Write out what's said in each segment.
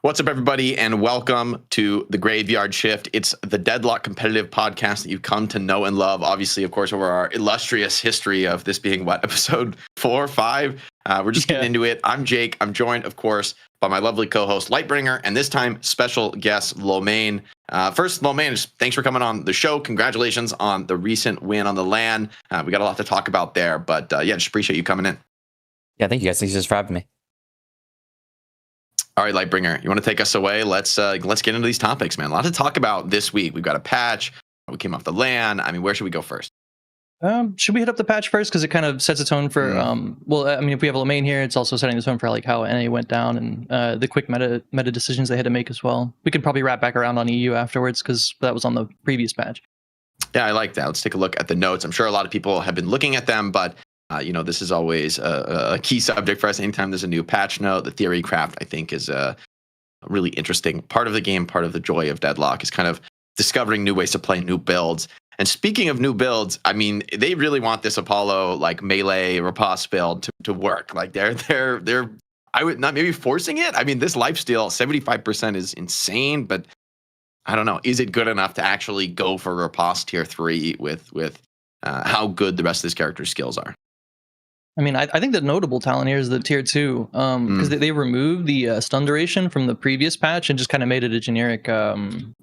What's up, everybody, and welcome to the Graveyard Shift. It's the Deadlock competitive podcast that you've come to know and love. Obviously, of course, over our illustrious history of this being, episode 4 or 5? We're just getting into it. I'm Jake. I'm joined, of course, by my lovely co-host, Lightbringer, and this time, special guest, Lomein. First, Lomein, thanks for coming on the show. Congratulations on the recent win on the LAN. We got a lot to talk about there, but just appreciate you coming in. Yeah, thank you guys. Thanks for having me. All right, Lightbringer, you want to take us away? Let's get into these topics, man. A lot to talk about this week. We've got a patch. We came off the LAN. I mean, where should we go first? Should we hit up the patch first? Because it kind of sets a tone for, if we have a Lomein here, it's also setting the tone for like how NA went down and the quick meta decisions they had to make as well. We could probably wrap back around on EU afterwards because that was on the previous patch. Yeah, I like that. Let's take a look at the notes. I'm sure a lot of people have been looking at them, but this is always a key subject for us. Anytime there's a new patch note, the theory craft, I think, is a really interesting part of the game. Part of the joy of Deadlock is kind of discovering new ways to play new builds. And speaking of new builds, I mean, they really want this Apollo like melee riposte build to work. Like they're I would not maybe forcing it. I mean, this lifesteal 75% is insane, but I don't know. Is it good enough to actually go for riposte tier 3 with how good the rest of this character's skills are? I mean, I think the notable talent here is the tier 2, because they removed the stun duration from the previous patch and just kind of made it a generic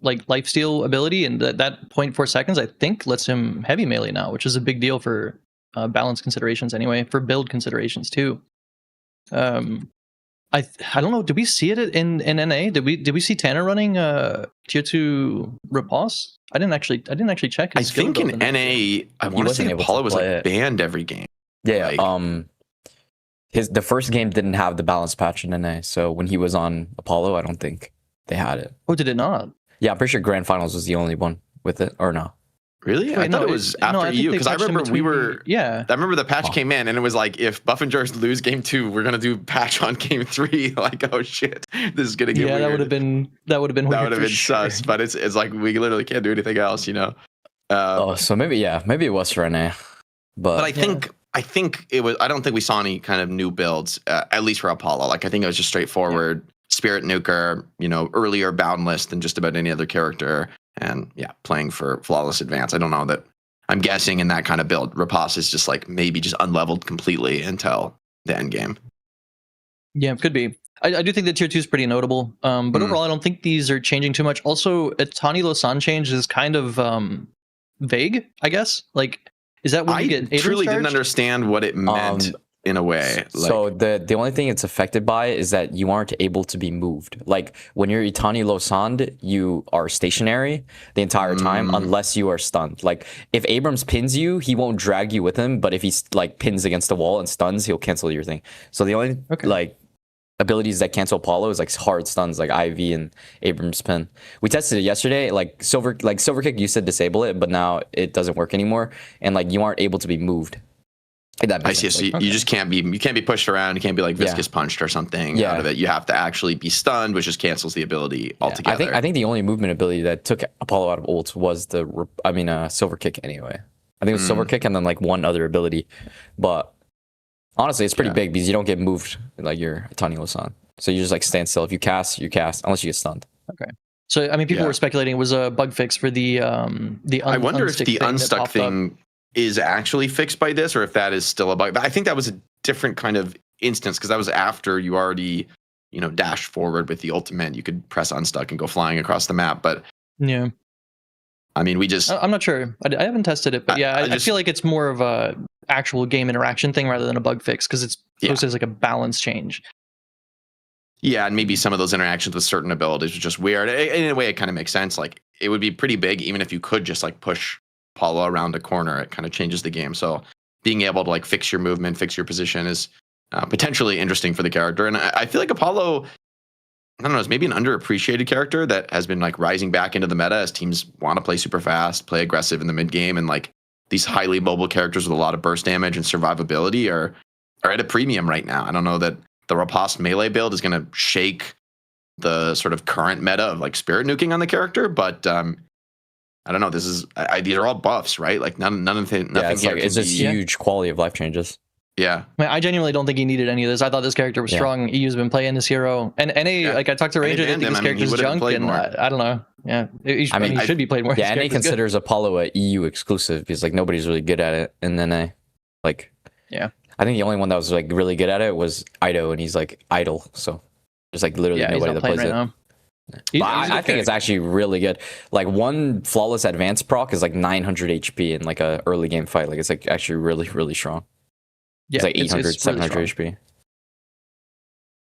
like lifesteal ability, and that 0.4 seconds I think lets him heavy melee now, which is a big deal for balance considerations anyway, for build considerations too. I don't know. Did we see it in NA? Did we see Tanner running tier 2 riposte? I didn't actually check. I think in NA, I want to say Apollo was like banned every game. Yeah, the first game didn't have the balance patch in NA, so when he was on Apollo, I don't think they had it. Oh, did it not? Yeah, I'm pretty sure Grand Finals was the only one with it, or no? Really? I thought it was after EU, because I remember I remember the patch came in, and it was like, if Buff and Jars lose game 2, we're gonna do patch on game 3. Like, oh shit, this is gonna get weird. that would have been sus, but it's like we literally can't do anything else, you know. So maybe it was for NA, but I think it was. I don't think we saw any kind of new builds, at least for Apollo. Like, I think it was just straightforward Spirit Nuker, earlier boundless than just about any other character, and playing for flawless advance. I don't know that. I'm guessing in that kind of build, riposte is just like maybe just unleveled completely until the end game. Yeah, it could be. I do think that tier 2 is pretty notable, but overall, I don't think these are changing too much. Also, a Tani Losan change is kind of vague, I guess. Like, is that when you get Abrams truly charged? Didn't understand what it meant in a way. So the only thing it's affected by is that you aren't able to be moved. Like, when you're Itani Losand, you are stationary the entire time unless you are stunned. Like, if Abrams pins you, he won't drag you with him, but if he like pins against the wall and stuns, he'll cancel your thing. So the only abilities that cancel Apollo is like hard stuns, like IV and Abrams pin. We tested it yesterday. Like silver kick used to disable it, but now it doesn't work anymore, and like you aren't able to be moved. I see. So you just can't be pushed around. You can't be like viscous punched or something out of it. You have to actually be stunned, which just cancels the ability altogether. I think the only movement ability that took Apollo out of ult was silver kick anyway. I think it was silver kick and then like one other ability, but honestly, it's pretty big because you don't get moved like you're Tani Losan. So you just like stand still. If you cast, unless you get stunned. Okay. So I mean, people were speculating it was a bug fix for the I wonder if the unstuck thing is actually fixed by this, or if that is still a bug. But I think that was a different kind of instance, because that was after you already dashed forward with the ultimate. You could press unstuck and go flying across the map. But yeah, I mean, I'm not sure. I haven't tested it, but I feel like it's more of a actual game interaction thing rather than a bug fix, because it's posted as like a balance change. Yeah, and maybe some of those interactions with certain abilities are just weird. In a way, it kind of makes sense. Like, it would be pretty big even if you could just like push Apollo around a corner. It kind of changes the game. So being able to like fix your movement, fix your position is potentially interesting for the character. And I feel like Apollo, I don't know, is maybe an underappreciated character that has been like rising back into the meta as teams want to play super fast, play aggressive in the mid game, and like these highly mobile characters with a lot of burst damage and survivability are at a premium right now. I don't know that the riposte melee build is going to shake the sort of current meta of like spirit nuking on the character, but I don't know. These are all buffs, right? Like nothing. It's just huge quality of life changes. Yeah. I mean, I genuinely don't think he needed any of this. I thought this character was strong. EU's been playing this hero, and NA, like I talked to Ranger, didn't think this character's junk, and I don't know. Yeah, he should be played more. Yeah, NA considers Apollo a EU exclusive because like nobody's really good at it in NA. Like, yeah, I think the only one that was like really good at it was Ido, and he's like idle, so there's like literally nobody that plays it. I think it's actually really good. Like one flawless advanced proc is like 900 HP in like a early game fight. Like it's like actually really strong. Yeah, it's like 800, 700 really HP.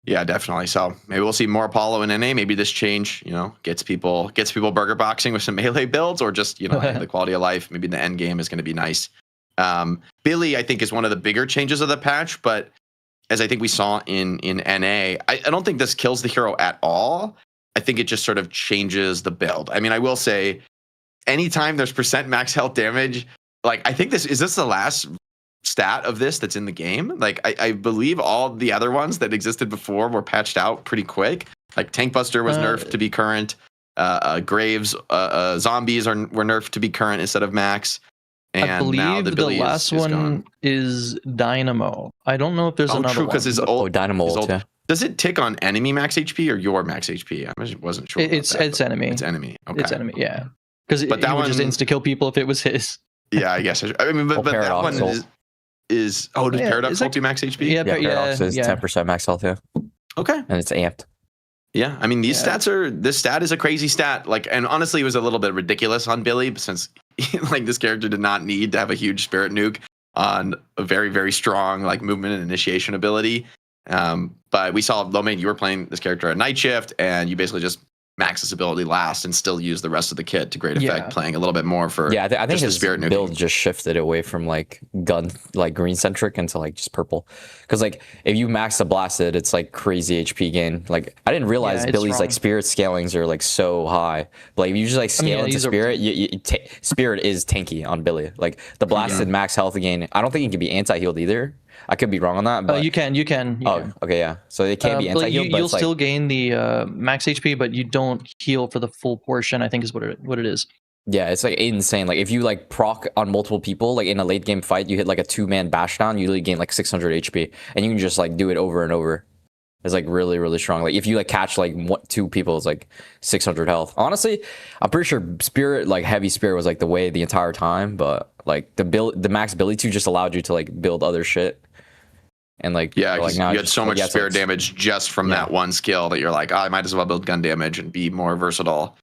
Yeah, definitely. So maybe we'll see more Apollo in NA. Maybe this change, gets people burger boxing with some melee builds, or just the quality of life. Maybe the end game is going to be nice. Billy, I think, is one of the bigger changes of the patch, but as I think we saw in NA, I don't think this kills the hero at all. I think it just sort of changes the build. I mean, I will say, anytime there's % max health damage, like I think is this the last stat of this that's in the game? Like I believe all the other ones that existed before were patched out pretty quick. Like Tank Buster was nerfed to be current. Graves, zombies were nerfed to be current instead of max. And I believe now the last one is Dynamo. I don't know if there's another one. His old Dynamo his ult, yeah. Does it tick on enemy max HP or your max HP? I wasn't sure. It's enemy. It's enemy. Okay. It's enemy. Yeah. Because it would just insta kill people if it was his. Yeah, I guess. I mean, but that one does Paradox ult max HP? Yeah, Paradox is 10% max health. Yeah. Okay. And it's amped. Yeah, I mean, this stat is a crazy stat. Like, and honestly, it was a little bit ridiculous on Billy since like this character did not need to have a huge spirit nuke on a very, very strong like movement and initiation ability. But we saw Lomein, you were playing this character at Night Shift, and you basically just max his ability last and still use the rest of the kit to great effect, playing a little bit more for I think his spirit build just shifted away from like gun like green centric into like just purple, because like if you max the blasted, it's like crazy HP gain. Like I didn't realize Billy's like spirit scalings are like so high, but like if you just like scale into spirit, spirit is tanky on Billy. Like the blasted max health gain, I don't think it can be anti-healed either. I could be wrong on that, but you can. Okay, yeah. So it can't be anti-healed, but you'll still gain the max HP, but you don't heal for the full portion, I think is what it is. Yeah, it's like insane. Like if you like proc on multiple people, like in a late game fight, you hit like a 2-man bash down, you really gain like 600 HP, and you can just like do it over and over. It's like really strong. Like if you like catch like 2 people, it's like 600 health. Honestly, I'm pretty sure spirit, like heavy spirit, was like the way the entire time, but like the max Billy 2 just allowed you to like build other shit. And like like now you had so much spirit damage just from that one skill that you're like, I might as well build gun damage and be more versatile.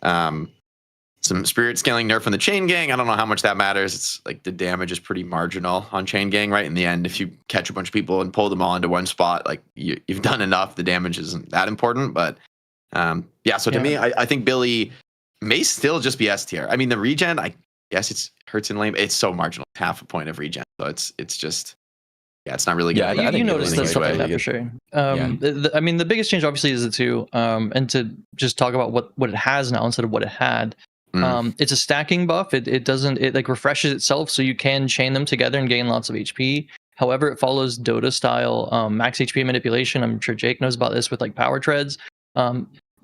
Some spirit scaling nerf from the chain gang. I don't know how much that matters. It's like the damage is pretty marginal on chain gang, right? In the end, if you catch a bunch of people and pull them all into one spot, like you've done enough. The damage isn't that important, but so to me, I think Billy may still just be S tier. I mean, the regen, I guess it hurts and lame. It's so marginal, half a point of regen, so it's just. Yeah, it's not really good. Yeah, you noticed stuff like that for sure. I mean, the biggest change obviously is the 2. And to just talk about what it has now instead of what it had. It's a stacking buff. It like refreshes itself, so you can chain them together and gain lots of HP. However, it follows Dota style max HP manipulation. I'm sure Jake knows about this with like power treads.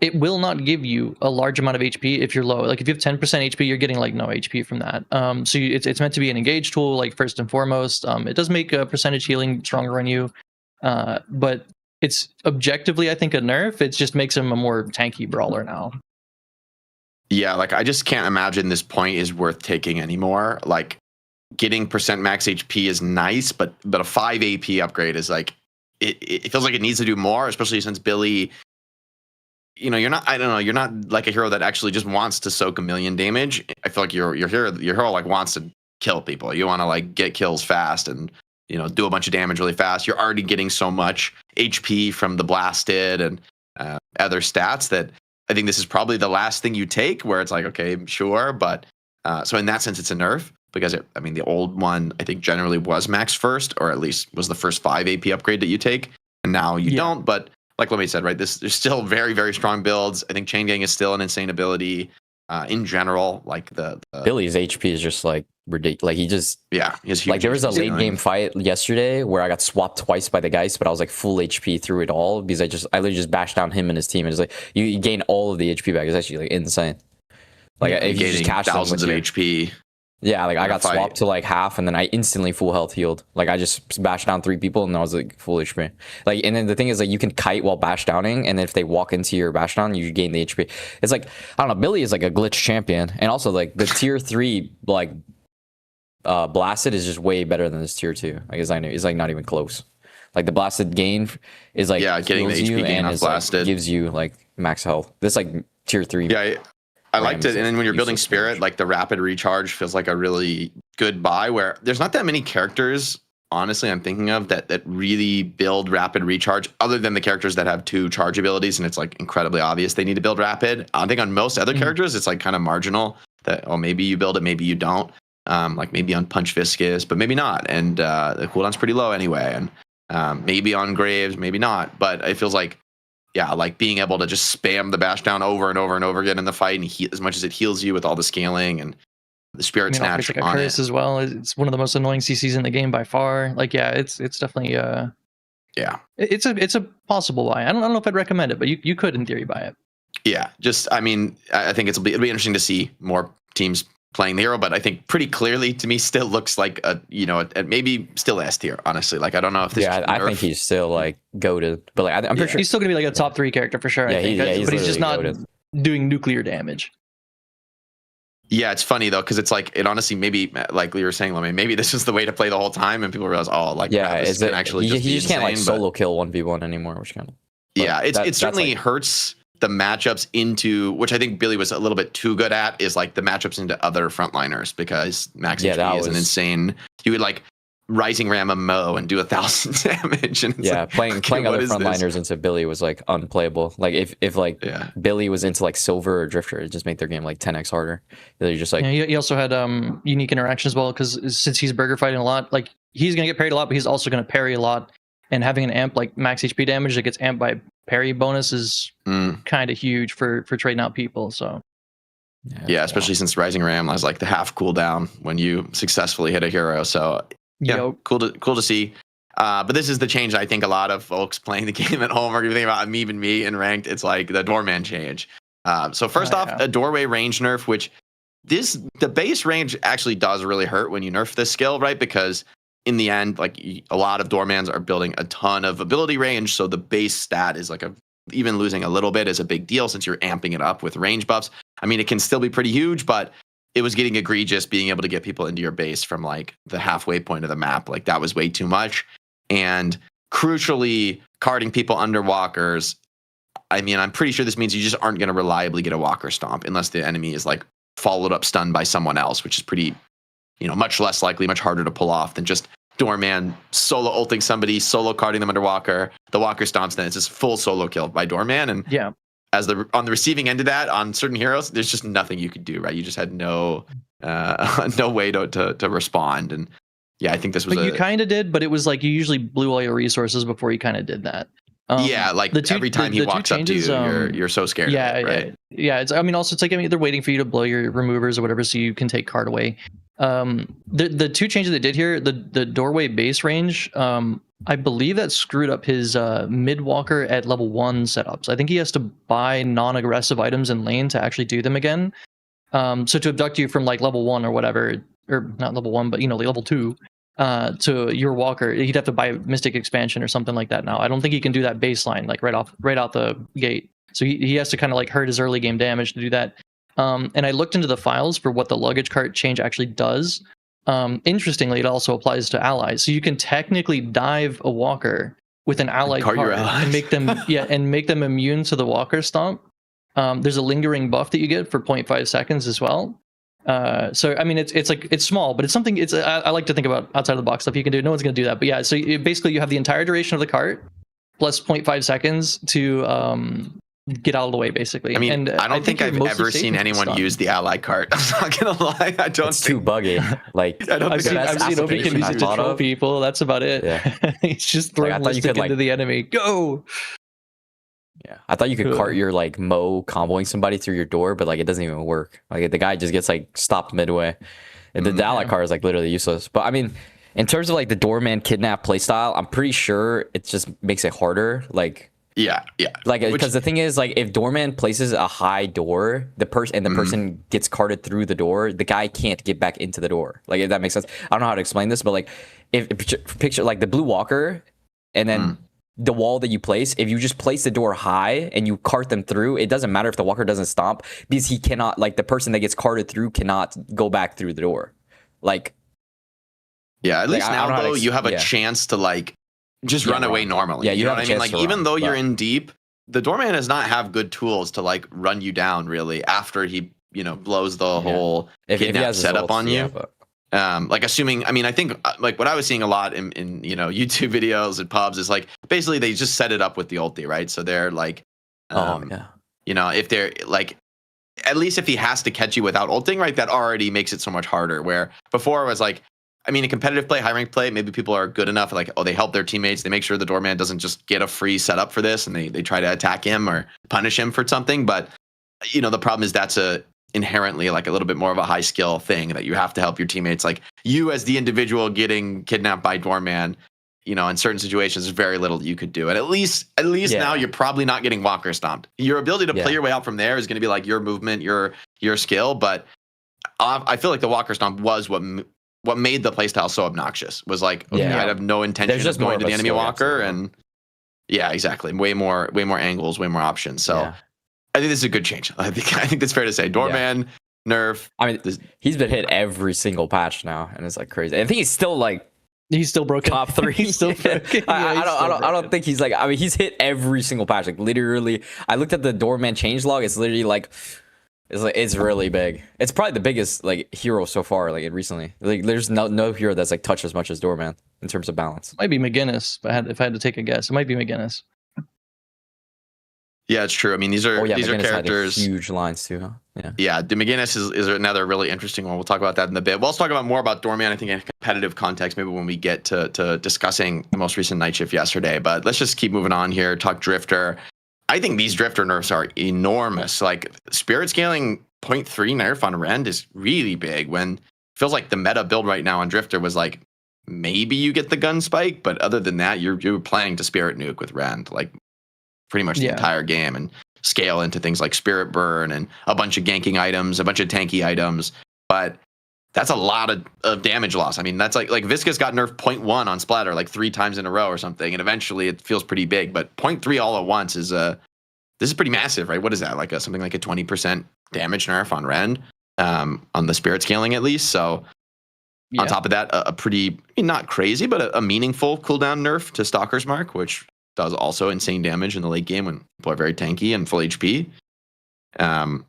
It will not give you a large amount of HP if you're low. Like if you have 10% HP, you're getting like no HP from that. So it's meant to be an engage tool, like first and foremost. It does make a percentage healing stronger on you, but it's objectively, I think, a nerf. It just makes him a more tanky brawler now. Yeah, like I just can't imagine this point is worth taking anymore. Like getting % max HP is nice, but a 5 AP upgrade is like it feels like it needs to do more, especially since Billy. You're not like a hero that actually just wants to soak 1 million damage. I feel like your hero like wants to kill people. You want to like get kills fast and do a bunch of damage really fast. You're already getting so much HP from the blasted and other stats that I think this is probably the last thing you take, where it's like, okay, sure, but so in that sense it's a nerf, because the old one I think generally was max first, or at least was the first 5 AP upgrade that you take, and now you don't. But like Lomein said, right, there's still very, very strong builds. I think Chain Gang is still an insane ability in general. Like the Billy's HP is just like ridiculous. Like he just he has huge like there was a HP late game fight yesterday where I got swapped twice by the Geist, but I was like full HP through it all because I literally just bashed down him and his team, and it's like you gain all of the HP back. It's actually like insane. Like if you just catch thousands of HP. Yeah, like I in a got fight. swapped to like half, and then I instantly full health healed. Like I just bashed down 3 people, and I was like full HP. Like, and then the thing is, like, you can kite while bash downing, and if they walk into your bash down, you gain the HP. It's like, I don't know. Billy is like a glitch champion, and also like the tier 3 like blasted is just way better than this tier 2. Like it's like not even close. Like the blasted gain is like getting the heals HP you gain and off is, like, blasted gives you like max health. This like tier 3. Yeah, I liked it. Rams And then when you're building useless Spirit, damage. like the rapid recharge feels like a really good buy. Where there's not that many characters, honestly, I'm thinking of that really build rapid recharge, other than the characters that have 2 charge abilities, and it's like incredibly obvious they need to build rapid. I think on most other characters, it's like kind of marginal that maybe you build it, maybe you don't. Like maybe on Punch Viscous, but maybe not. And the cooldown's pretty low anyway. And maybe on Graves, maybe not. But it feels like, yeah, like being able to just spam the bash down over and over and over again in the fight, and as much as it heals you with all the scaling and the Spirit Snatch like a on curse it. as well. It's one of the most annoying CCs in the game by far. Like, yeah, it's definitely Yeah, it's a possible buy. I don't know if I'd recommend it, but you could in theory buy it. yeah. Just I mean, I think it'll be interesting to see more teams playing the hero, but I think pretty clearly to me still looks like a maybe still S tier, honestly. Like I don't know if this. Yeah, I think he's still like goated, but like I'm pretty sure He's still gonna be like a top 3 character for sure. Yeah, I think, he's but he's just not literally doing nuclear damage. Yeah, it's funny though, because it's like it honestly maybe like you were saying, Lomein, maybe this is the way to play the whole time, and people realize, oh, like yeah, this can actually he just just can't like insane, but- solo kill 1v1 anymore, which kind of Yeah, it that's certainly like, hurts the matchups into, which I think Billy was a little bit too good at, is like the matchups into other frontliners, because max HP is an insane. You would like Rising Ram a Mo and do 1,000 damage. And it's like, playing other frontliners into Billy was like unplayable. Like if like Billy was into like Silver or Drifter, it just make their game like 10x harder. They're just like he also had unique interaction as well, because since he's burger fighting a lot, like he's gonna get parried a lot, but he's also gonna parry a lot. And having an amp like max HP damage that gets amped by parry bonus is kind of huge for trading out people. So yeah, especially since Rising Ram has like the half cooldown when you successfully hit a hero. So yeah, cool to see. But this is the change I think a lot of folks playing the game at home are going to think about. Even me in ranked, it's like the Doorman change. So first off, a doorway range nerf, which the base range actually does really hurt when you nerf this skill, right? Because in the end, like a lot of Doormans are building a ton of ability range, so the base stat is like even losing a little bit is a big deal since you're amping it up with range buffs. I mean, it can still be pretty huge, but it was getting egregious being able to get people into your base from like the halfway point of the map. Like that was way too much. And crucially, carding people under walkers. I mean, I'm pretty sure this means you just aren't going to reliably get a walker stomp unless the enemy is like followed up stunned by someone else, which is pretty, much less likely, much harder to pull off than just Doorman solo ulting somebody, solo carding them under walker. The walker stomps, then it's just full solo kill by Doorman. And yeah, as on the receiving end of that, on certain heroes, there's just nothing you could do, right? You just had no way to respond. And yeah, I think this was you kind of did, but it was like you usually blew all your resources before you kind of did that. Every time he walks up to you, you're so scared. Yeah, of it, right? Yeah. It's like they're waiting for you to blow your removers or whatever, so you can take card away. The 2 changes they did here, the doorway base range, I believe that screwed up his mid walker at level 1 setups. I think he has to buy non-aggressive items in lane to actually do them again. So to abduct you from like level 1 or whatever, or not level 1, but level 2. To your walker, he'd have to buy Mystic Expansion or something like that now. I don't think he can do that baseline like right out the gate. So he has to kind of like hurt his early game damage to do that. And I looked into the files for what the luggage cart change actually does. Interestingly, it also applies to allies. So you can technically dive a walker with an allied card and make them immune to the walker stomp. There's a lingering buff that you get for 0.5 seconds as well. So I mean, it's small, but it's something. I like to think about outside of the box stuff you can do. No one's going to do that, but yeah. So basically, you have the entire duration of the cart plus 0.5 seconds to get out of the way, basically. I mean, and I don't think I've ever seen anyone use the ally cart. I'm not gonna lie. I don't. It's too buggy. Like I've seen Obi can use it to troll people. That's about it. Yeah. He's just throwing Mystic into the enemy. Go. Yeah, I thought you could cart your like Mo comboing somebody through your door, but like it doesn't even work. Like the guy just gets like stopped midway. And the ally card is like literally useless. But I mean, in terms of like the Doorman kidnap playstyle, I'm pretty sure it just makes it harder. Like Yeah, yeah. Like, because the thing is, like, if Doorman places a high door, the person gets carted through the door, the guy can't get back into the door. Like, if that makes sense. I don't know how to explain this, but like, if picture like the blue walker, and then the wall that you place, if you just place the door high and you cart them through, it doesn't matter if the walker doesn't stomp, because he cannot, like, the person that gets carted through cannot go back through the door. Like, yeah, at least I now don't know how though to you have a chance to like just run away normally. Yeah, you know have what a I mean? chance Like to even run, though you're but- in deep, the doorman does not have good tools to like run you down really after he blows the whole if he kidnap has his setup ults, on you. but- Like assuming, I mean, I think like what I was seeing a lot in YouTube videos and pubs is like basically they just set it up with the ulti, right? So they're like, if they're like, at least if he has to catch you without ulting, right, that already makes it so much harder. Where before it was like, I mean, in competitive play, high rank play, maybe people are good enough, like, oh, they help their teammates, they make sure the doorman doesn't just get a free setup for this, and they try to attack him or punish him for something. But the problem is that's inherently like a little bit more of a high skill thing that you have to help your teammates. Like you as the individual getting kidnapped by doorman, in certain situations, there's very little that you could do. And at least now you're probably not getting walker stomped. Your ability to play your way out from there is going to be like your movement, your skill. But I feel like the walker stomp was what made the playstyle so obnoxious. Was like, okay, I have no intention of going to the enemy walker, and yeah, exactly. Way more angles, way more options. So I think this is a good change. I think that's fair to say. Doorman nerf. I mean, he's been hit every single patch now, and it's like crazy. I think he's still like. He's still broken. Top 3. He's still broken. I don't think he's like. I mean, he's hit every single patch. Like literally, I looked at the Doorman changelog. It's literally like, it's really big. It's probably the biggest like hero so far. Like recently, like there's no hero that's like touched as much as Doorman in terms of balance. Might be McGinnis, but if I had to take a guess, it might be McGinnis. Yeah, it's true. I mean, these are characters. Had huge lines too, huh? Yeah. The McGinnis is another really interesting one. We'll talk about that in a bit. We'll also talk about more about Doorman, I think, in a competitive context, maybe when we get to discussing the most recent night shift yesterday. But let's just keep moving on here. Talk Drifter. I think these Drifter nerfs are enormous. Like Spirit scaling 0.3 nerf on Rend is really big. When it feels like the meta build right now on Drifter was like maybe you get the gun spike, but other than that, you're playing to Spirit nuke with Rend. Like pretty much the entire game, and scale into things like Spirit Burn and a bunch of ganking items, a bunch of tanky items. But that's a lot of damage loss. I mean, that's like Viscous got nerfed 0.1 on Splatter like 3 times in a row or something, and eventually it feels pretty big. But 0.3 all at once this is pretty massive, right? What is that, like something like a 20% damage nerf on Rend, on the Spirit scaling at least. So on top of that, a pretty, not crazy, but a meaningful cooldown nerf to Stalker's Mark, which does also insane damage in the late game when people are very tanky and full HP. I'm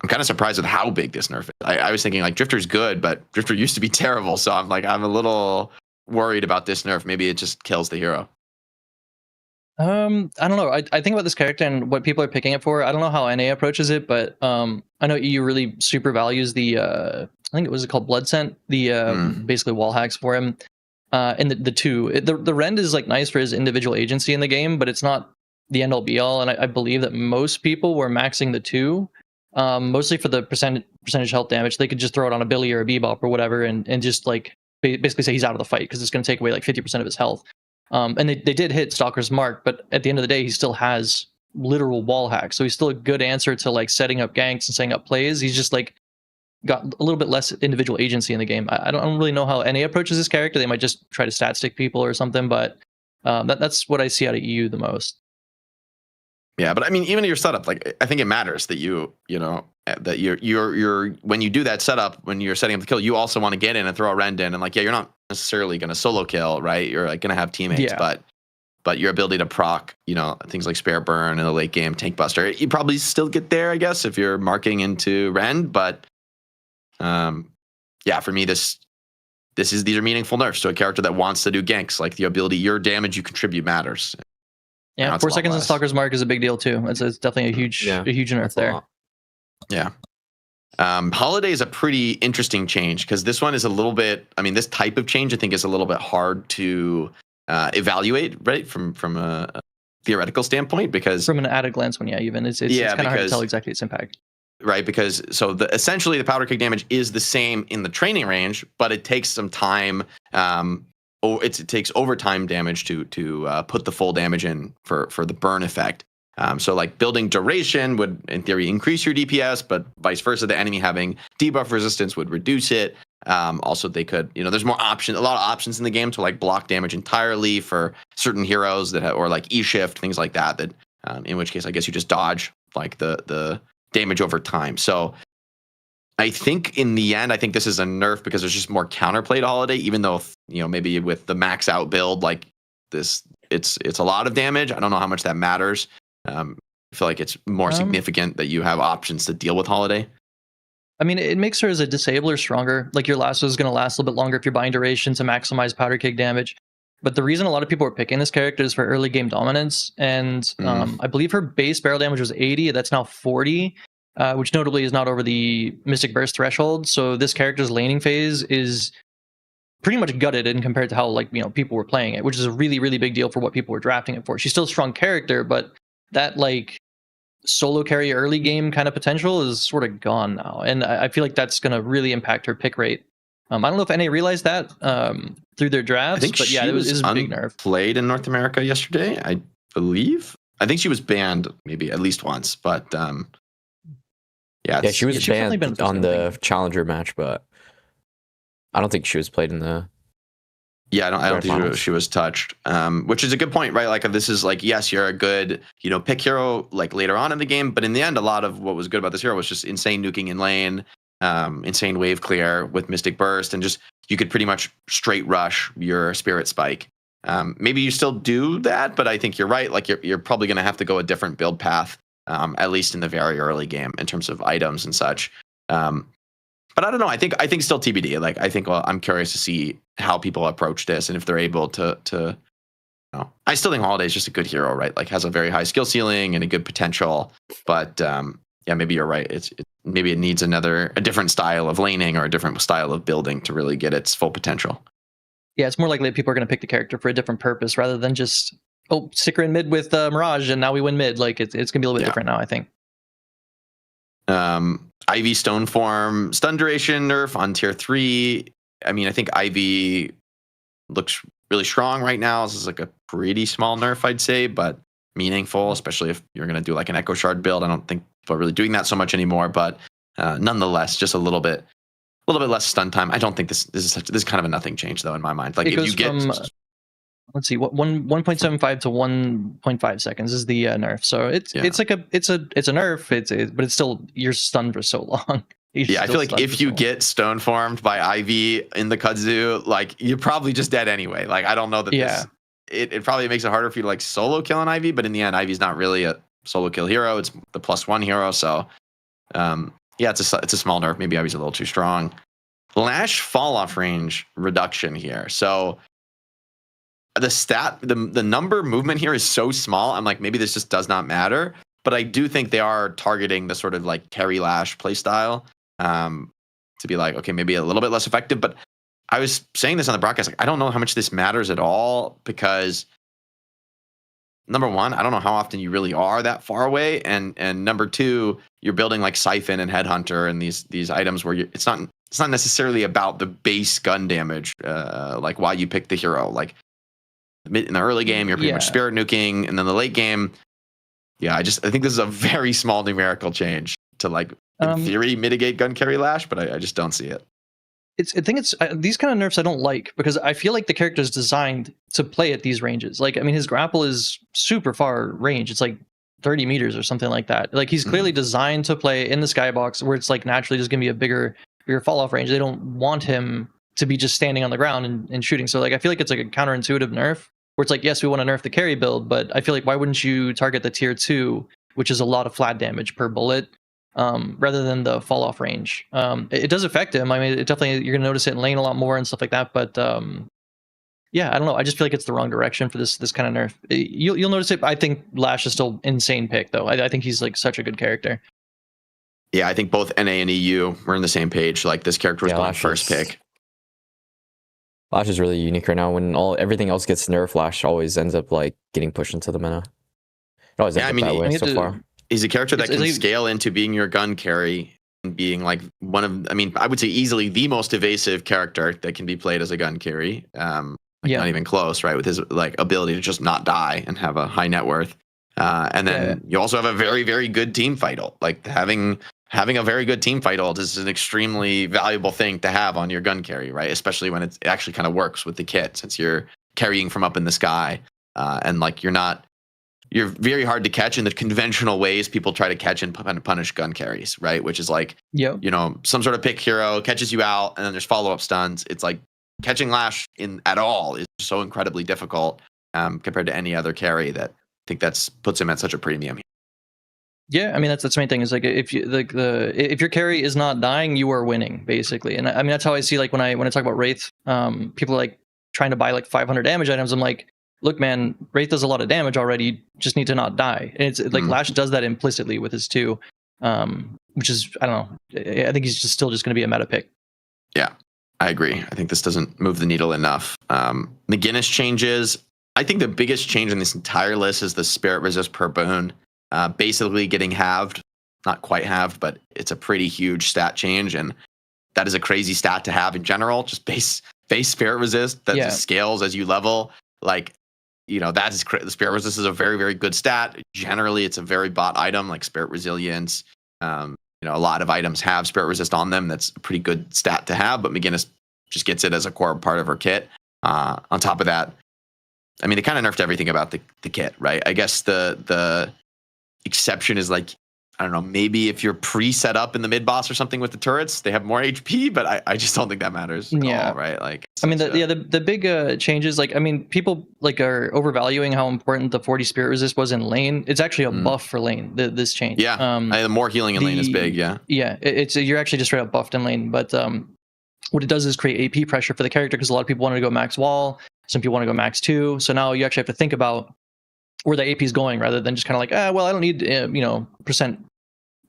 kind of surprised with how big this nerf is. I was thinking like Drifter's good, but Drifter used to be terrible. So I'm a little worried about this nerf. Maybe it just kills the hero. I don't know. I think about this character and what people are picking it for. I don't know how NA approaches it, but I know EU really super values the I think it was called Blood Scent, the basically wall hacks for him. And the 2, the Rend is like nice for his individual agency in the game, but it's not the end all be all. And I believe that most people were maxing the 2, mostly for the percentage health damage. They could just throw it on a Billy or a Bebop or whatever, and just like basically say he's out of the fight because it's going to take away like 50% of his health. And they did hit Stalker's Mark, but at the end of the day, he still has literal wall hacks, so he's still a good answer to like setting up ganks and setting up plays. He's just like got a little bit less individual agency in the game. I don't really know how NA approaches this character. They might just try to stat stick people or something, but that's what I see out of EU the most. Yeah, but I mean, even your setup, like I think it matters that that you're when you do that setup, when you're setting up the kill, you also want to get in and throw a Rend in, and like you're not necessarily going to solo kill, right? You're like going to have teammates, but your ability to proc, things like Spare Burn in the late game, Tank Buster, you probably still get there, I guess, if you're marking into Rend, but. For me, these are meaningful nerfs to a character that wants to do ganks. Like the ability, your damage you contribute matters. Yeah, 4 seconds in Stalker's Mark is a big deal too. It's definitely a huge nerf there. Yeah. Holiday is a pretty interesting change because this one is a little bit. I mean, this type of change I think is a little bit hard to evaluate, right? From a theoretical standpoint, because from an at a glance one, even it's kind of hard to tell exactly its impact. Right, because essentially the powder kick damage is the same in the training range, but it takes some time it takes overtime damage to put the full damage in for the burn effect. So like building duration would in theory increase your DPS, but vice versa, the enemy having debuff resistance would reduce it. Also, they could, there's more options, a lot of options in the game to like block damage entirely for certain heroes or like E-shift, things like that. In which case, I guess you just dodge like the damage over time. So I think in the end, I think this is a nerf because there's just more counterplay to Holiday, even though, maybe with the max out build like this, it's a lot of damage. I don't know how much that matters. I feel like it's more significant that you have options to deal with Holiday. I mean, it makes her as a disabler stronger. Like your lasso is going to last a little bit longer if you're buying duration to maximize powder keg damage. But the reason a lot of people are picking this character is for early game dominance. And I believe her base barrel damage was 80. That's now 40, which notably is not over the Mystic Burst threshold. So this character's laning phase is pretty much gutted in compared to how people were playing it, which is a really, really big deal for what people were drafting it for. She's still a strong character, but that solo carry early game kind of potential is sort of gone now. And I feel like that's going to really impact her pick rate. I don't know if NA realized that through their drafts, but yeah, it was a big nerf. Played in North America yesterday, I believe. I think she was banned maybe at least once, but she was banned on the challenger match, but I don't think she was played in the. Yeah, I don't think she was touched, which is a good point, right? Like this is yes, you're a good pick hero later on in the game, but in the end, a lot of what was good about this hero was just insane nuking in lane, insane wave clear with Mystic Burst, and just you could pretty much straight rush your Spirit Spike. Maybe you still do that, but I think you're right. Like you're probably going to have to go a different build path, at least in the very early game in terms of items and such. But I don't know. I think still TBD. I'm curious to see how people approach this and if they're able to. I still think Holiday is just a good hero, right? Has a very high skill ceiling and a good potential. But maybe you're right. Maybe it needs a different style of laning or a different style of building to really get its full potential. Yeah, it's more likely that people are going to pick the character for a different purpose rather than just stick her in mid with Mirage and now we win mid. It's going to be a little bit different now, I think. Ivy Stone Form stun duration nerf on tier 3. I mean, I think Ivy looks really strong right now. This is a pretty small nerf, I'd say, but meaningful, especially if you're going to do an Echo Shard build. I don't think people are really doing that so much anymore, but nonetheless, just a little bit less stun time. I don't think this is kind of a nothing change though in my mind. If you get let's see, 1.75 to 1.5 seconds is the nerf. So it's a nerf. But it's still you're stunned for so long. I feel like if you get stone formed by Ivy in the kudzu, you're probably just dead anyway. I don't know that this. It probably makes it harder for you to solo kill an Ivy, but in the end, Ivy's not really a solo kill hero. It's the +1 hero. So it's a small nerf. Maybe Ivy's a little too strong. Lash fall off range reduction here. So the number movement here is so small. I'm maybe this just does not matter, but I do think they are targeting the sort of carry Lash playstyle to be okay, maybe a little bit less effective. But I was saying this on the broadcast, I don't know how much this matters at all because number one, I don't know how often you really are that far away, and number two, you're building Siphon and Headhunter and these items where it's not necessarily about the base gun damage, why you pick the hero. In the early game, you're pretty much spirit nuking, and then the late game, I think this is a very small numerical change to in theory mitigate gun carry Lash, but I just don't see it. I think it's these kind of nerfs I don't like because I feel like the character is designed to play at these ranges. His grapple is super far range. It's 30 meters or something like that. He's clearly designed to play in the skybox where it's naturally just gonna be a bigger fall off range. They don't want him to be just standing on the ground and shooting. So I feel like it's a counterintuitive nerf where it's yes, we want to nerf the carry build, but I feel why wouldn't you target the tier 2, which is a lot of flat damage per bullet, rather than the fall off range. It does affect him. I mean, it definitely, you're gonna notice it in lane a lot more and stuff like that. But I don't know. I just feel it's the wrong direction for this kind of nerf. You'll notice it. I think Lash is still insane pick though. I think he's such a good character. Yeah, I think both NA and EU were on the same page. This character was going first pick. Lash is really unique right now. When everything else gets nerfed, Lash always ends up getting pushed into the meta. It always ends up that way so far. He's a character that can scale into being your gun carry and being one of, I would say easily the most evasive character that can be played as a gun carry. like Yeah. not even close, right? With his like ability to just not die and have a high net worth. And then you also have a very, very good team fight ult. Like having a very good team fight ult is an extremely valuable thing to have on your gun carry, right? Especially when it actually kind of works with the kit, since you're carrying from up in the sky, and like you're very hard to catch in the conventional ways people try to catch and punish gun carries, right? Which is like, Yep. you know, some sort of pick hero catches you out, and then there's follow up stuns. It's like catching Lash in at all is so incredibly difficult compared to any other carry that I think that's puts him at such a premium. Yeah, I mean that's the main thing is like if you if your carry is not dying, you are winning basically. And I mean that's how I see like when I talk about Wraith, people are like trying to buy like 500 damage items. I'm like, look, man, Wraith does a lot of damage already. You just need to not die. And it's like Lash does that implicitly with his 2, which is I don't know. I think he's just still just going to be a meta pick. Yeah, I agree. I think this doesn't move the needle enough. McGinnis changes. I think the biggest change in this entire list is the spirit resist per boon. Basically getting halved, not quite halved, but it's a pretty huge stat change, and that is a crazy stat to have in general. Just base spirit resist that just scales as you level. Like, you know, that is the spirit resist is a very, very good stat. Generally, it's a very bought item like spirit resilience. You know, a lot of items have spirit resist on them. That's a pretty good stat to have, but McGinnis just gets it as a core part of her kit. On top of that, I mean, they kind of nerfed everything about the kit, right? I guess the exception is like, I don't know, maybe if you're pre-set up in the mid boss or something with the turrets, they have more HP, but I just don't think that matters at all, right? Like, I mean, the big changes, like, I mean, people like are overvaluing how important the 40 spirit resist was in lane. It's actually a buff for lane. This change, the more healing in lane is big, it's you're actually just straight up buffed in lane, but what it does is create AP pressure for the character because a lot of people want to go max wall, some people want to go max 2, so now you actually have to think about where the AP is going rather than just kind of like, well, I don't need percent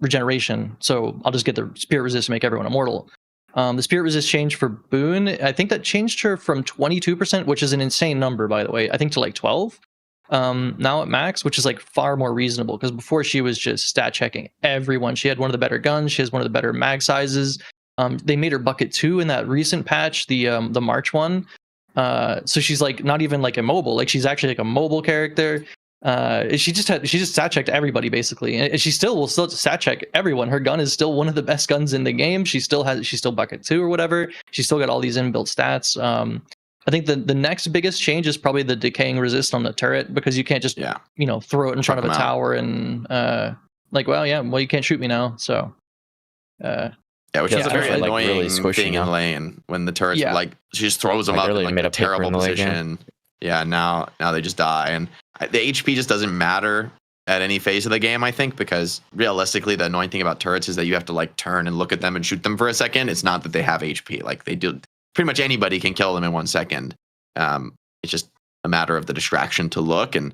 regeneration, so I'll just get the spirit resist to make everyone immortal. The spirit resist changed for Boone. I think that changed her from 22%, which is an insane number, by the way, I think, to like 12 now at max, which is like far more reasonable because before she was just stat checking everyone. She had one of the better guns, she has one of the better mag sizes. They made her bucket 2 in that recent patch, the March one. So she's like not even like immobile, like she's actually like a mobile character. She just stat checked everybody basically, and she will still stat check everyone. Her gun is still one of the best guns in the game. She's still bucket 2 or whatever. She's still got all these inbuilt stats. I think the next biggest change is probably the decaying resist on the turret, because you can't just throw it in front of a tower and you can't shoot me now. So which is a very annoying really thing in lane when the turrets she just throws them up really in like a terrible position. Yeah, now they just die, and the HP just doesn't matter at any phase of the game, I think, because realistically, the annoying thing about turrets is that you have to like turn and look at them and shoot them for a second. It's not that they have HP; like they do. Pretty much anybody can kill them in 1 second. It's just a matter of the distraction to look, and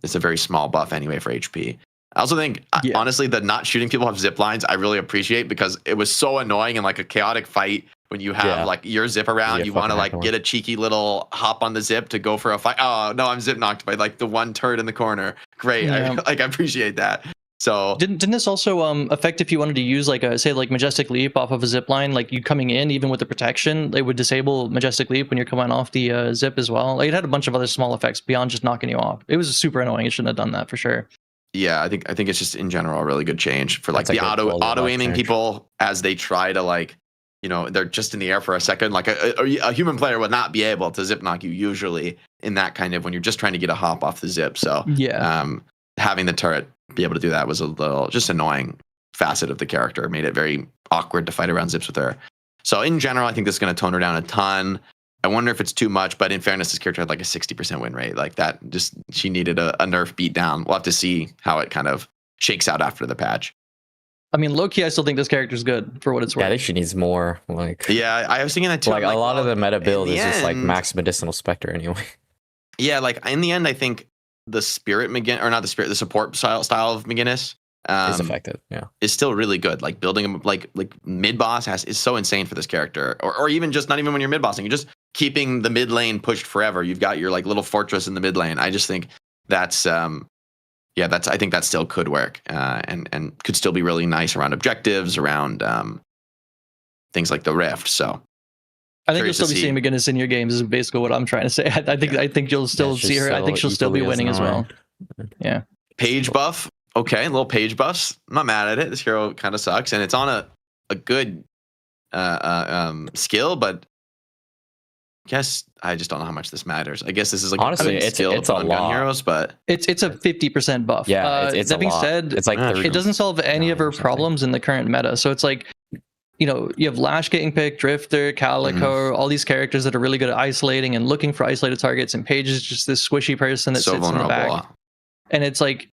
it's a very small buff anyway for HP. I also think, honestly, the not shooting people off zip lines, I really appreciate, because it was so annoying in like a chaotic fight when you have like your zip around, you want to like get a cheeky little hop on the zip to go for a fight. Oh no, I'm zip knocked by like the one turret in the corner. Great, I appreciate that. So didn't this also affect if you wanted to use like a Majestic Leap off of a zip line, like you coming in even with the protection, they would disable Majestic Leap when you're coming off the zip as well. Like it had a bunch of other small effects beyond just knocking you off. It was super annoying. It shouldn't have done that for sure. Yeah, I think it's just in general a really good change for like the auto aiming people as they try to like, they're just in the air for a second. Like a human player would not be able to zip knock you usually in that kind of when you're just trying to get a hop off the zip. So having the turret be able to do that was a little just annoying facet of the character. It made it very awkward to fight around zips with her. So in general, I think this is going to tone her down a ton. I wonder if it's too much, but in fairness, this character had like a 60% win rate. Like that, just she needed a nerf beat down. We'll have to see how it kind of shakes out after the patch. I mean, low-key, I still think this character's good for what it's worth. Yeah, I think she needs more. Like, yeah, I was thinking that too. Like a lot of the meta build is just like max medicinal specter anyway. Yeah, like in the end, I think the spirit McGinnis, or not the spirit, the support style of McGinnis is effective. Yeah, is still really good. Like building him like mid boss is so insane for this character, or even just not even when you're mid bossing, you're just keeping the mid lane pushed forever. You've got your like little fortress in the mid lane. I just think that's I think that still could work, and could still be really nice around objectives, around things like the Rift. So I think you'll Curious still to be see. seeing McGinnis in your games. Is basically what I'm trying to say. I think you'll still she's see her. I think she'll still be equally as winning as well. annoying. Yeah. Page buff. Okay, a little page buffs. I'm not mad at it. This hero kind of sucks, and it's on a good skill, but I guess I just don't know how much this matters. I guess this is like Honestly, a good skill it's to a put on gun lot. heroes, but It's a 50% buff. Yeah, it's that a being lot. said, It's like Yeah, 30. it doesn't solve any of her or something. problems in the current meta. So it's like, you know, you have Lash getting picked, Drifter, Calico, all these characters that are really good at isolating and looking for isolated targets, and Paige is just this squishy person that so sits in the vulnerable. back. And it's like,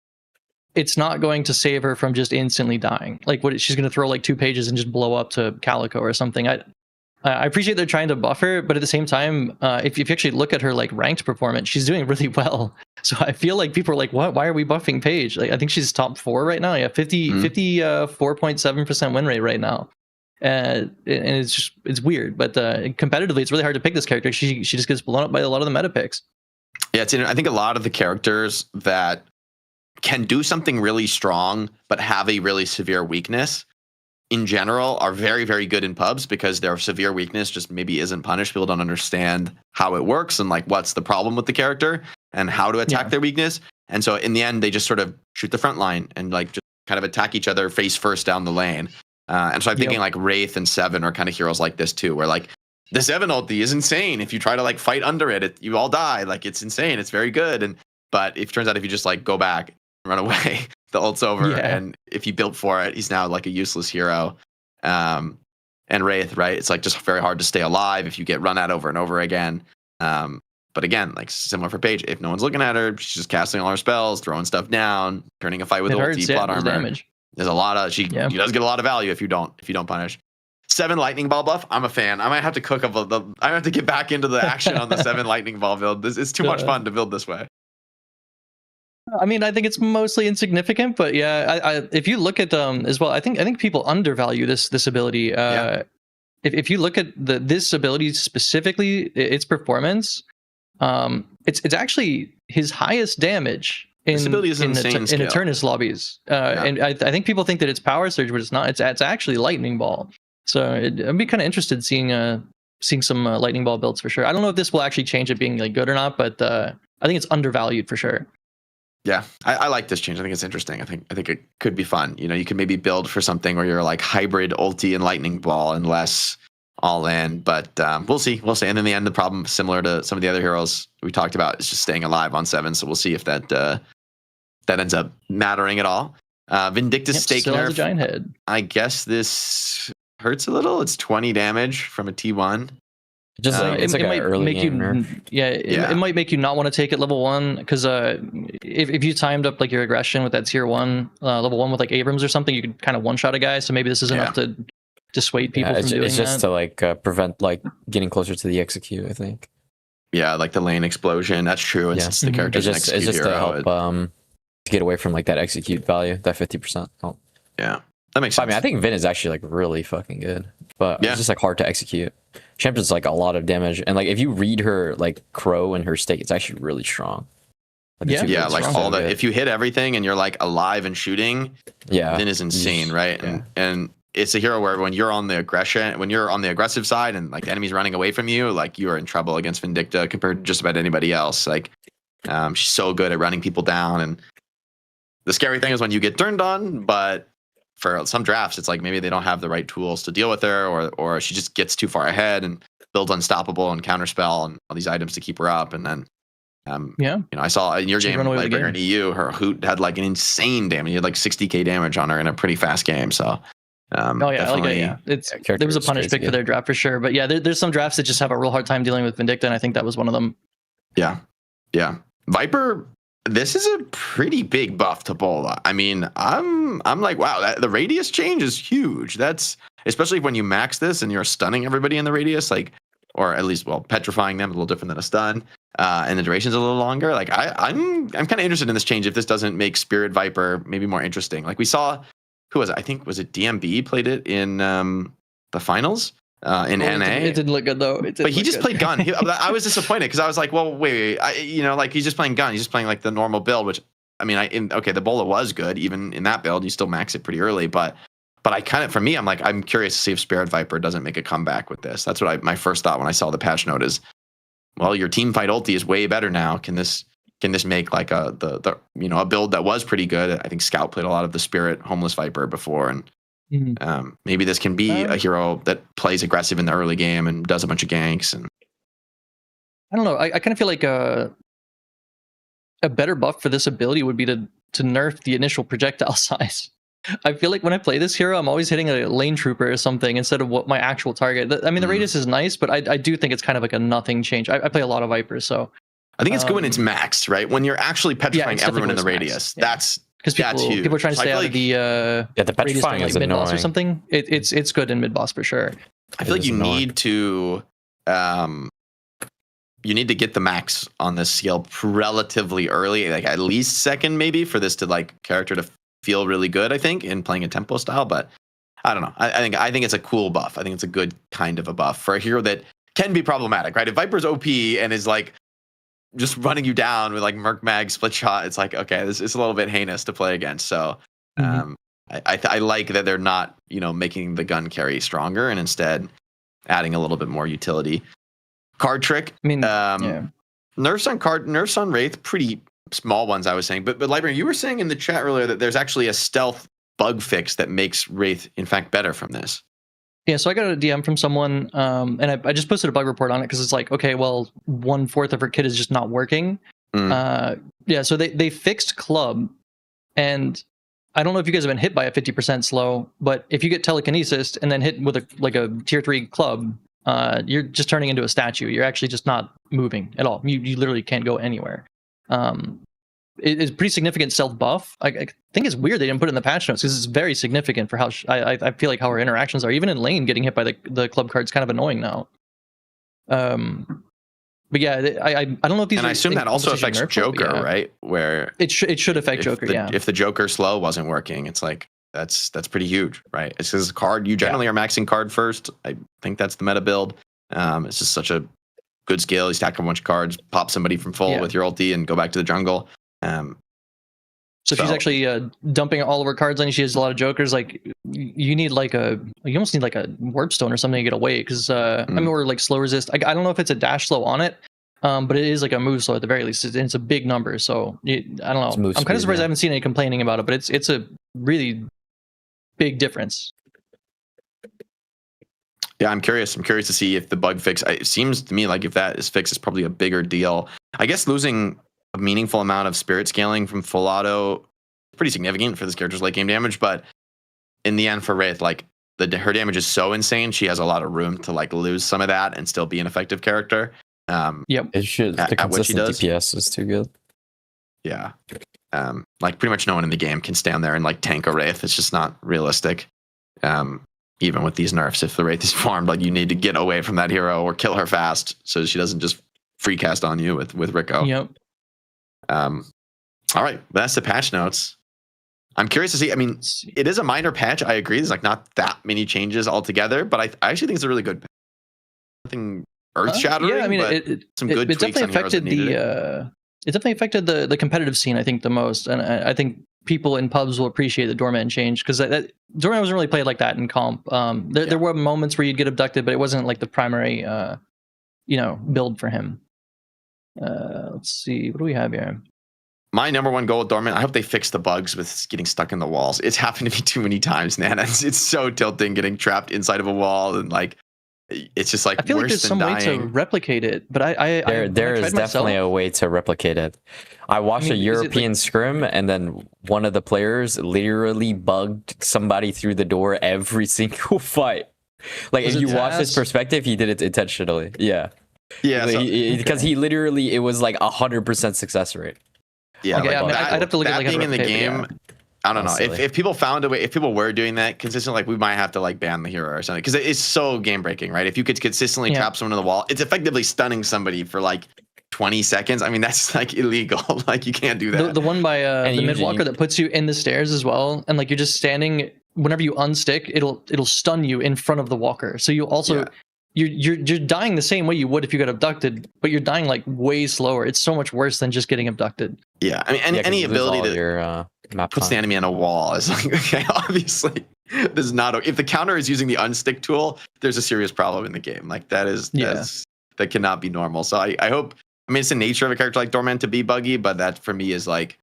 it's not going to save her from just instantly dying. Like, what she's going to throw like 2 pages and just blow up to Calico or something. I appreciate they're trying to buff her, but at the same time, if you actually look at her like ranked performance, she's doing really well. So I feel like people are like, "What? Why are we buffing Paige?" Like, I think she's top 4 right now. Yeah, 54.7% win rate right now, and it's weird. But competitively, it's really hard to pick this character. She just gets blown up by a lot of the meta picks. Yeah, I think a lot of the characters that can do something really strong but have a really severe weakness in general are very, very good in pubs because their severe weakness just maybe isn't punished. People don't understand how it works and like what's the problem with the character and how to attack their weakness. And so in the end, they just sort of shoot the front line and like just kind of attack each other face first down the lane. And so I'm thinking like Wraith and Seven are kind of heroes like this too, where like the Seven ulti is insane. If you try to like fight under it, you all die. Like it's insane. It's very good. But it turns out if you just like go back, run away, the ult's over. Yeah. And if you built for it, he's now like a useless hero. And Wraith, right? It's like just very hard to stay alive if you get run at over and over again. But again, like similar for Paige, if no one's looking at her, she's just casting all her spells, throwing stuff down, turning a fight with It ulti, hurts, plot there's armor. damage. There's a lot of she does get a lot of value if you don't punish. 7 lightning ball buff. I'm a fan. I might have to cook up I have to get back into the action on the 7 lightning ball build. This is too much fun to build this way. I mean, I think it's mostly insignificant, but yeah, if you look at as well, I think people undervalue this ability. If you look at this ability specifically, its performance, it's actually his highest damage in This ability is insane in scale. Eternus lobbies. And I think people think that it's Power Surge, but it's not. It's actually Lightning Ball. So I'd be kind of interested in seeing some Lightning Ball builds for sure. I don't know if this will actually change it being like good or not, but I think it's undervalued for sure. Yeah, I like this change. I think it's interesting. I think it could be fun. You know, you can maybe build for something where you're like hybrid ulti and lightning ball and less all in. But we'll see. And in the end, the problem, similar to some of the other heroes we talked about, is just staying alive on 7. So we'll see if that ends up mattering at all. Vindictus stake still has a nerf. giant head. I guess this hurts a little. It's 20 damage from a T1. Just like it's like an early game nerf. It might make you not want to take it level 1 because if you timed up like your aggression with that tier 1 level 1 with like Abrams or something, you could kind of one shot a guy. So maybe this is enough to dissuade people from doing it's just that. to like prevent like getting closer to the execute. I think. Yeah, like the lane explosion. That's true. It's the character's It's just to help to get away from like that execute value, that 50%. Oh. Yeah, that makes sense. I mean, I think Vin is actually like really fucking good, but it's just like hard to execute. Champion's like a lot of damage, and like if you read her like Crow and her stake, it's actually really strong. Like, like all that. If you hit everything and you're like alive and shooting, Vin is insane, right? And it's a hero where when you're on the aggressive side and like the enemy's running away from you, like you are in trouble against Vindicta compared to just about anybody else. Like she's so good at running people down, and the scary thing is when you get turned on, but for some drafts, it's like maybe they don't have the right tools to deal with her, or she just gets too far ahead and builds unstoppable and counterspell and all these items to keep her up. And then, I saw in your game, Lightbringer in EU, her hoot had like an insane damage. He had like 60k damage on her in a pretty fast game. So, there was a punish pick for their draft for sure. But yeah, there's some drafts that just have a real hard time dealing with Vindicta, and I think that was one of them. Yeah. Viper. This is a pretty big buff to Bola. I mean, I'm like, wow, the radius change is huge. That's especially when you max this and you're stunning everybody in the radius, like, or at least, petrifying them, a little different than a stun, and the duration's a little longer. Like, I'm kind of interested in this change if this doesn't make Spirit Viper maybe more interesting. Like we saw, who was it? I think was it DMB played it in the finals. In NA, it didn't look good though. But he just played gun. I was disappointed because I was like, well, wait, like he's just playing gun. He's just playing like the normal build, which I mean, the Bola was good even in that build. You still max it pretty early, but But for me, I'm curious to see if Spirit Viper doesn't make a comeback with this. That's what my first thought when I saw the patch note is, well, your team fight ulti is way better now. Can this make like a build that was pretty good? I think Scout played a lot of the Spirit Homeless Viper before, and maybe this can be a hero that plays aggressive in the early game and does a bunch of ganks. And I don't know. I kind of feel like a better buff for this ability would be to nerf the initial projectile size. I feel like when I play this hero, I'm always hitting a lane trooper or something instead of what my actual target. I mean, the radius is nice, but I do think it's kind of like a nothing change. I play a lot of Vipers, so I think it's good when it's maxed, right? When you're actually petrifying everyone in the radius. Yeah. That's because people are trying to stay out of the the petrifying is mid boss annoying or something. It's good in mid boss for sure. I feel like you need to get the max on this skill relatively early, like at least second maybe, for this to like character to feel really good, I think, in playing a tempo style. But I don't know. I think it's a cool buff. I think it's a good kind of a buff for a hero that can be problematic, right? If Viper's OP and is like just running you down with like Merc Mag split shot, it's like, okay, this is a little bit heinous to play against. So I like that they're not, making the gun carry stronger and instead adding a little bit more utility. Card trick. I mean, nerfs on Wraith, pretty small ones, I was saying. But Librarian, you were saying in the chat earlier that there's actually a stealth bug fix that makes Wraith, in fact, better from this. Yeah, so I got a DM from someone, and I just posted a bug report on it because it's like, okay, well, 1/4 of her kit is just not working. So they fixed club, and I don't know if you guys have been hit by a 50% slow, but if you get telekinesis and then hit with a tier 3 club, you're just turning into a statue. You're actually just not moving at all. You literally can't go anywhere. It is pretty significant stealth buff. I think it's weird they didn't put it in the patch notes because it's very significant for how I feel like how our interactions are. Even in lane, getting hit by the club card is kind of annoying now. But yeah, I don't know if these. And I assume that also affects Joker, right? Where it should affect Joker. If the Joker slow wasn't working, it's like that's pretty huge, right? It's because card you generally are maxing card first. I think that's the meta build. It's just such a good skill. You stack a bunch of cards, pop somebody from full with your ulti, and go back to the jungle. So she's actually dumping all of her cards on you. She has a lot of jokers. Like you almost need like a warp stone or something to get away. Because I mean, or like slow resist. I don't know if it's a dash slow on it, but it is like a move slow at the very least. It's a big number. So I don't know. I'm kind of surprised I haven't seen any complaining about it. But it's a really big difference. Yeah, I'm curious. I'm curious to see if the bug fix. It seems to me like if that is fixed, it's probably a bigger deal. I guess losing a meaningful amount of spirit scaling from full auto is pretty significant for this character's late game damage, but in the end for Wraith, like her damage is so insane, she has a lot of room to like lose some of that and still be an effective character. It should. The consistent DPS is too good. Yeah. Like pretty much no one in the game can stand there and like tank a Wraith. It's just not realistic. Even with these nerfs, if the Wraith is farmed, like you need to get away from that hero or kill her fast so she doesn't just free cast on you with Rico. Yep. All right, that's the patch notes. I'm curious to see. I mean, it is a minor patch. I agree. There's like not that many changes altogether, but I actually think it's a really good patch. Nothing earth shattering. Yeah, I mean, it definitely affected it definitely affected the competitive scene. I think the most, and I think people in pubs will appreciate the Doorman change because Doorman wasn't really played like that in comp. There were moments where you'd get abducted, but it wasn't like the primary, build for him. Let's see, what do we have here? My number one goal with Doorman, I hope they fix the bugs with getting stuck in the walls. It's happened to me too many times, man. It's so tilting getting trapped inside of a wall and like it's just like I feel like there's some way to replicate it, but there is definitely a way to replicate it. I watched a European scrim and then one of the players literally bugged somebody through the door every single fight. Like if you watch his perspective, he did it intentionally. Yeah. Yeah, because he literally, it was like 100% success rate. Yeah, okay, I'd have to look at like being in the game. I don't know if people found a way. If people were doing that consistently, like we might have to like ban the hero or something because it's so game breaking, right? If you could consistently trap someone in the wall, it's effectively stunning somebody for like 20 seconds. I mean, that's like illegal. Like you can't do that. The one by the mid walker that puts you in the stairs as well, and like you're just standing. Whenever you unstick, it'll stun you in front of the walker. So you also. You're dying the same way you would if you got abducted, but you're dying like way slower. It's so much worse than just getting abducted. Yeah, I mean, any ability to your, puts the enemy on a wall is like okay, obviously. This is not if the counter is using the unstick tool, there's a serious problem in the game. Like that cannot be normal. So I hope. I mean, it's the nature of a character like Doorman to be buggy, but that for me is like,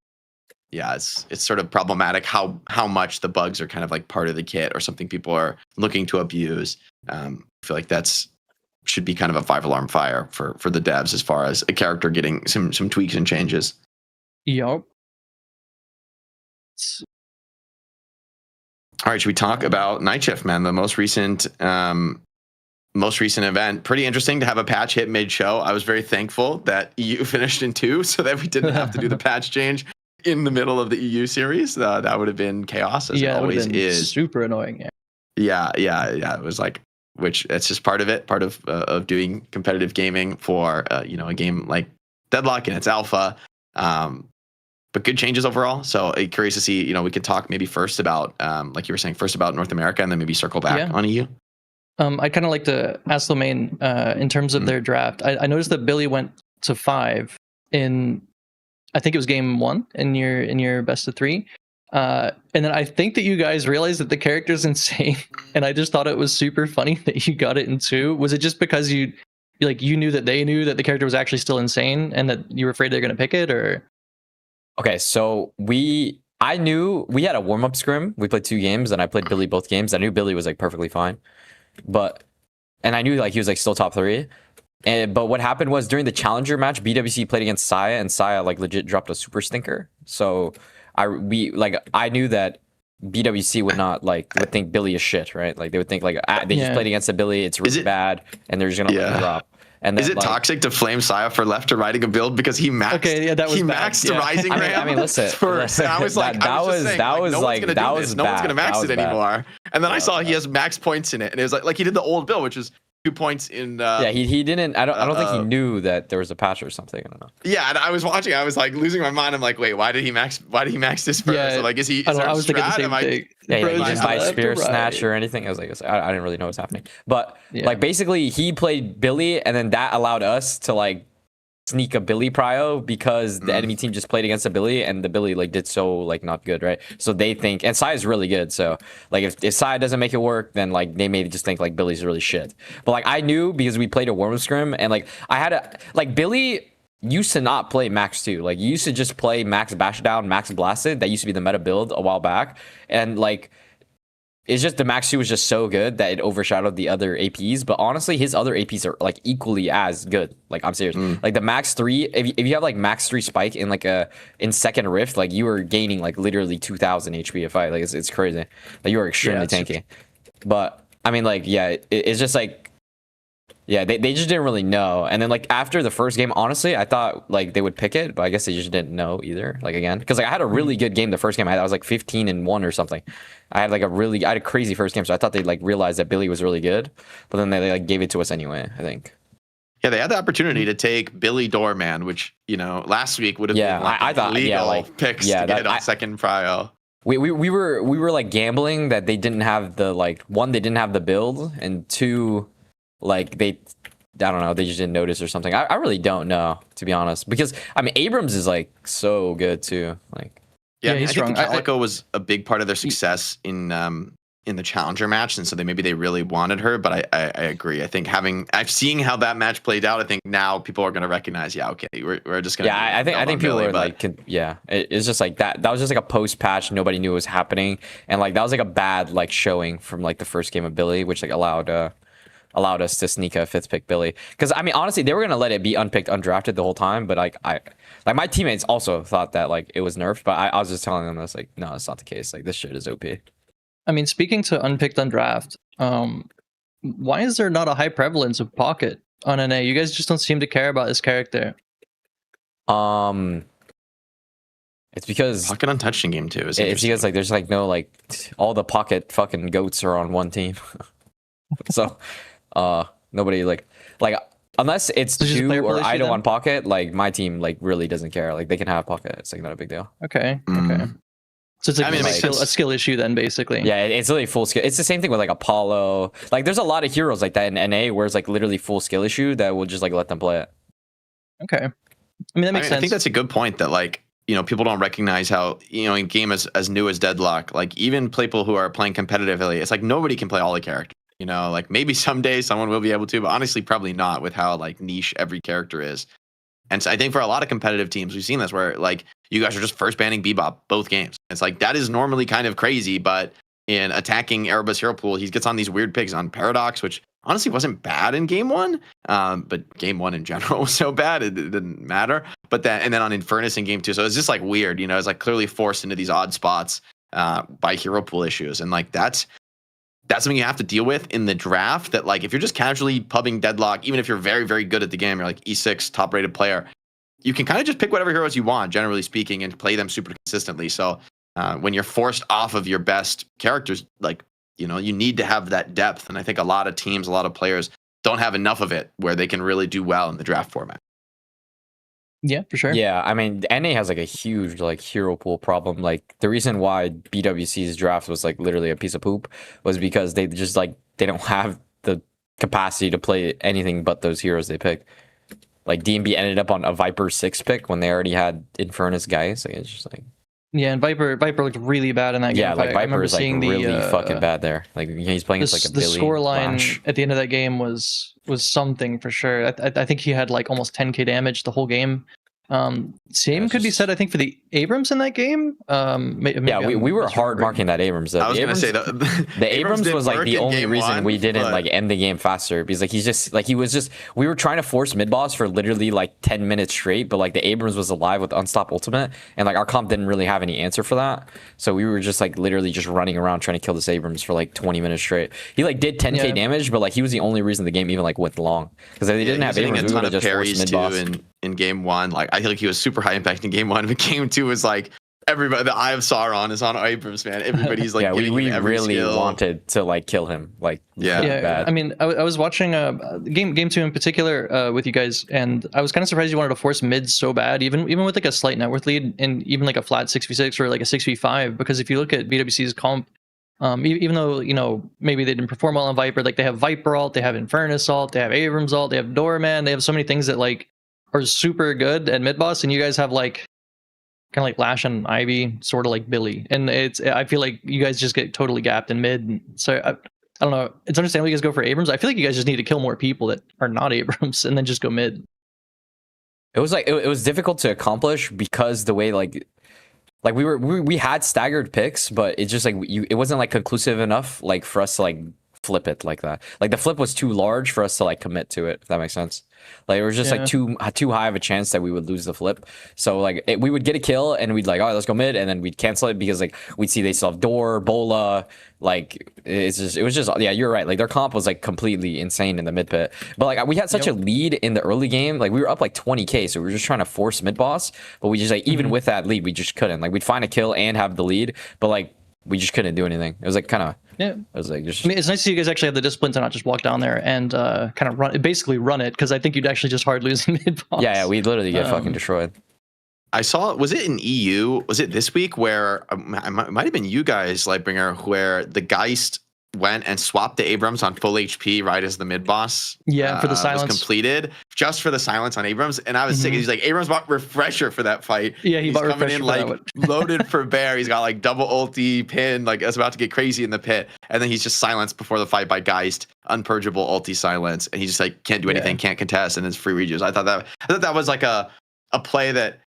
yeah, it's sort of problematic how much the bugs are kind of like part of the kit or something people are looking to abuse. I feel like should be kind of a 5-alarm fire for the devs as far as a character getting some tweaks and changes. Yup. All right, should we talk about Night Shift, man? The most recent event. Pretty interesting to have a patch hit mid-show. I was very thankful that EU finished in 2 so that we didn't have to do the patch change in the middle of the EU series. That would have been chaos, as it always is. Super annoying. Yeah. It was like, which it's just part of it, part of doing competitive gaming for a game like Deadlock and its alpha. But good changes overall. So curious to see, we could talk maybe first about, like you were saying, first about North America and then maybe circle back on EU. I'd kind of like to ask Lomein, in terms of their draft. I noticed that Billy went to 5 in, I think it was game 1 in your best of 3. And then I think that you guys realized that the character's insane. And I just thought it was super funny that you got it in 2. Was it just because you knew that they knew that the character was actually still insane and that you were afraid they're going to pick it, or? Okay, so I knew we had a warm-up scrim. We played 2 games, and I played Billy both games. I knew Billy was like perfectly fine, and I knew like he was like still top 3. But what happened was during the challenger match, BWC played against Saya, and Saya like legit dropped a super stinker. So I knew that BWC would think Billy is shit, right? Like they would think like they just played against a Billy, it's really bad, and they're just gonna let him drop. And then, is it toxic to flame Saya for left to righting a build because he maxed? Maxed Rising Ram. I mean, listen. First, I was like, no one's gonna max it anymore. And then I saw he has max points in it, and it was like he did the old build, which is 2 points in. He didn't. I don't think he knew that there was a patch or something. I don't know. Yeah, and I was watching. I was like losing my mind. I'm like, wait, why did he max this first? Yeah, so, like, is he? I was thinking the same thing. He didn't buy Spear Snatch or anything. I was like, I didn't really know what's happening. But like basically, he played Billy, and then that allowed us to like sneak a Billy prio because the enemy team just played against a Billy, and the Billy like did so like not good, right? So they think, and Sai is really good. So like if Sai doesn't make it work, then like they may just think like Billy's really shit. But like I knew because we played a warm-up scrim, and like I had Billy used to not play max 2. Like you used to just play max bash down, max blasted. That used to be the meta build a while back, and like it's just the max 2 was just so good that it overshadowed the other APs. But honestly, his other APs are like equally as good. Like I'm serious. Like the max 3, if you have like max 3 spike in in second rift, like you are gaining like literally 2,000 HP a fight. Like it's crazy. Like you are extremely tanky. But I mean, like it's just like. Yeah, they just didn't really know. And then like after the first game, honestly, I thought like they would pick it, but I guess they just didn't know either. Like again, because like I had a really good game the first game. I was like 15-1 or something. I had a crazy first game, so I thought they like realized that Billy was really good, but then they like gave it to us anyway, I think. Yeah, they had the opportunity to take Billy Doorman, which last week would have been like I thought illegal picks to get on second prio. We were like gambling that they didn't have the one, they didn't have the build, and 2. Like I don't know, they just didn't notice or something. I really don't know, to be honest, because I mean Abrams is like so good too. Like he's strong. I think Calico was a big part of their success in the challenger match, and so they really wanted her. But I agree. I think I've seen how that match played out. I think now people are going to recognize. Yeah, okay, we're just going to. Yeah, I think people are like, it's just like that. That was just like a post patch. Nobody knew what was happening, and like that was like a bad like showing from like the first game of Billy, which like allowed us to sneak a 5th pick Billy. Because I mean, honestly, they were gonna let it be unpicked, undrafted the whole time. But like my teammates also thought that like it was nerfed. But I was just telling them that's like, no, it's not the case. Like this shit is OP. I mean, speaking to unpicked, undraft, why is there not a high prevalence of Pocket on NA? You guys just don't seem to care about this character. It's because Pocket untouched in game 2. It's because like there's like no like all the Pocket fucking goats are on one team. So nobody like unless it's 2 or Idol on Pocket, like my team like really doesn't care. Like they can have Pocket. It's like not a big deal. Okay. So it's like, a skill issue then, basically. Yeah, it's really full skill. It's the same thing with like Apollo. Like there's a lot of heroes like that in NA where it's like literally full skill issue that will just like let them play it. Okay. I mean that makes sense. I think that's a good point that like people don't recognize how, in a game as new as Deadlock, like even people who are playing competitively, it's like nobody can play all the characters. Like maybe someday someone will be able to, but honestly, probably not with how like niche every character is. And so I think for a lot of competitive teams, we've seen this where like you guys are just first banning Bebop both games. It's like that is normally kind of crazy, but in attacking Erebus Hero Pool, he gets on these weird picks on Paradox, which honestly wasn't bad in game one, but game one in general was so bad it didn't matter. But and then on Infernus in game two, so it's just like weird, it's like clearly forced into these odd spots by Hero Pool issues, and like that's something you have to deal with in the draft. That like if you're just casually pubbing Deadlock, even if you're very very good at the game, you're like E6 top rated player, you can kind of just pick whatever heroes you want, generally speaking, and play them super consistently. So when you're forced off of your best characters, like you need to have that depth, and I think a lot of teams, a lot of players don't have enough of it where they can really do well in the draft format. Yeah, for sure. Yeah, I mean, NA has like a huge like hero pool problem. Like the reason why BWC's draft was like literally a piece of poop was because they just like they don't have the capacity to play anything but those heroes they picked. Like DMB ended up on a Viper 6 pick when they already had Infernus guys. Like it's just like yeah, and Viper looked really bad in that game. Yeah, like Viper is like really fucking bad there. Like he's playing like a the Billy score line Flash. at the end of that game was something for sure. I think he had like almost 10k damage the whole game. Same could be said, I think, for the Abrams in that game. Yeah, we were hard marking that Abrams. I was going to say the Abrams was like the only reason we didn't like end the game faster, because like we were trying to force mid boss for literally like 10 minutes straight, but like the Abrams was alive with Unstop Ultimate, and like our comp didn't really have any answer for that, so we were just like literally just running around trying to kill this Abrams for like 20 minutes straight. He like did 10k damage, but like he was the only reason the game even like went long, because if they didn't have Abrams, we would have just forced mid boss. In game one, like I feel like he was super high impact in game one, but game two was like everybody. The Eye of Sauron is on Abrams, man. Everybody's like, we really skill. wanted to like kill him, like bad. I mean, I was watching game two in particular with you guys, and I was kind of surprised you wanted to force mid so bad, even with like a slight net worth lead, and even like a flat 6v6 or like a 6v5. Because if you look at BWC's comp, even though maybe they didn't perform well on Viper, like they have Viper ult, they have Infernus ult, they have Abrams ult, they have Doorman, they have so many things that like are super good at mid boss, and you guys have like kind of like Lash and Ivy, sort of like Billy, and I feel like you guys just get totally gapped in mid. So I don't know, it's understandable you guys go for Abrams. I feel like you guys just need to kill more people that are not Abrams and then just go mid. It was like it was difficult to accomplish because the way like we had staggered picks, but it's just like it wasn't like conclusive enough like for us to like flip it like that. Like the flip was too large for us to like commit to it, if that makes sense. Like it was just like too high of a chance that we would lose the flip. So like we would get a kill and we'd like, all right, let's go mid, and then we'd cancel it because like we'd see they still have Door, Bola. Like it was just yeah, you're right. Like their comp was like completely insane in the mid pit. But like we had such a lead in the early game. Like we were up like 20k, so we were just trying to force mid boss. But we just like even with that lead, we just couldn't. Like we'd find a kill and have the lead, but like we just couldn't do anything. It was like kind of it was like just. I mean, it's nice to see you guys actually have the discipline to not just walk down there and kind of basically run it, because I think you'd actually just hard lose in mid boss. Yeah, we'd literally get fucking destroyed. I saw, was it in EU? Was it this week where it might have been you guys, Lightbringer, where the Geist went and swapped the Abrams on full HP right as the mid boss? Yeah, for the silence was completed, just for the silence on Abrams, and I was sick. He's like, Abrams bought Refresher for that fight. Yeah, he's bought coming Refresher in for like that one. loaded for bear. He's got like double ulti pin, like it's about to get crazy in the pit, and then he's just silenced before the fight by Geist, unpurgeable ulti silence, and he just like can't do anything, can't contest, and it's free rejuice. I thought that was like a play that.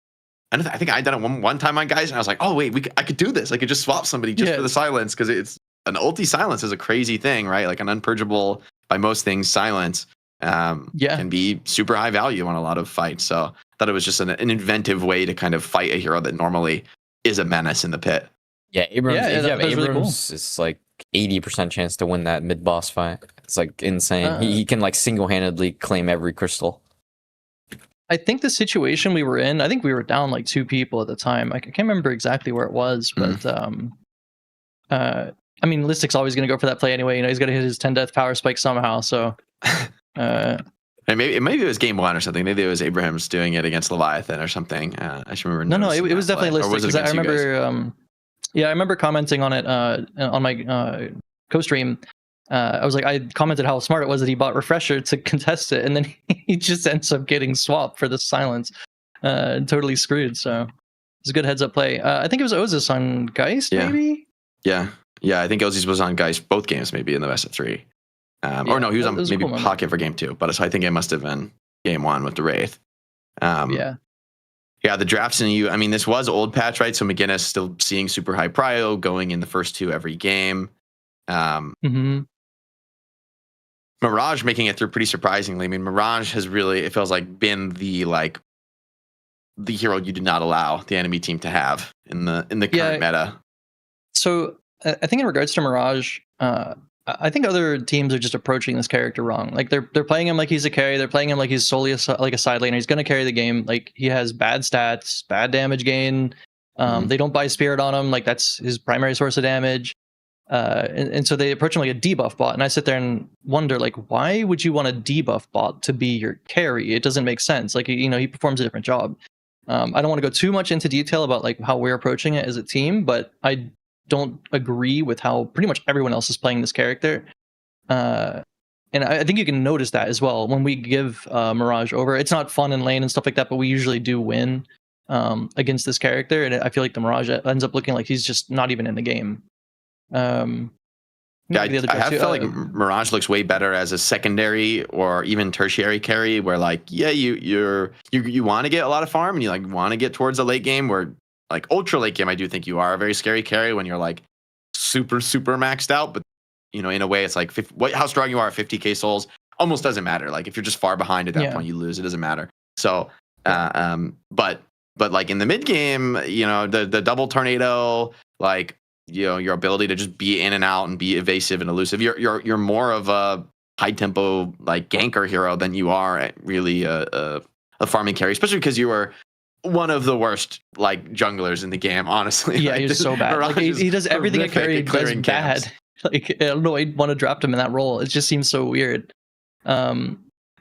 I think I done it one time on Geist, and I was like, oh wait, I could do this. I could just swap somebody just for the silence, because it's an ulti silence is a crazy thing, right? Like an unpurgeable by most things silence can be super high value on a lot of fights. So I thought it was just an inventive way to kind of fight a hero that normally is a menace in the pit. Yeah, Abrams. Yeah, if you have that was Abrams, really cool. it's like 80% chance to win that mid boss fight. It's like insane. He can like single handedly claim every crystal. I think the situation we were in, I think we were down like 2 people at the time. I can't remember exactly where it was, but I mean, Listic's always going to go for that play anyway. He's got to hit his 10 death power spike somehow. So, and maybe it was game 1 or something. Maybe it was Abrams doing it against Leviathan or something. I should remember. No, it was definitely Listic. I remember. I remember commenting on it on my co-stream. I was like, I commented how smart it was that he bought Refresher to contest it, and then he just ends up getting swapped for the silence, totally screwed. So, It's a good heads up play. I think it was Ozus on Geist, Yeah. maybe. Yeah. I think Ozzy's was on Geist both games, maybe in the best of 3. Or no, he was on maybe cool Pocket for game 2. But so I think it must have been game 1 with the Wraith. Yeah. Yeah, the drafts in you. I mean, this was old patch, right? So McGinnis still seeing super high prio, going in the first 2 every game. Mirage making it through pretty surprisingly. I mean, Mirage has really, it feels like, been the hero you do not allow the enemy team to have in the current meta. So I think in regards to Mirage, I think other teams are just approaching this character wrong. Like they're playing him like he's a carry. They're playing him like he's solely like a side laner. He's going to carry the game. Like he has bad stats, bad damage gain. They don't buy Spirit on him. Like that's his primary source of damage. And so they approach him like a debuff bot. And I sit there and wonder, like, why would you want a debuff bot to be your carry? It doesn't make sense. Like, he performs a different job. I don't want to go too much into detail about like how we're approaching it as a team, but I don't agree with how pretty much everyone else is playing this character. And I think you can notice that as well when we give Mirage over. It's not fun in lane and stuff like that, but we usually do win against this character. And I feel like the Mirage ends up looking like he's just not even in the game. I have felt like Mirage looks way better as a secondary or even tertiary carry, where like you want to get a lot of farm and you like want to get towards a late game. Where like ultra late game, I do think you are a very scary carry when you're like super maxed out. But in a way, it's like how strong you are at 50k souls almost doesn't matter. Like if you're just far behind at that point, you lose. It doesn't matter. So, but like in the mid game, the double tornado, like. Your ability to just be in and out and be evasive and elusive. You're more of a high tempo like ganker hero than you are at really a farming carry, especially because you are one of the worst like junglers in the game. Honestly, yeah, he's so bad. Like, he does everything a carry does bad. Like I don't know, I'd want to draft him in that role. It just seems so weird.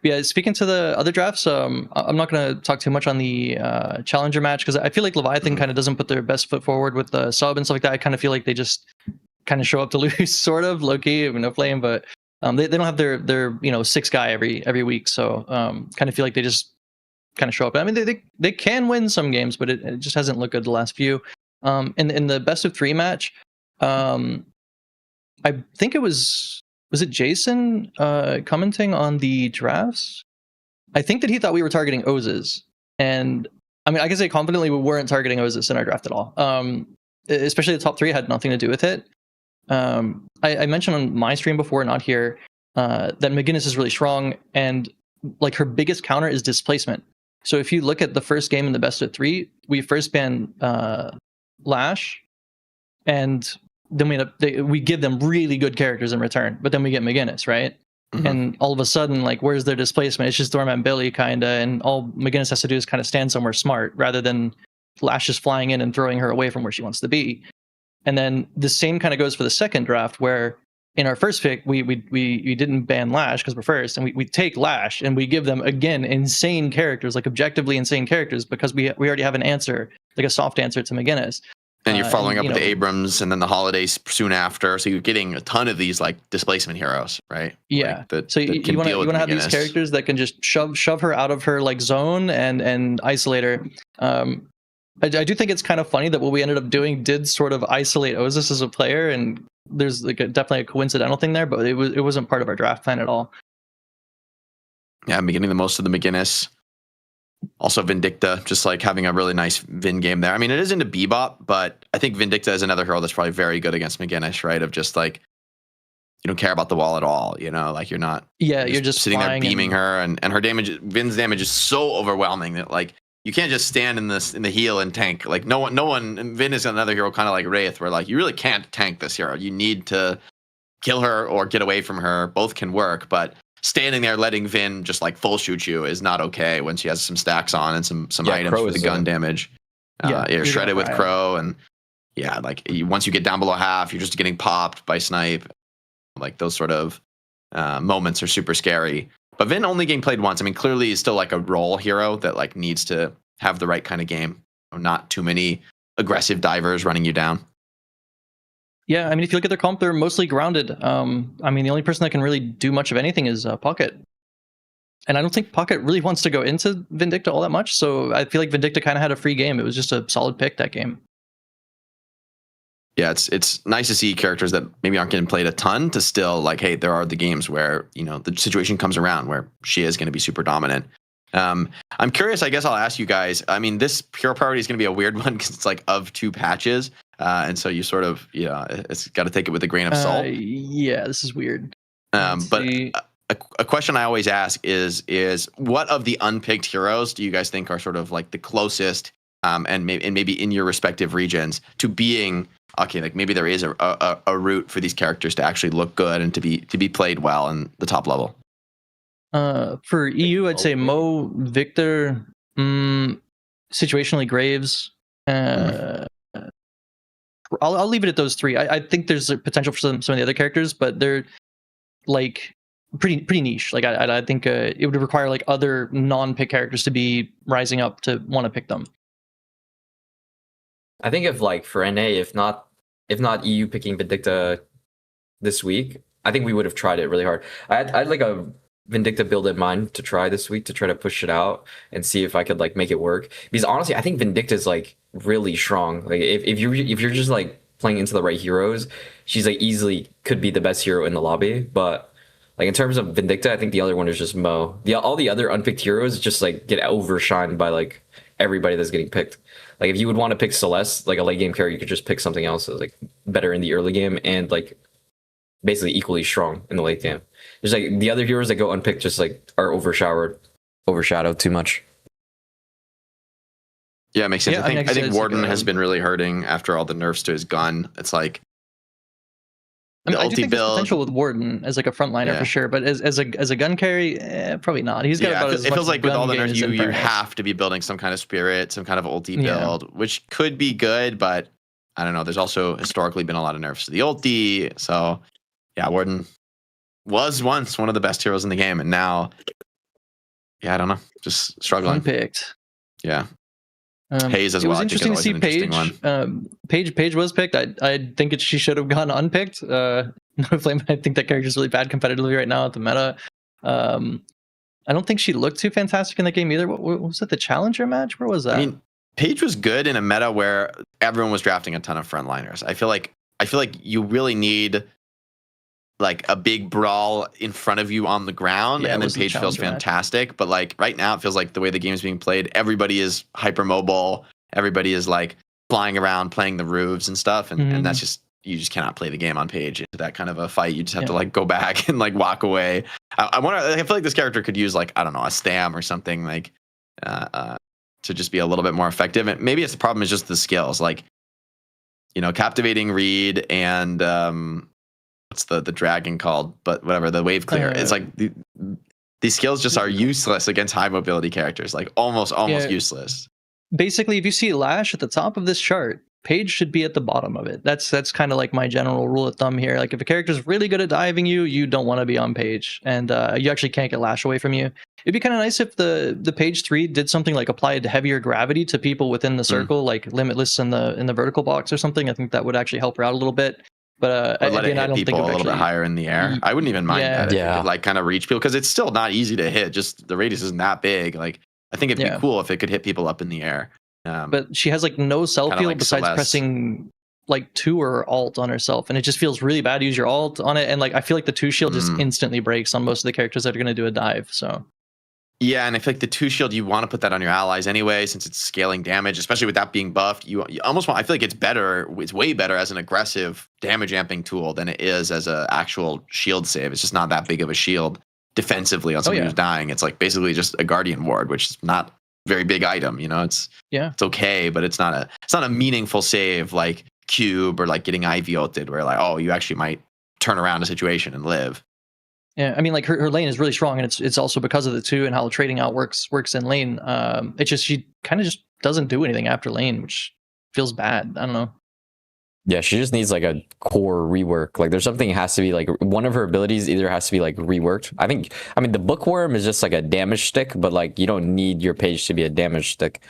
Yeah, speaking to the other drafts, I'm not going to talk too much on the challenger match because I feel like Leviathan kind of doesn't put their best foot forward with the sub and stuff like that. I kind of feel like they just kind of show up to lose, sort of low key, no flame, but they don't have their 6 guy every week, so kind of feel like they just kind of show up. I mean, they can win some games, but it just hasn't looked good the last few. In the best of 3 match, I think it was it Jason commenting on the drafts? I think that he thought we were targeting Ozes. And I mean, I can say confidently we weren't targeting Ozes in our draft at all. Especially the top 3 had nothing to do with it. I mentioned on my stream before, not here, that McGinnis is really strong. And like her biggest counter is displacement. So if you look at the first game in the best of 3, we first ban Lash. And then we give them really good characters in return, but then we get McGinnis, right? And all of a sudden, like, where's their displacement? It's just Doorman Billy kind of, and all McGinnis has to do is kind of stand somewhere smart rather than Lash just flying in and throwing her away from where she wants to be. And then the same kind of goes for the second draft, where in our first pick we didn't ban Lash because we're first, and we take Lash and we give them again insane characters, like objectively insane characters, because we already have an answer, like a soft answer to McGinnis. And you're following up with the Abrams and then the holidays soon after. So you're getting a ton of these like displacement heroes, right? Yeah. Like, so you want to have these characters that can just shove her out of her like zone and isolate her. I do think it's kind of funny that what we ended up doing did sort of isolate Ozys as a player, and there's like definitely a coincidental thing there, but it wasn't part of our draft plan at all. Yeah, I'm getting the most of the McGinnis. Also Vindicta, just like having a really nice Vin game there. I mean, it is into Bebop, but I think Vindicta is another hero that's probably very good against McGinnis, right? Of just like, you don't care about the wall at all, like you're not. Yeah, you're just sitting there beaming her, and her damage, Vin's damage is so overwhelming that like you can't just stand in the heal and tank. Like no one. Vin is another hero kind of like Wraith, where like you really can't tank this hero. You need to kill her or get away from her. Both can work, but standing there letting Vin just like full shoot you is not okay when she has some stacks on and some items Crow for the gun damage. You're shredded with Crow, and like once you get down below half, you're just getting popped by snipe. Like those sort of moments are super scary. But Vin only game played once. I mean, clearly he's still like a role hero that like needs to have the right kind of game. Not too many aggressive divers running you down. Yeah, I mean, if you look at their comp, they're mostly grounded. I mean, the only person that can really do much of anything is Pocket. And I don't think Pocket really wants to go into Vindicta all that much, so I feel like Vindicta kind of had a free game. It was just a solid pick that game. Yeah, it's nice to see characters that maybe aren't getting played a ton to still like, hey, there are the games where, you know, the situation comes around where she is going to be super dominant. I'm curious, I guess I'll ask you guys, I mean, this Hero Priority is going to be a weird one because it's like of 2 patches. And so you sort of, you know, it's got to take it with a grain of salt. Yeah, this is weird. But a question I always ask is what of the unpicked heroes do you guys think are sort of like the closest and maybe in your respective regions to being okay, like maybe there is a route for these characters to actually look good and to be played well in the top level? For EU, I'd say Mo, Victor, situationally Graves. I'll leave it at those 3. I think there's a potential for some of the other characters, but they're like pretty niche. Like I think it would require like other non-pick characters to be rising up to want to pick them. I think if like for NA, if not EU picking Vindicta this week, I think we would have tried it really hard. I had like a Vindicta build in mind to try this week to try to push it out and see if I could like make it work. Because honestly, I think Vindicta is like really strong. Like if you're just like playing into the right heroes, she's like easily could be the best hero in the lobby. But like in terms of Vindicta, I think the other one is just Mo. All the other unpicked heroes just like get overshined by like everybody that's getting picked. Like if you would want to pick Celeste, like a late game carry, you could just pick something else that's like better in the early game and like basically equally strong in the late game. There's like the other heroes that go unpicked just like are overshadowed too much. Yeah, it makes sense. Yeah, I think Warden like has been really hurting after all the nerfs to his gun. It's like I mean, I do think there's build potential with Warden as like a frontliner for sure, but as a gun carry, probably not. He's got about as it much feels like with all the gun nerfs, game as you Infernos. have to be building some kind of spirit, some kind of ulti build, which could be good, but I don't know. There's also historically been a lot of nerfs to the ulti, so yeah, Warden was once one of the best heroes in the game, and now, yeah, I don't know, just struggling. Unpicked. Yeah. Hayes as well. It was interesting to see Paige. Paige was picked. I think she should have gone unpicked. No flame. I think that character's really bad competitively right now at the meta. I don't think she looked too fantastic in the game either. What was it? The Challenger match? Where was that? I mean, Paige was good in a meta where everyone was drafting a ton of frontliners. I feel like you really need like a big brawl in front of you on the ground, and then Paige feels fantastic. But like right now, it feels like the way the game is being played, everybody is hypermobile. Everybody is like flying around, playing the roofs and stuff, and that's just you just cannot play the game on Paige into that kind of a fight. You just have to like go back and like walk away. I wonder. I feel like this character could use like I don't know a stam or something like to just be a little bit more effective. And maybe it's the problem is just the skills, like captivating read and what's the dragon called? But whatever, the wave clear. It's like these skills just are useless against high mobility characters, like almost useless. Basically, if you see Lash at the top of this chart, Paige should be at the bottom of it. That's kind of like my general rule of thumb here. Like if a character's really good at diving you don't want to be on Paige, and you actually can't get Lash away from you. It'd be kind of nice if the Page 3 did something like applied heavier gravity to people within the circle, like Limitless in the vertical box or something. I think that would actually help her out a little bit. But again, I don't think a little bit higher in the air. I wouldn't even mind that if it could like kind of reach people, because it's still not easy to hit. Just the radius isn't that big. Like I think it'd be cool if it could hit people up in the air. But she has like no self field besides pressing like 2 or alt on herself, and it just feels really bad to use your alt on it. And like I feel like the 2 shield just instantly breaks on most of the characters that are going to do a dive. So yeah, and I feel like the 2 shield, you want to put that on your allies anyway, since it's scaling damage, especially with that being buffed. You almost want. I feel like it's better. It's way better as an aggressive damage amping tool than it is as an actual shield save. It's just not that big of a shield defensively on somebody who's dying. It's like basically just a guardian ward, which is not a very big item. It's okay, but it's not a meaningful save like Cube or like getting IV ulted, where like you actually might turn around a situation and live. Yeah, I mean, like her lane is really strong, and it's also because of the 2 and how trading out works in lane. It's just she kind of just doesn't do anything after lane, which feels bad. I don't know. Yeah, she just needs like a core rework. Like there's something has to be like one of her abilities either has to be like reworked. I mean the bookworm is just like a damage stick, but like you don't need your Page to be a damage stick.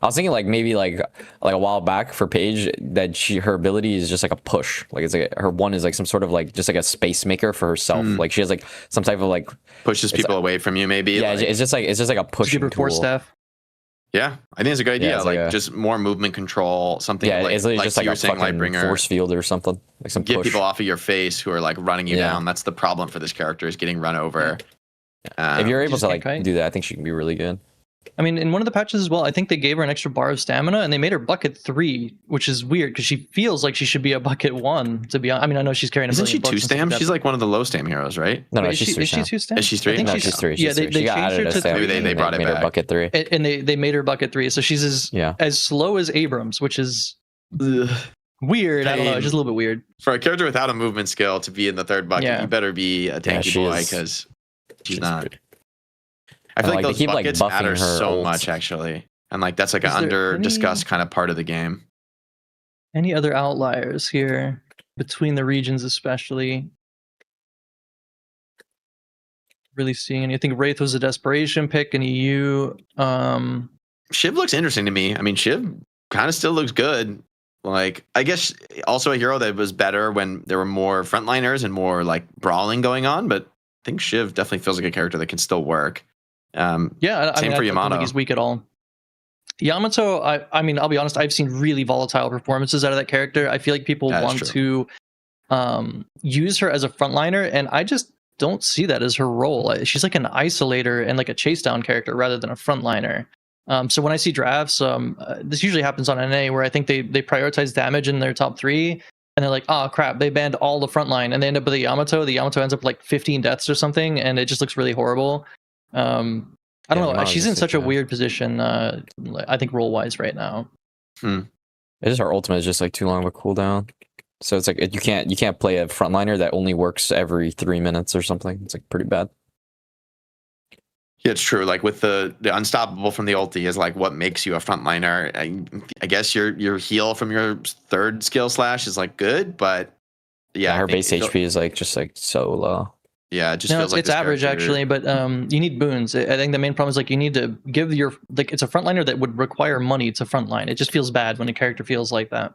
I was thinking like maybe like a while back for Paige that her ability is just like a push. Like it's like her one is like some sort of like just like a space maker for herself. Like she has like some type of like pushes people away from you maybe. Yeah, like, it's just like a pushing give her force tool. staff. Yeah, I think it's a good idea. Yeah, it's like just more movement control, something like it's just like you were a saying, fucking Lightbringer, force field or something. Like some get push. people off of your face who are like running you down. That's the problem for this character, is getting run over. If you're able to like kite. do that, I think she can be really good. I mean, in one of the patches as well, I think they gave her an extra bar of stamina, and they made her bucket 3, which is weird because she feels like she should be a bucket 1. To be honest, I mean, I know she's carrying. Isn't she 2 stam? She's like one of the low stam heroes, right? No, she's 3 stam. Is she 2 stam? Is she 3? I think No, she's 3. Yeah, they she got changed added her a to stam, 3. Maybe they brought it made back. her bucket 3. And they made her bucket 3, so she's as slow as Abrams, which is weird. I don't know, it's just a little bit weird. For a character without a movement skill to be in the 3rd bucket, you better be a tanky boy, because she's not. I feel like those buckets matter so much, actually. And like that's like an under-discussed kind of part of the game. Any other outliers here between the regions, especially? Really seeing any? I think Wraith was a desperation pick in EU. Shiv looks interesting to me. I mean, Shiv kind of still looks good. Like, I guess also a hero that was better when there were more frontliners and more like brawling going on. But I think Shiv definitely feels like a character that can still work. Yeah, same for I don't Yamato. think he's weak at all. Yamato, I mean, I'll be honest, I've seen really volatile performances out of that character. I feel like people want to use her as a frontliner, and I just don't see that as her role. She's like an isolator and like a chase down character rather than a frontliner. So when I see drafts, this usually happens on NA where I think they prioritize damage in their top 3, and they're like, oh crap, they banned all the frontline, and they end up with the Yamato. The Yamato ends up like 15 deaths or something, and it just looks really horrible. I don't know. She's in such a weird position, I think, role-wise right now. It's just her ultimate is just like too long of a cooldown. So it's like you can't play a frontliner that only works every 3 minutes or something. It's like pretty bad. Yeah, it's true. Like with the unstoppable from the ulti is like what makes you a frontliner. I guess your heal from your 3rd skill slash is like good, but yeah, her base HP is like just like so low. Yeah, it just feels like it's average actually, but you need boons. I think the main problem is like you need to give your like it's a frontliner that would require money to frontline. It just feels bad when a character feels like that.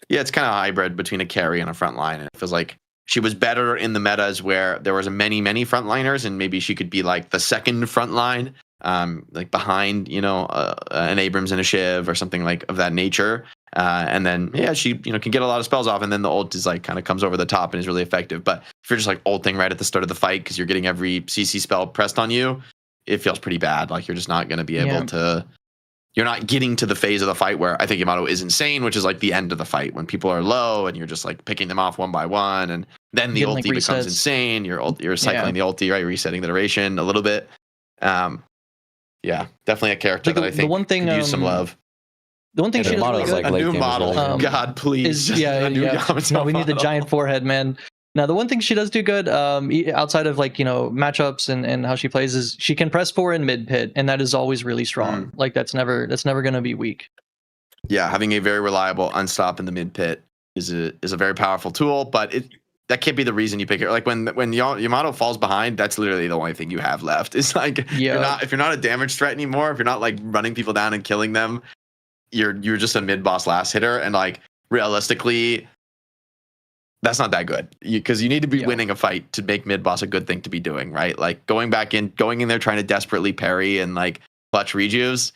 Yeah, it's kind of a hybrid between a carry and a frontline, and it feels like she was better in the metas where there was many frontliners, and maybe she could be like the 2nd frontline, like behind an Abrams and a Shiv or something like of that nature. And then she can get a lot of spells off, and then the ult is like kind of comes over the top and is really effective. But if you're just like ulting right at the start of the fight because you're getting every CC spell pressed on you, it feels pretty bad. Like you're just not going to be able to. You're not getting to the phase of the fight where I think Yamato is insane, which is like the end of the fight when people are low and you're just like picking them off one by one, and then the ulti becomes insane. You're cycling the ulti, right, resetting the duration a little bit. Yeah, definitely a character that I think could use some love. The one thing she does really good, a new model. God, please. No, we need the giant forehead, man. Now, the one thing she does do good, outside of like matchups and how she plays, is she can press 4 in mid pit, and that is always really strong. Like that's never going to be weak. Yeah, having a very reliable unstop in the mid pit is a very powerful tool, but that can't be the reason you pick it. Like when Yamato falls behind, that's literally the only thing you have left. It's like if you're not a damage threat anymore, if you're not like running people down and killing them, you're just a mid boss last hitter, and like realistically, that's not that good because you need to be winning a fight to make mid boss a good thing to be doing, right? Like going in there trying to desperately parry and like clutch rejuves.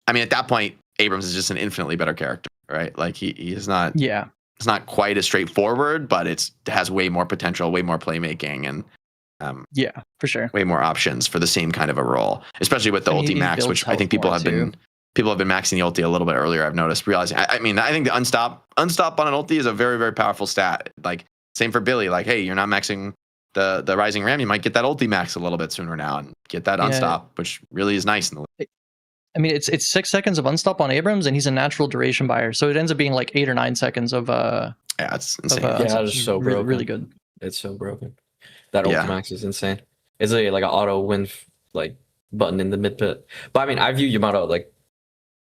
I mean, at that point, Abrams is just an infinitely better character, right? Like he is not. Yeah, it's not quite as straightforward, but it has way more potential, way more playmaking, and for sure, way more options for the same kind of a role, especially with the ulti max, which I think people have been maxing the ulti a little bit earlier. I've noticed, realizing. I mean, I think the unstop on an ulti is a very, very powerful stat. Like same for Billy. Like, hey, you're not maxing the rising ram, you might get that ulti max a little bit sooner now and get that unstop, which really is nice. I mean, it's 6 seconds of unstop on Abrams, and he's a natural duration buyer, so it ends up being like 8 or 9 seconds of yeah, it's insane. That is so broken. Really good. It's so broken. That ultimax is insane. It's like an auto win like button in the mid pit. But I mean, I view Yamato like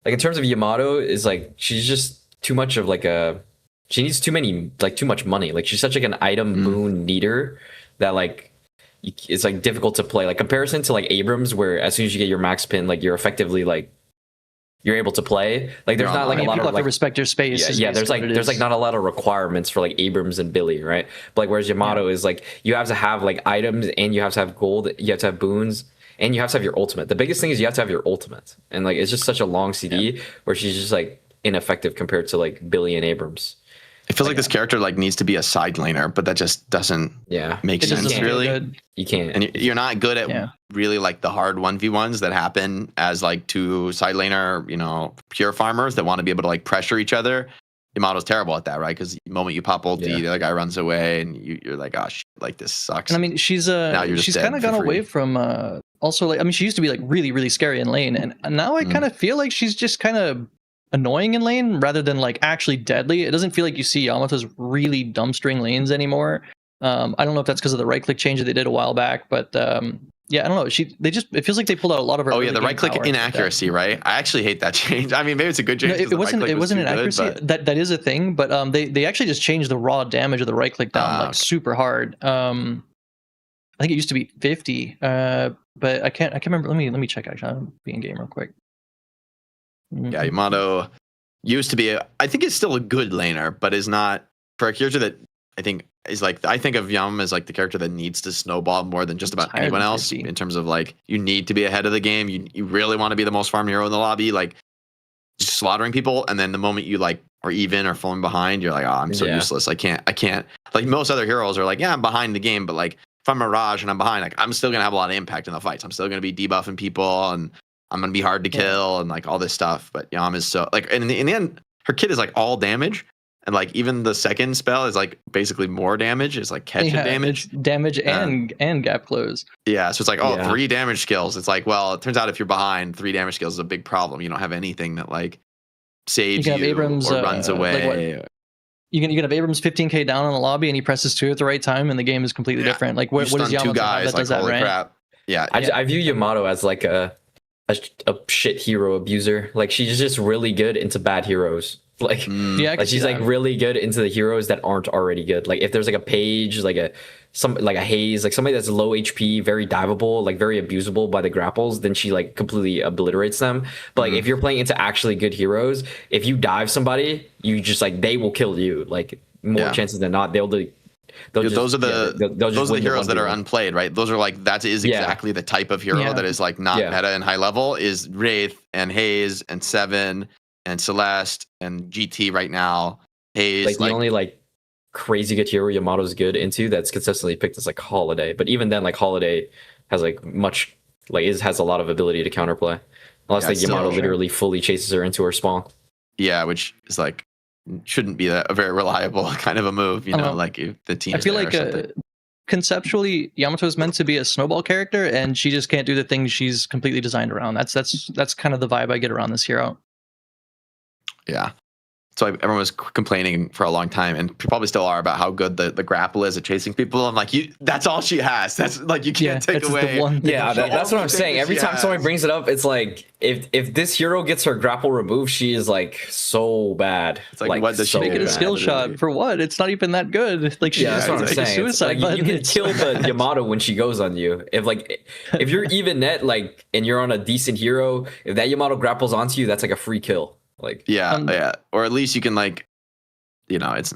in terms of Yamato is like she's just too much of like she needs too much money. Like she's such like an item boon needer that like it's like difficult to play. Like comparison to like Abrams, where as soon as you get your max pin, like you're effectively like you're able to play. Like there's You're not like a online. lot People of have to like respect your space. yeah, is yeah. There's basically like what it is. not a lot of requirements for like Abrams and Billy, right? But like whereas Yamato is like you have to have like items and you have to have gold, you have to have boons, and you have to have your ultimate. The biggest thing is you have to have your ultimate, and like it's just such a long CD where she's just like ineffective compared to like Billy and Abrams. It feels like this character like needs to be a side laner, but that just doesn't make It just sense doesn't feel really. good. You can't. And you're not good at really like the hard 1v1s that happen as like two side laner, you know, pure farmers that want to be able to like pressure each other. Yamato's terrible at that, right? Because the moment you pop ulti, the other guy runs away, and you're like, oh, shit, like this sucks. And I mean, she's kind of gone away from also like I mean, she used to be like really really scary in lane, and now I kind of feel like she's just kind of annoying in lane rather than like actually deadly. It doesn't feel like you see Yamato's really dumpstering lanes anymore. I don't know if that's because of the right click change that they did a while back, but yeah, I don't know. It feels like they pulled out a lot of her. Oh yeah, the right click inaccuracy, right? I actually hate that change. I mean, maybe it's a good change. No, it wasn't inaccuracy. Good, that is a thing, but they actually just changed the raw damage of the right click down super hard. I think it used to be 50, but I can't remember. Let me check actually. I'll be in game real quick. Yeah, Yamato used to be I think is still a good laner, but is not for a character that I think is like I think of Yum as like the character that needs to snowball more than just about anyone else in terms of like you need to be ahead of the game. You really want to be the most farm hero in the lobby, like just slaughtering people, and then the moment you like are even or falling behind, you're like, oh, I'm so useless. I can't like most other heroes are like, yeah, I'm behind the game, but like if I'm Mirage and I'm behind, like I'm still gonna have a lot of impact in the fights. I'm still gonna be debuffing people and I'm gonna be hard to kill and like all this stuff. But Yam is so like, and in the end, her kit is like all damage, and like even the second spell is like basically more damage. It's like catch damage, and gap close. Yeah, so it's like 3 damage skills. It's like, well, it turns out if you're behind, 3 damage skills is a big problem. You don't have anything that like saves you Abrams, or runs away. You can have Abrams 15k down on the lobby and he presses 2 at the right time and the game is completely different. Like what is Yamato guys, that does that, right? Crap. Yeah, I view Yamato as like a shit hero abuser. Like she's just really good into bad heroes. Like she's like really good into the heroes that aren't already good. Like if there's like a Page, like a Haze, like somebody that's low HP, very diveable, like very abusable by the grapples, then she like completely obliterates them. But like if you're playing into actually good heroes, if you dive somebody, you just like they will kill you. Like more chances than not, those are the heroes that are unplayed, right? Those are like that is exactly the type of hero that is like not meta and high level is Wraith and Haze and Seven and Celeste and GT right now. Haze like the only like crazy good hero Yamato's good into that's consistently picked is like Holiday. But even then, like Holiday has like much like has a lot of ability to counterplay. Unless like Yamato literally fully chases her into her spawn. Yeah, which is like shouldn't be a very reliable kind of a move, you know, like if the team. I feel like conceptually Yamato is meant to be a snowball character, and she just can't do the things she's completely designed around. That's kind of the vibe I get around this hero. Yeah. So everyone was complaining for a long time, and probably still are, about how good the grapple is at chasing people. I'm like, that's all she has. That's like you can't take away. That's what I'm saying. Every time somebody brings it up, it's like if this hero gets her grapple removed, she is like so bad. It's like what does she make it a skill shot for? What? It's not even that good. Like that's what I'm saying. Suicide like, you can kill the Yamato when she goes on you. If you're even net like and you're on a decent hero, if that Yamato grapples onto you, that's like a free kill. Like or at least you can like, you know, it's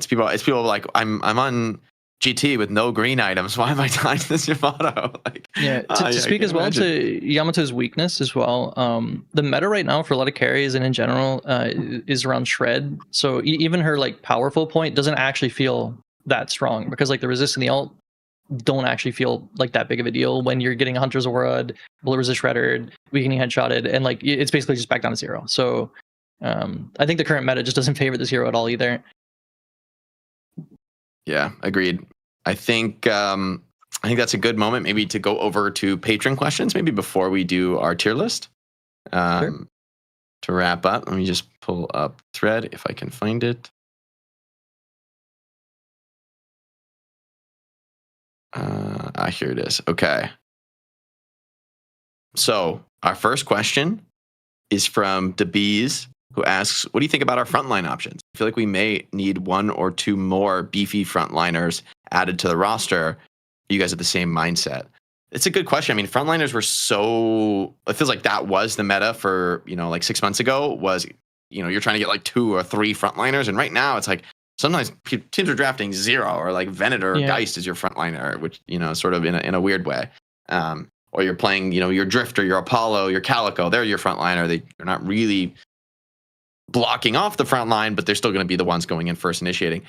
people like I'm on GT with no green items. Why am I dying to this Yamato? Like, to speak as well to Yamato's weakness as well. The meta right now for a lot of carries and in general is around shred. So even her like powerful point doesn't actually feel that strong because like the resist and the ult don't actually feel like that big of a deal when you're getting a Hunter's Aura, bullet resist shredded, weakening headshotted, and like it's basically just back down to 0. So I think the current meta just doesn't favor this hero at all either. Yeah, agreed. I think that's a good moment maybe to go over to patron questions maybe before we do our tier list. To wrap up, let me just pull up thread if I can find it. Here it is. Okay. So our first question is from DeBees, who asks, what do you think about our frontline options? I feel like we may need 1 or 2 more beefy frontliners added to the roster. You guys have the same mindset. It's a good question. I mean, frontliners were so. It feels like that was the meta for like 6 months ago. Was you're trying to get like 2 or 3 frontliners, and right now it's like sometimes teams are drafting 0 or like Venator or Geist as your frontliner, which sort of in a weird way. Or you're playing your Drifter, your Apollo, your Calico. They're your frontliner. They're not really blocking off the front line, but they're still going to be the ones going in first, initiating.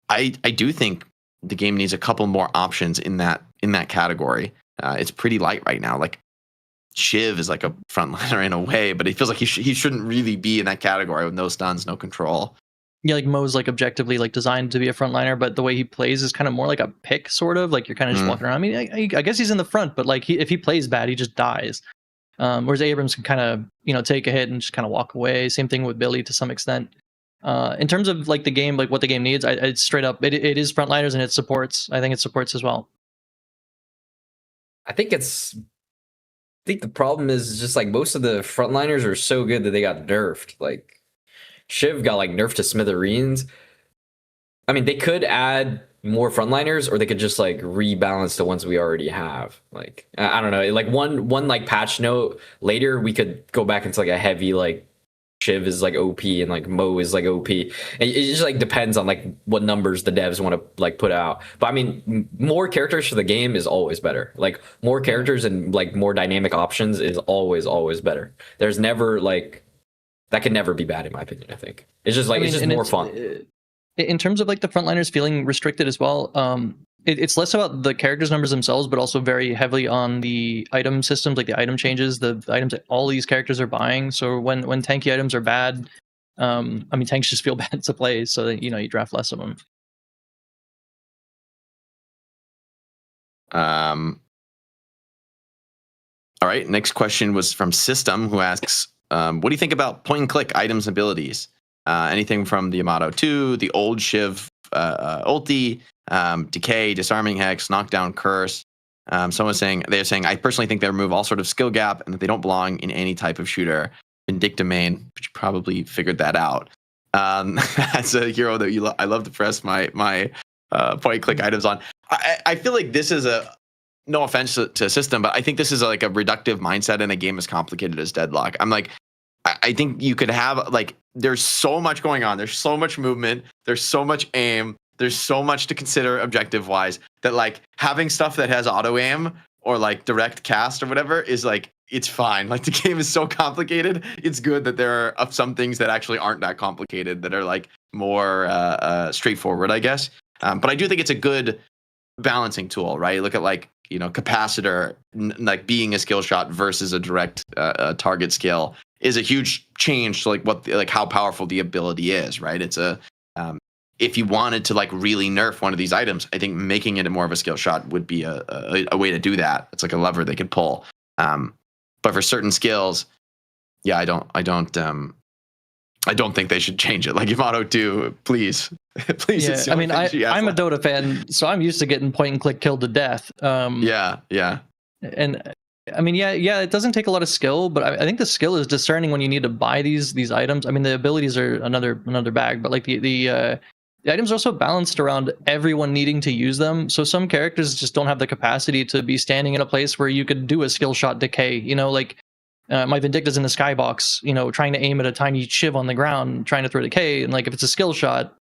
I do think the game needs a couple more options in that category. It's pretty light right now. Like Shiv is like a frontliner in a way, but it feels like he shouldn't really be in that category with no stuns, no control. Yeah, like Mo's like objectively like designed to be a frontliner, but the way he plays is kind of more like a pick, sort of like you're kind of just walking around. I mean, I guess he's in the front, but like if he plays bad, he just dies. Whereas Abrams can kind of take a hit and just kind of walk away. Same thing with Billy to some extent. In terms of like the game, like what the game needs, it's straight up. It is frontliners and it supports. I think it supports as well. I think the problem is just like most of the frontliners are so good that they got nerfed. Like Shiv got like nerfed to smithereens. I mean, they could add more frontliners, or they could just like rebalance the ones we already have. Like I don't know, like one like patch note later, we could go back into like a heavy like Shiv is like OP and like Mo is like OP. And it just like depends on like what numbers the devs want to like put out. But I mean, more characters for the game is always better. Like more characters and like more dynamic options is always better. There's never like that can never be bad in my opinion. I think it's just like it's just more fun. In terms of like the frontliners feeling restricted as well, it's less about the characters numbers themselves, but also very heavily on the item systems, like the item changes, the items that all these characters are buying. So when tanky items are bad, I mean, tanks just feel bad to play, so that you draft less of them. All right, next question was from System, who asks, what do you think about point and click items abilities? Anything from the Yamato 2, the old Shiv ulti, decay, disarming hex, knockdown, curse. They're saying, I personally think they remove all sort of skill gap and that they don't belong in any type of shooter. Vindicta main, but you probably figured that out. As a hero that I love to press my point click items on. I feel like this is no offense to System, but I think this is like a reductive mindset in a game as complicated as Deadlock. I'm like, I think you could have like, there's so much going on. There's so much movement. There's so much aim. There's so much to consider objective wise that like having stuff that has auto aim or like direct cast or whatever is like, it's fine. Like the game is so complicated. It's good that there are some things that actually aren't that complicated that are like more straightforward, I guess. But I do think it's a good balancing tool, right? Look at like, capacitor like being a skill shot versus a direct target skill is a huge change to like how powerful the ability is, right? It's if you wanted to like really nerf one of these items, I think making it more of a skill shot would be a way to do that. It's like a lever they could pull. But for certain skills, yeah, I don't think they should change it. Like Yamato 2, please. Please. Yeah, I mean, I'm a Dota fan, so I'm used to getting point and click killed to death. Yeah. And I mean, yeah, it doesn't take a lot of skill, but I think the skill is discerning when you need to buy these items. I mean, the abilities are another bag, but like the items are also balanced around everyone needing to use them. So some characters just don't have the capacity to be standing in a place where you could do a skill shot decay. Like my Vindicta's in the skybox, trying to aim at a tiny Shiv on the ground, trying to throw decay. And like if it's a skill shot,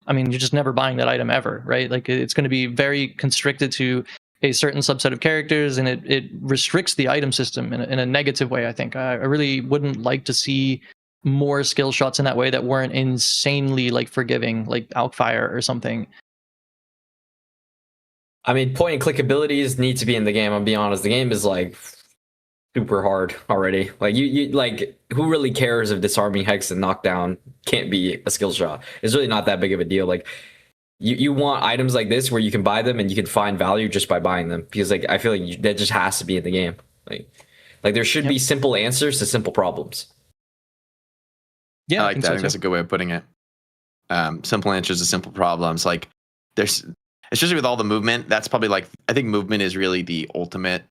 I mean, you're just never buying that item ever, right? Like it's going to be very constricted to a certain subset of characters, and it restricts the item system in a negative way, I think. I really wouldn't like to see more skill shots in that way that weren't insanely like forgiving, like Alkfire or something. I mean, point and click abilities need to be in the game. I'll be honest. The game is like super hard already. Like you like, who really cares if disarming hex and knockdown can't be a skill shot? It's really not that big of a deal. Like you want items like this where you can buy them and you can find value just by buying them, because like I feel like that just has to be in the game. Like there should be simple answers to simple problems. Yeah, I like that. I think that's a good way of putting it. Simple answers to simple problems. Like there's, especially with all the movement, that's probably like, I think movement is really the ultimate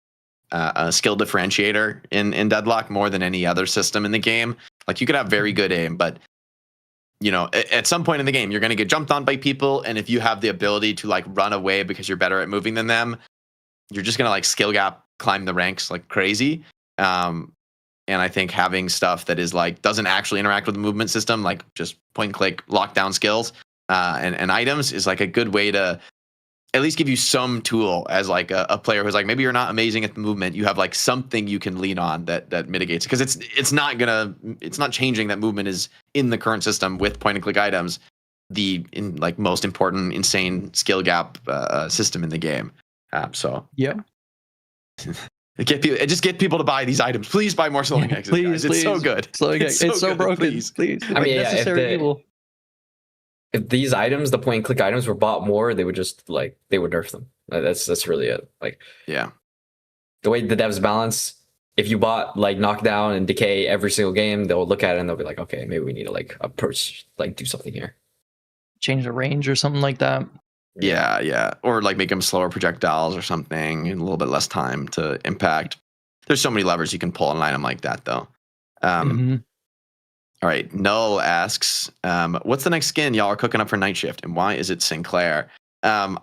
skill differentiator in Deadlock more than any other system in the game. Like you could have very good aim, but at some point in the game, you're going to get jumped on by people. And if you have the ability to like run away because you're better at moving than them, you're just going to like skill gap climb the ranks like crazy. And I think having stuff that is like doesn't actually interact with the movement system, like just point and click lockdown skills and items, is like a good way to at least give you some tool as like a player who's like, maybe you're not amazing at the movement. You have like something you can lean on that mitigates, because it's not changing that movement is in the current system with point and click items, like most important insane skill gap system in the game. So yeah. Just get people to buy these items. Please buy more slowing X's, guys. It's so good. It's so good. broken. Please. I mean, if these items, the point and click items, were bought more, they would nerf them. That's really it. Like, yeah, the way the devs balance, if you bought like knockdown and decay every single game, they'll look at it and they'll be like, okay, maybe we need to like approach, like do something here, change the range or something like that. Yeah, or like make them slower projectiles or something, and a little bit less time to impact. There's so many levers you can pull on an item like that, though. All right, Null asks, what's the next skin y'all are cooking up for Night Shift, and why is it Sinclair? Well,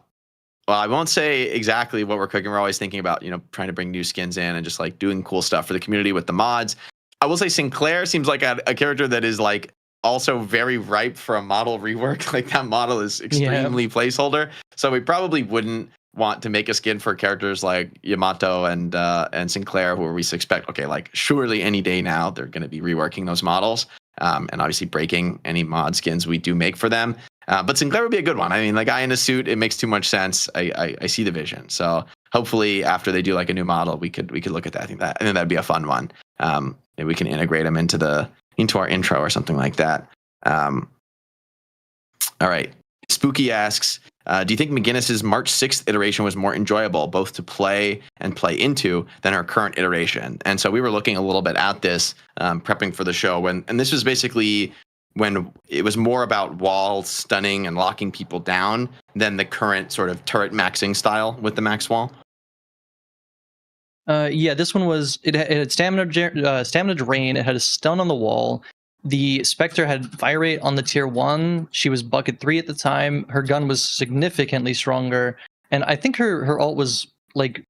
I won't say exactly what we're cooking. We're always thinking about, trying to bring new skins in and just like doing cool stuff for the community with the mods. I will say Sinclair seems like a character that is like also very ripe for a model rework. Like that model is extremely placeholder. So we probably wouldn't want to make a skin for characters like Yamato and Sinclair, where we expect, okay, like surely any day now they're going to be reworking those models, and obviously breaking any mod skins we do make for them. But Sinclair would be a good one. I mean, the guy in a suit, it makes too much sense. I see the vision. So hopefully after they do like a new model, we could look at that. I think that'd be a fun one. Maybe we can integrate them into our intro or something like that. All right. Spooky asks, do you think McGinnis's March 6th iteration was more enjoyable, both to play and play into, than her current iteration? And so we were looking a little bit at this, prepping for the show, and this was basically when it was more about wall stunning and locking people down than the current sort of turret maxing style with the max wall. Yeah, this one was, it had stamina drain, it had a stun on the wall. The Spectre had fire rate on the tier 1. She was bucket 3 at the time. Her gun was significantly stronger, and I think her ult was like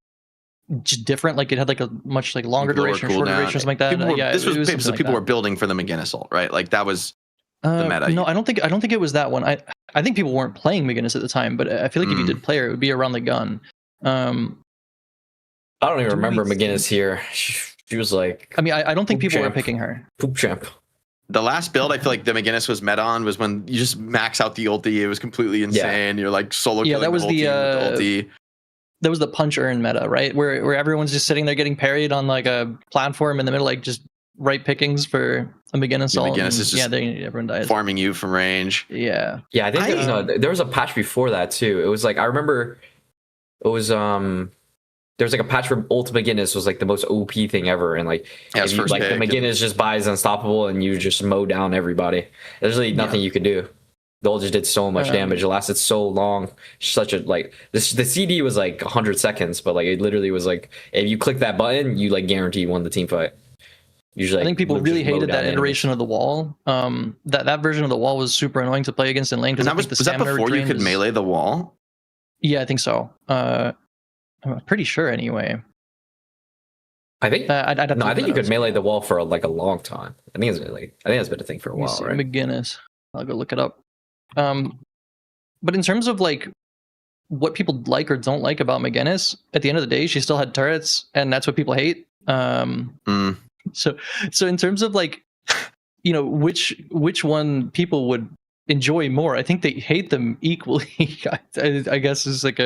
just different. Like it had like a much like longer duration or shorter duration or something like that. People were building for the McGinnis ult, right? Like that was the meta. No, I don't think it was that one. I think people weren't playing McGinnis at the time, but I feel like if you did play her, it would be around the gun. I don't even remember McGinnis here. She was like, I mean, I don't think people were picking her. Poop champ. The last build I feel like the McGinnis was meta on was when you just max out the ulti. It was completely insane. You're like solo killing that was the ulti. That was the punch earn meta, right? Where everyone's just sitting there getting parried on like a platform in the middle, like just right pickings for a McGinnis ult. McGinnis is just everyone dies. Farming you from range. Yeah. Yeah, I think there was a patch before that too. It was like, I remember it was there was like a patch where Ult McGinnis was like the most OP thing ever, and like if you, like the McGinnis just buys unstoppable and you just mow down everybody. There's really nothing you could do. The ult just did so much damage. It lasted so long. Such a like the CD was like 100 seconds, but like it literally was like if you click that button, you like guarantee you won the team fight. Usually, I think people really hated that iteration of the wall. That version of the wall was super annoying to play against in lane. Was that before you could melee the wall? Yeah, I think so. I'm pretty sure anyway. I think I think you could melee the wall for like a long time. I think it's been a thing for a while, right? McGinnis. I'll go look it up. But in terms of like what people like or don't like about McGinnis, at the end of the day, she still had turrets, and that's what people hate. So in terms of like, which one people would enjoy more, I think they hate them equally. I guess is like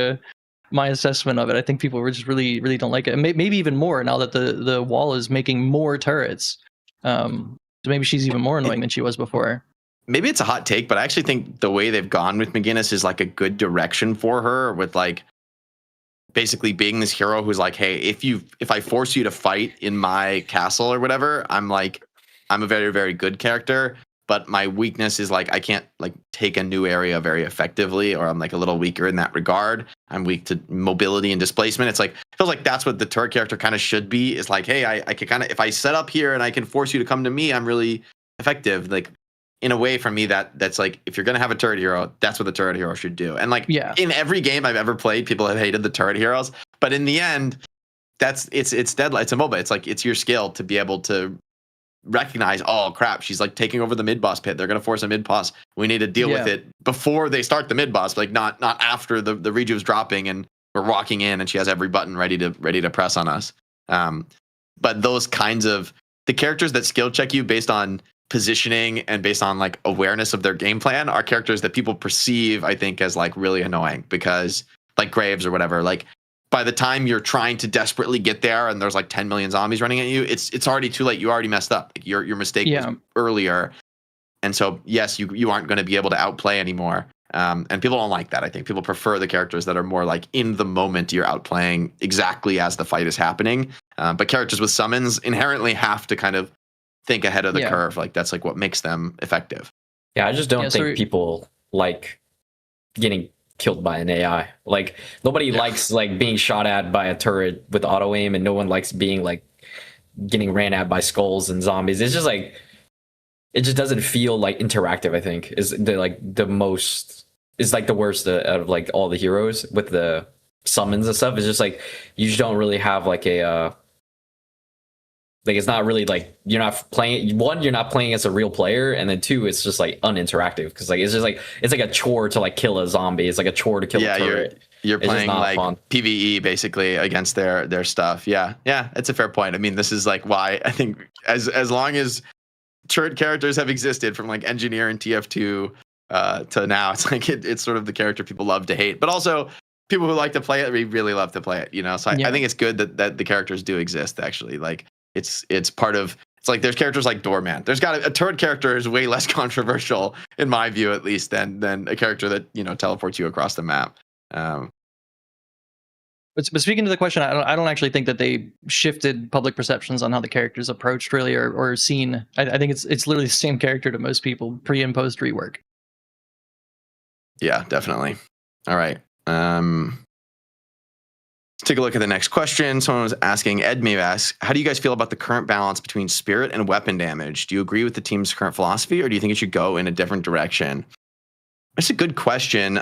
my assessment of it. I think people were just really don't like it, and maybe even more now that the wall is making more turrets. So maybe she's even more annoying than she was before. Maybe it's a hot take, but I actually think the way they've gone with McGinnis is like a good direction for her, with like basically being this hero who's like, hey, if I force you to fight in my castle or whatever, I'm a very, very good character. But my weakness is like I can't like take a new area very effectively, or I'm like a little weaker in that regard. I'm weak to mobility and displacement. It's like feels like that's what the turret character kind of should be. Is like, hey, I can kind of, if I set up here and I can force you to come to me, I'm really effective. Like in a way, for me, that's like if you're gonna have a turret hero, that's what the turret hero should do. And like in every game I've ever played, people have hated the turret heroes, but in the end, it's Deadlock. It's a MOBA. It's like it's your skill to be able to recognize, oh crap, she's like taking over the mid boss pit. They're gonna force a mid boss. We need to deal with it before they start the mid boss, like not after the rejuve's dropping and we're walking in and she has every button ready to press on us. But those kinds of the characters that skill check you based on positioning and based on like awareness of their game plan are characters that people perceive, I think, as like really annoying, because like Graves or whatever, like by the time you're trying to desperately get there and there's like 10 million zombies running at you, it's already too late. You already messed up. Like your mistake was earlier. And so, yes, you aren't going to be able to outplay anymore. And people don't like that. I think people prefer the characters that are more like in the moment you're outplaying exactly as the fight is happening. But characters with summons inherently have to kind of think ahead of the curve. Like that's like what makes them effective. Yeah, I just don't think people like getting killed by an AI. Like nobody likes like being shot at by a turret with auto aim, and no one likes being like getting ran at by skulls and zombies. It's just like it just doesn't feel like interactive. I think is the most is like the worst out of like all the heroes with the summons and stuff. It's just like you just don't really have like a like it's not really like you're not playing. One, you're not playing as a real player, and then two, it's just like uninteractive because like it's just like it's like a chore to like kill a zombie. It's like a chore to kill a turret. You're playing like fun. PvE basically against their stuff. Yeah, it's a fair point. I mean, this is like why I think as long as turret characters have existed from like Engineer and TF2 to now, it's like it's sort of the character people love to hate, but also people who like to play it really love to play it. You know, so I think it's good that the characters do exist actually. Like. It's part of it's like there's characters like Doorman. There's got a turret character is way less controversial in my view at least than a character that teleports you across the map. But speaking to the question, I don't actually think that they shifted public perceptions on how the characters approached really or seen. I think it's literally the same character to most people pre and post rework. Yeah, definitely. All right. Let's take a look at the next question. Someone was asking, Ed may ask, how do you guys feel about the current balance between spirit and weapon damage? Do you agree with the team's current philosophy, or do you think it should go in a different direction? That's a good question.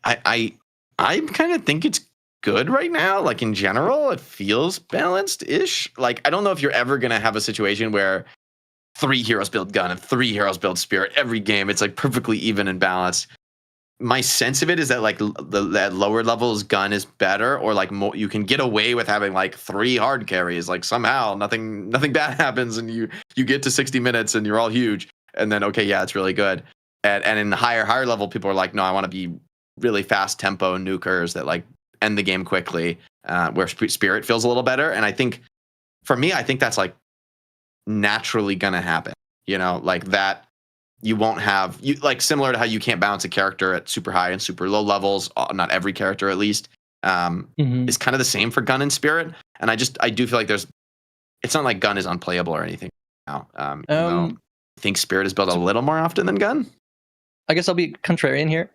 I kind of think it's good right now. Like in general, it feels balanced-ish. Like I don't know if you're ever gonna have a situation where 3 heroes build gun and 3 heroes build spirit every game. It's like perfectly even and balanced. My sense of it is that like at lower levels gun is better, or like more, you can get away with having like 3 hard carries, like somehow nothing bad happens and you get to 60 minutes and you're all huge, and then okay, yeah, it's really good. And in the higher level, people are like, no, I want to be really fast tempo nukers that like end the game quickly, where spirit feels a little better. And I think for me, I think that's like naturally gonna happen, like that. You won't have like similar to how you can't balance a character at super high and super low levels. Not every character, at least, is kind of the same for gun and spirit. And I do feel like it's not like gun is unplayable or anything now. I think spirit is built a little more often than gun. I guess I'll be contrarian here.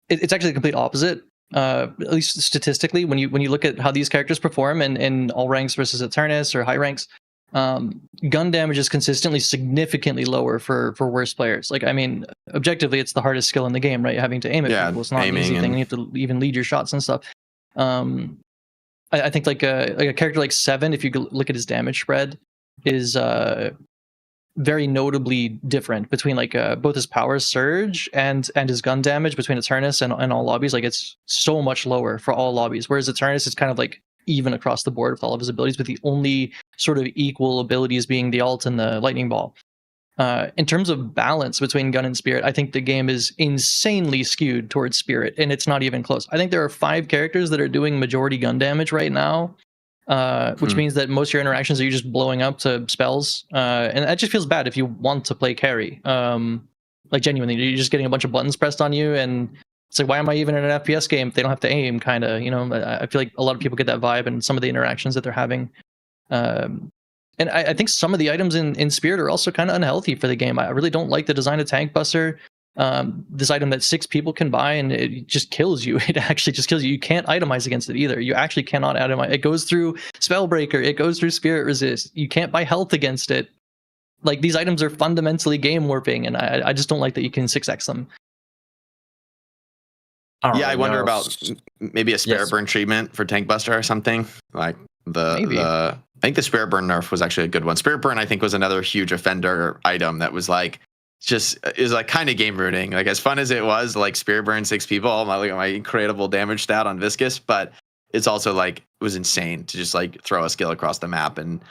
It's actually the complete opposite. At least statistically, when you look at how these characters perform in all ranks versus Eternus or high ranks. Gun damage is consistently significantly lower for worse players. Like, I mean, objectively, it's the hardest skill in the game, right? Having to aim at people. It's not an easy thing. You have to even lead your shots and stuff. I think like a character like Seven, if you look at his damage spread, is very notably different between like both his power surge and his gun damage between Eternus and all lobbies. Like it's so much lower for all lobbies, whereas Eternus is kind of like even across the board with all of his abilities, with the only sort of equal abilities being the ult and the lightning ball. In terms of balance between gun and spirit, I think the game is insanely skewed towards spirit, and it's not even close. I think there are 5 characters that are doing majority gun damage right now, which means that most of your interactions are you just blowing up to spells, and that just feels bad if you want to play carry. Like genuinely, you're just getting a bunch of buttons pressed on you, and it's like, why am I even in an FPS game if they don't have to aim? Kind of, I feel like a lot of people get that vibe in some of the interactions that they're having. And I think some of the items in Spirit are also kind of unhealthy for the game. I really don't like the design of Tank Buster. This item that 6 people can buy, and it just kills you. It actually just kills you. You can't itemize against it either. You actually cannot itemize. It goes through Spellbreaker. It goes through Spirit Resist. You can't buy health against it. Like, these items are fundamentally game warping, and I just don't like that you can 6x them. don't Yeah, I really wonder know. about maybe a Spirit Yes. Burn treatment for Tank Buster or something. Like Maybe. I think the Spirit Burn nerf was actually a good one. Spirit Burn, I think, was another huge offender item that was like is like kind of game ruining. Like as fun as it was, like Spirit Burn 6 people, my incredible damage stat on Viscous, but it's also like it was insane to just like throw a skill across the map and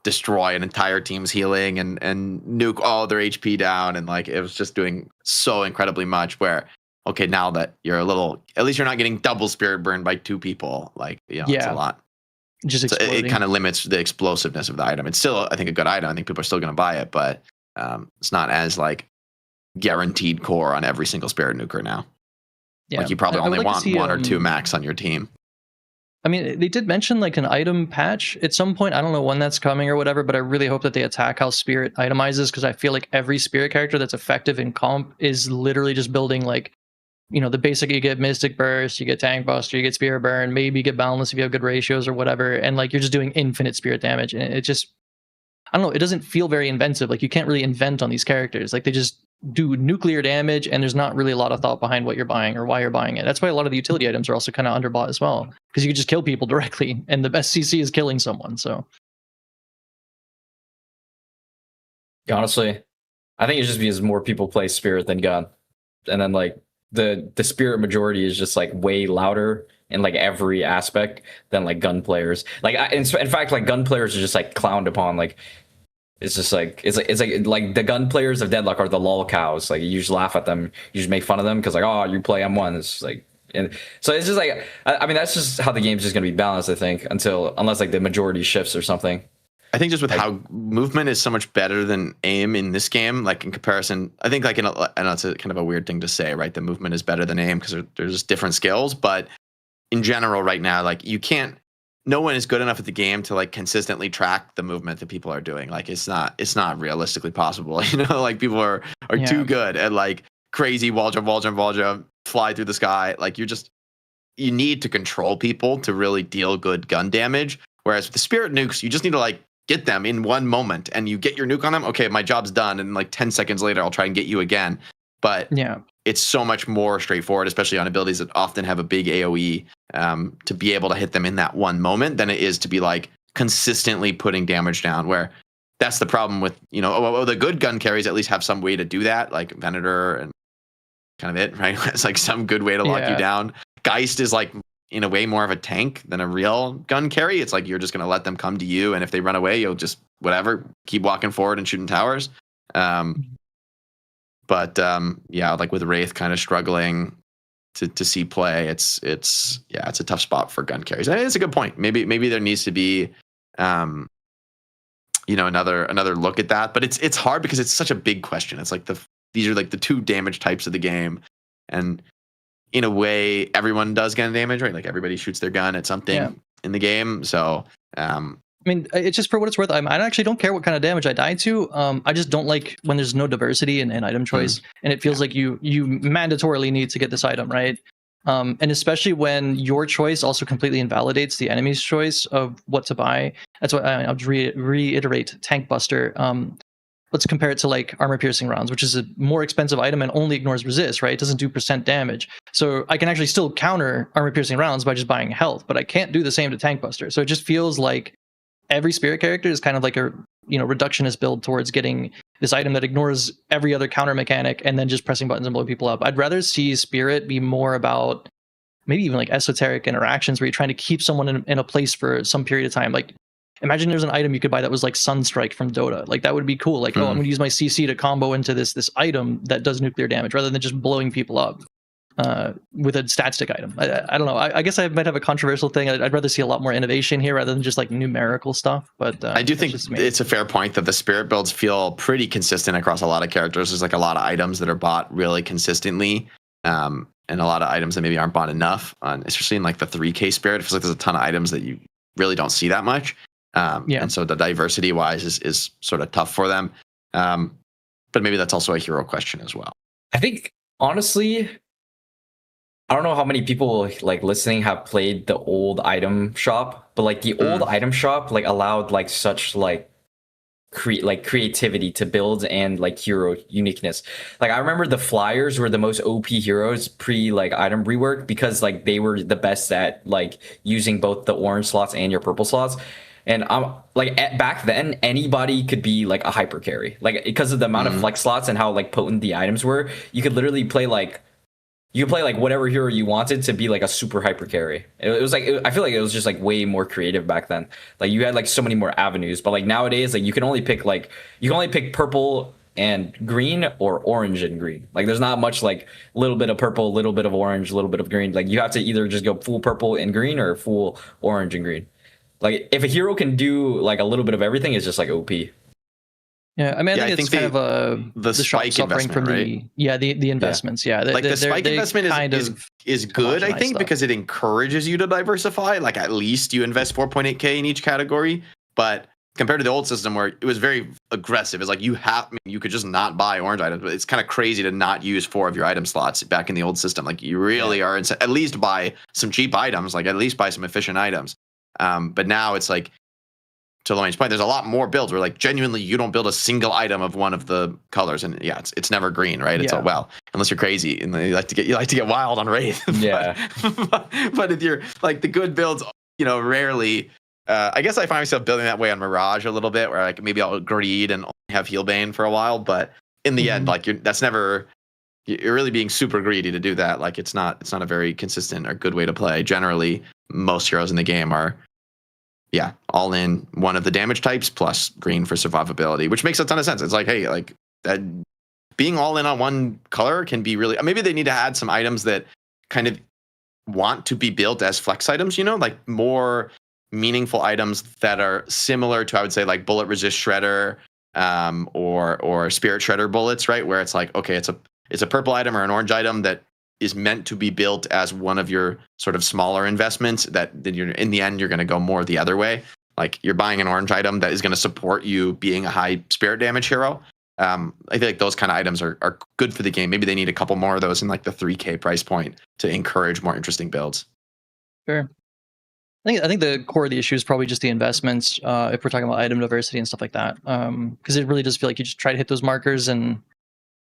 destroy an entire team's healing and nuke all their HP down, and like it was just doing so incredibly much. Where okay, now that you're at least you're not getting double Spirit Burn by 2 people. Like it's a lot. Just So exploding. it kind of limits the explosiveness of the item. It's still, I think, a good item. I think people are still going to buy it, but it's not as like guaranteed core on every single Spirit Nuker now. Yeah. Like you probably I would only like to want see, 1 or 2 max on your team. I mean, they did mention like an item patch at some point. I don't know when that's coming or whatever, but I really hope that they attack how Spirit itemizes, because I feel like every Spirit character that's effective in comp is literally just building like, the basic, you get Mystic Burst, you get Tank Buster, you get Spirit Burn, maybe you get Boundless if you have good ratios or whatever, and like you're just doing infinite Spirit damage. And it just, I don't know, it doesn't feel very inventive. Like you can't really invent on these characters. Like they just do nuclear damage, and there's not really a lot of thought behind what you're buying or why you're buying it. That's why a lot of the utility items are also kind of underbought as well, because you can just kill people directly, and the best CC is killing someone. So Honestly, I think it's just because more people play Spirit than Gun, and then like the Spirit majority is just like way louder in like every aspect than like Gun players. Like in fact, like Gun players are just like clowned upon. Like it's just like it's like the Gun players of Deadlock are the lol cows. Like you just laugh at them, you just make fun of them because like, oh, you play M1. It's like, and so it's just like I mean that's just how the game's just gonna be balanced. I think unless like the majority shifts or something. I think just with how movement is so much better than aim in this game, like in comparison, I think like I know it's a kind of a weird thing to say, right? The movement is better than aim because there's different skills, but in general right now, like no one is good enough at the game to like consistently track the movement that people are doing. Like it's not realistically possible, like people are too good at like crazy wall jump, fly through the sky. Like you need to control people to really deal good gun damage. Whereas with the Spirit nukes, you just need to like get them in one moment, and you get your nuke on them. Okay, my job's done, and like 10 seconds later, I'll try and get you again. But yeah, it's so much more straightforward, especially on abilities that often have a big AOE, to be able to hit them in that one moment than it is to be like consistently putting damage down. Where that's the problem with the good gun carries at least have some way to do that, like Venator and kind of it, right? It's like some good way to lock you down. Geist is like in a way more of a tank than a real gun carry. It's like you're just going to let them come to you, and if they run away, you'll just keep walking forward and shooting towers. But like with Wraith kind of struggling to see play, it's a tough spot for gun carries. And it's a good point. Maybe there needs to be another look at that, but it's hard because it's such a big question. It's like these are like the 2 damage types of the game, and in a way, everyone does gun damage, right? Like everybody shoots their gun at something in the game. So, I mean, it's just for what it's worth. I actually don't care what kind of damage I die to. I just don't like when there's no diversity in item choice, and it feels like you mandatorily need to get this item, right? And especially when your choice also completely invalidates the enemy's choice of what to buy. That's why I'll just reiterate Tank Buster. Let's compare it to like armor piercing rounds, which is a more expensive item and only ignores resist, right? It doesn't do % damage. So I can actually still counter armor piercing rounds by just buying health, but I can't do the same to Tank Buster. So it just feels like every Spirit character is kind of like a reductionist build towards getting this item that ignores every other counter mechanic and then just pressing buttons and blowing people up. I'd rather see Spirit be more about maybe even like esoteric interactions where you're trying to keep someone in a place for some period of time. Like imagine there's an item you could buy that was like Sunstrike from Dota. Like that would be cool. Like, oh, I'm going to use my CC to combo into this item that does nuclear damage rather than just blowing people up with a stat stick item. I don't know. I guess I might have a controversial thing. I'd rather see a lot more innovation here rather than just like numerical stuff. But I do think it's a fair point that the Spirit builds feel pretty consistent across a lot of characters. There's like a lot of items that are bought really consistently. And a lot of items that maybe aren't bought enough, especially in like the 3K Spirit. It feels like there's a ton of items that you really don't see that much. And so the diversity wise is sort of tough for them. But maybe that's also a hero question as well. I think honestly, I don't know how many people like listening have played the old item shop, but like the old item shop like allowed like such like creativity to build and like hero uniqueness. Like I remember the Flyers were the most OP heroes pre like item rework because like they were the best at like using both the orange slots and your purple slots. And back then, anybody could be like a hyper carry, like because of the amount of flex slots and how like potent the items were. You could literally play like whatever hero you wanted to be like a super hyper carry. It was like I feel like it was just like way more creative back then. Like you had like so many more avenues, but like nowadays, like you can only pick purple and green or orange and green. Like there's not much like a little bit of purple, a little bit of orange, a little bit of green. Like you have to either just go full purple and green or full orange and green. Like if a hero can do like a little bit of everything, it's just like OP. Yeah, I mean, I think it's kind of the spike suffering from right? the investments. Yeah, like the spike investment is good, I think, because it encourages you to diversify. Like at least you invest 4.8k in each category, but compared to the old system where it was very aggressive, it's like you could just not buy orange items, but it's kind of crazy to not use 4 of your item slots back in the old system. Like you really are at least buy some cheap items, like at least buy some efficient items. But now it's like, to Lomein's point, there's a lot more builds where like genuinely you don't build a single item of one of the colors, and it's never green, right? It's unless you're crazy and you like to get wild on Wraith. Yeah. but if you're like the good builds, rarely. I guess I find myself building that way on Mirage a little bit, where like maybe I'll greed and only have Healbane for a while, but in the end, like you're really being super greedy to do that. Like it's not a very consistent or good way to play. Generally, most heroes in the game are all in one of the damage types plus green for survivability, which makes a ton of sense. It's like, hey, like that being all in on one color can be really, maybe they need to add some items that kind of want to be built as flex items, like more meaningful items that are similar to, I would say, like bullet resist shredder, or spirit shredder bullets, right? Where it's like, okay, it's a purple item or an orange item that is meant to be built as one of your sort of smaller investments that then in the end you're going to go more the other way. Like you're buying an orange item that is going to support you being a high spirit damage hero. I feel like those kind of items are good for the game. Maybe they need a couple more of those in like the 3K price point to encourage more interesting builds. Sure. I think the core of the issue is probably just the investments. If we're talking about item diversity and stuff like that, because it really does feel like you just try to hit those markers and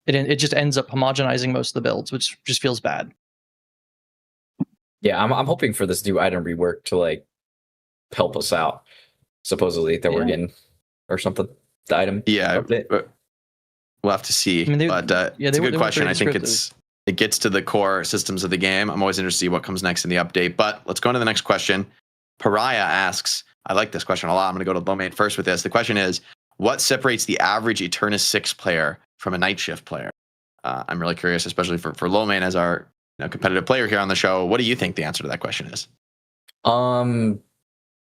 it just ends up homogenizing most of the builds, which just feels bad. Yeah, I'm hoping for this new item rework to like help us out. Supposedly that we're getting or something. The item. Yeah, update. We'll have to see. It's a good question. I think it gets to the core systems of the game. I'm always interested to see what comes next in the update. But let's go on to the next question. Pariah asks, I like this question a lot. I'm going to go to Lomein first with this. The question is, what separates the average Eternus 6 player from a Night Shift player? I'm really curious, especially for Lomein as our competitive player here on the show. What do you think the answer to that question is?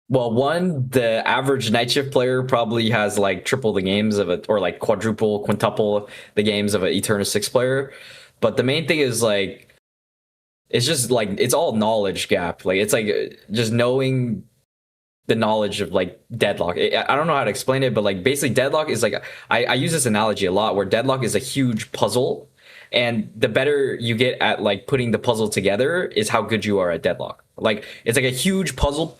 Well, one, the average Night Shift player probably has like triple the games of it, or like quintuple the games of an Eternus 6 player. But the main thing is like, it's just like, it's all knowledge gap. Like it's like just knowing the knowledge of like Deadlock. I don't know how to explain it, but like basically Deadlock is like, I use this analogy a lot where Deadlock is a huge puzzle, and the better you get at like putting the puzzle together is how good you are at Deadlock. Like it's like a huge puzzle,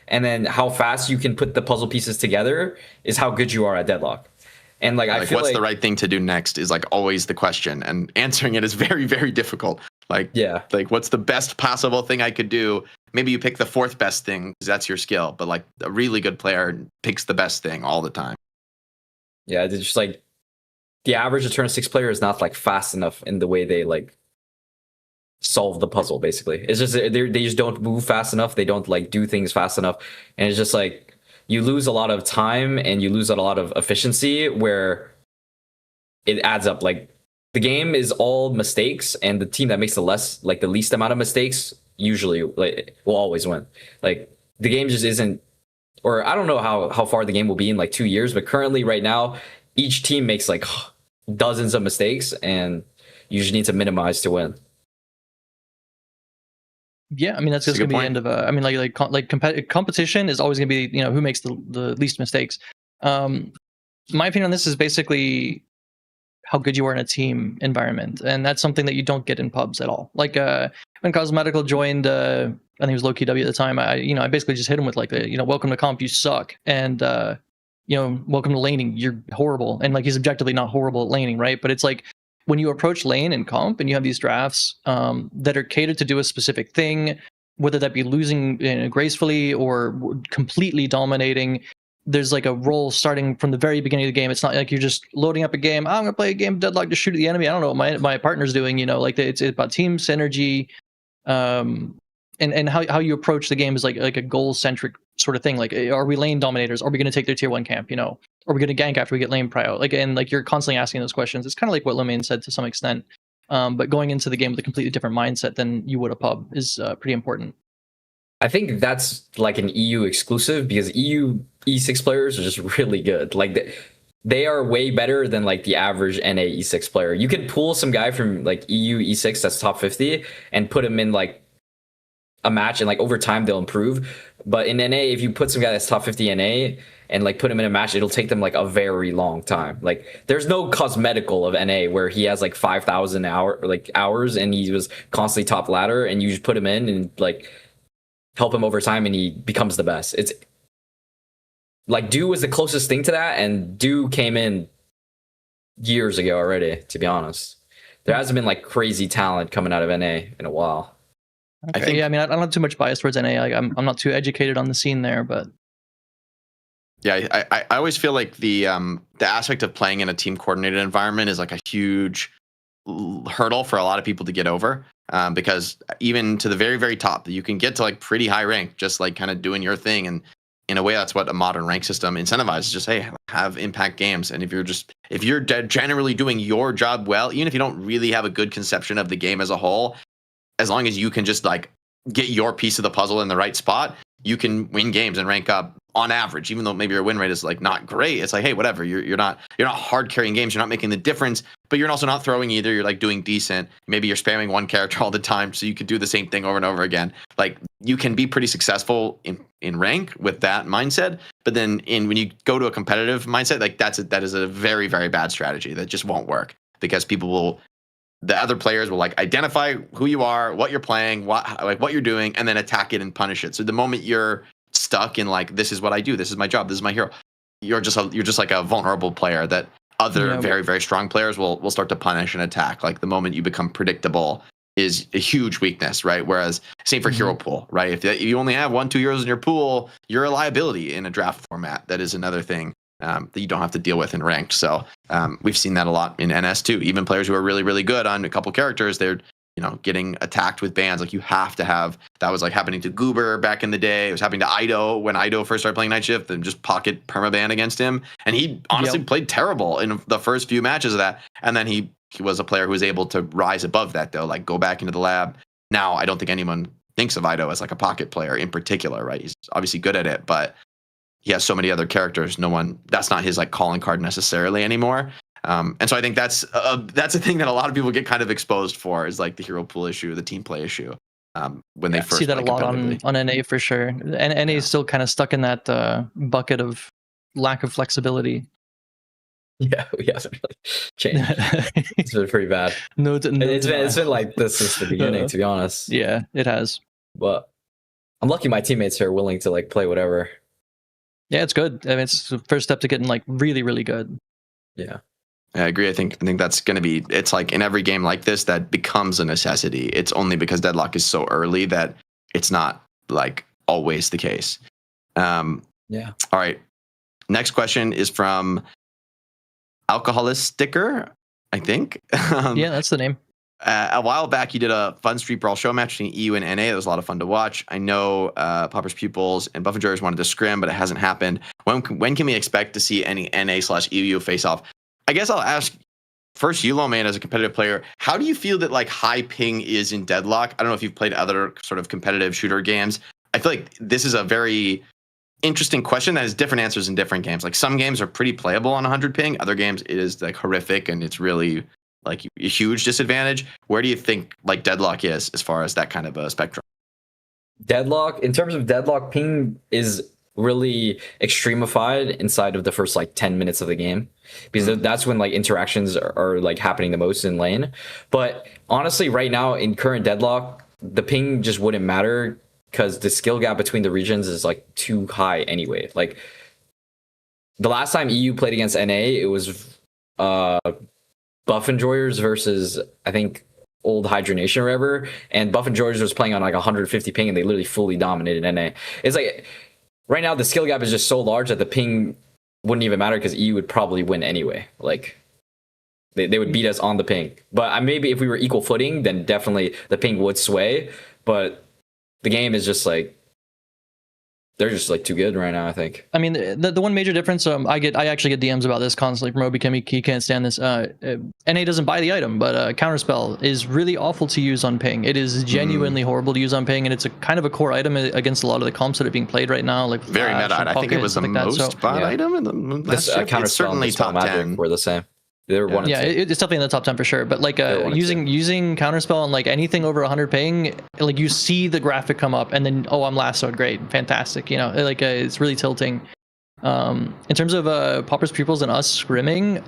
and then how fast you can put the puzzle pieces together is how good you are at Deadlock. And like I feel what's the right thing to do next is like always the question, and answering it is very, very difficult. Like what's the best possible thing I could do? Maybe you pick the fourth best thing because that's your skill, but like a really good player picks the best thing all the time. Yeah, it's just like the average Eternus 6 player is not like fast enough in the way they like solve the puzzle. Basically, it's just they just don't move fast enough. They don't like do things fast enough, and it's just like you lose a lot of time and you lose a lot of efficiency where it adds up. Like the game is all mistakes, and the team that makes the least amount of mistakes usually like will always win. Like the game just isn't, or I don't know how far the game will be in like 2 years, but currently right now each team makes like dozens of mistakes, and you just need to minimize to win. Yeah, I mean that's just gonna be the end of I mean competition is always gonna be who makes the least mistakes. My opinion on this is basically how good you are in a team environment, and that's something that you don't get in pubs at all. Like when Cosmetical joined, I think it was Low Key W at the time. I basically just hit him with like welcome to comp, you suck, and welcome to laning, you're horrible. And like, he's objectively not horrible at laning, right? But it's like, when you approach lane and comp and you have these drafts that are catered to do a specific thing, whether that be losing gracefully or completely dominating, there's like a role starting from the very beginning of the game. It's not like you're just loading up a game. I'm gonna play a game of Deadlock to shoot at the enemy. I don't know what my partner's doing. Like it's about team synergy, and how you approach the game is like a goal centric sort of thing. Like, are we lane dominators? Are we gonna take their tier 1 camp? Are we gonna gank after we get lane prio? Like you're constantly asking those questions. It's kind of like what Lomein said to some extent. But going into the game with a completely different mindset than you would a pub is pretty important. I think that's like an EU exclusive, because EU E6 players are just really good. Like they are way better than like the average NA E6 player. You could pull some guy from like EU E6 that's top 50 and put him in like a match, and like over time they'll improve. But in NA, if you put some guy that's top 50 NA and like put him in a match, it'll take them like a very long time. Like there's no cosmetical of NA where he has like 5,000 hours and he was constantly top ladder, and you just put him in and like help him over time and he becomes the best. It's like Do was the closest thing to that, and Do came in years ago already, to be honest. There hasn't been like crazy talent coming out of NA in a while. Okay. I don't have too much bias towards NA. Like I'm not too educated on the scene there, but yeah, I always feel like the aspect of playing in a team coordinated environment is like a huge hurdle for a lot of people to get over, because even to the very, very top, you can get to like pretty high rank just like kind of doing your thing. And in a way, that's what a modern rank system incentivizes. Just, hey, have impact games. And if you're generally doing your job well, even if you don't really have a good conception of the game as a whole, as long as you can just like get your piece of the puzzle in the right spot, you can win games and rank up on average, even though maybe your win rate is like not great. It's like, hey, whatever, you're not hard carrying games, you're not making the difference, but you're also not throwing either. You're like doing decent. Maybe you're spamming one character all the time, so you could do the same thing over and over again. Like you can be pretty successful in rank with that mindset, but then when you go to a competitive mindset, like that is a very, very bad strategy that just won't work, because the other players will like identify who you are, what you're playing, what you're doing, and then attack it and punish it. So the moment you're stuck in like, this is what I do, this is my job, this is my hero, you're just like a vulnerable player that other very, very strong players will start to punish and attack. Like the moment you become predictable is a huge weakness, right? Whereas same for hero pool, right? If you only have 1-2 heroes in your pool, you're a liability in a draft format. That is another thing that you don't have to deal with in ranked. So we've seen that a lot in NS too. Even players who are really, really good on a couple characters, they're getting attacked with bans. Like you have to have, that was like happening to Goober back in the day. It was happening to Ido when Ido first started playing Night Shift, and just pocket permaban against him. And he honestly played terrible in the first few matches of that. And then he was a player who was able to rise above that though, like go back into the lab. Now, I don't think anyone thinks of Ido as like a pocket player in particular, right? He's obviously good at it, but he has so many other characters. That's not his like calling card necessarily anymore. And so I think that's a thing that a lot of people get kind of exposed for, is like the hero pool issue, the team play issue. When they first see that a lot on NA for sure. And NA is still kind of stuck in that bucket of lack of flexibility. Yeah, we haven't really changed. It's been pretty bad. It's been like this since the beginning, to be honest. Yeah, it has. But I'm lucky my teammates are willing to like play whatever. Yeah, it's good. I mean, it's the first step to getting like really, really good. Yeah. I agree. I think that's going to be, it's like in every game like this that becomes a necessity. It's only because Deadlock is so early that it's not like always the case. Yeah. All right. Next question is from Alcoholist Sticker, I think. Yeah, that's the name. A while back, you did a fun Street Brawl show match between EU and NA. It was a lot of fun to watch. I know Popper's Pupils and Buff and Joyers wanted to scrim, but it hasn't happened. When can we expect to see any NA/EU face off? I guess I'll ask first you, Lomein, as a competitive player, how do you feel that like high ping is in Deadlock? I don't know if you've played other sort of competitive shooter games. I feel like this is a very interesting question that has different answers in different games. Like some games are pretty playable on 100 ping. Other games it is like horrific and it's really like a huge disadvantage. Where do you think like Deadlock is as far as that kind of a spectrum? Deadlock, in terms of Deadlock, ping is really extremified inside of the first like 10 minutes of the game, because that's when like interactions are like happening the most in lane. But honestly, right now in current Deadlock, the ping just wouldn't matter because the skill gap between the regions is like too high anyway. Like the last time EU played against NA, it was Buff Enjoyers versus I think Old Hydronation or whatever, and Buff Enjoyers was playing on like 150 ping, and they literally fully dominated NA. It's like right now the skill gap is just so large that the ping wouldn't even matter because EU would probably win anyway. Like they would beat us on the ping. But maybe if we were equal footing, then definitely the ping would sway. But the game is just like they're just like too good right now, I think. I mean, the one major difference, I actually get DMs about this constantly from Obi Kemi. He can't stand this. NA doesn't buy the item, but Counterspell is really awful to use on ping. It is genuinely horrible to use on ping, and it's a kind of a core item against a lot of the comps that are being played right now. Like very meta. I think it was the most bought item in the last year. It's certainly top 10. We're the same. They're one. Yeah, it's definitely in the top 10 for sure. But like using Counterspell on like anything over 100 ping, like you see the graphic come up, and then I'm lassoed, great, fantastic. You know, like it's really tilting. In terms of Pauper's Pupils and us scrimming,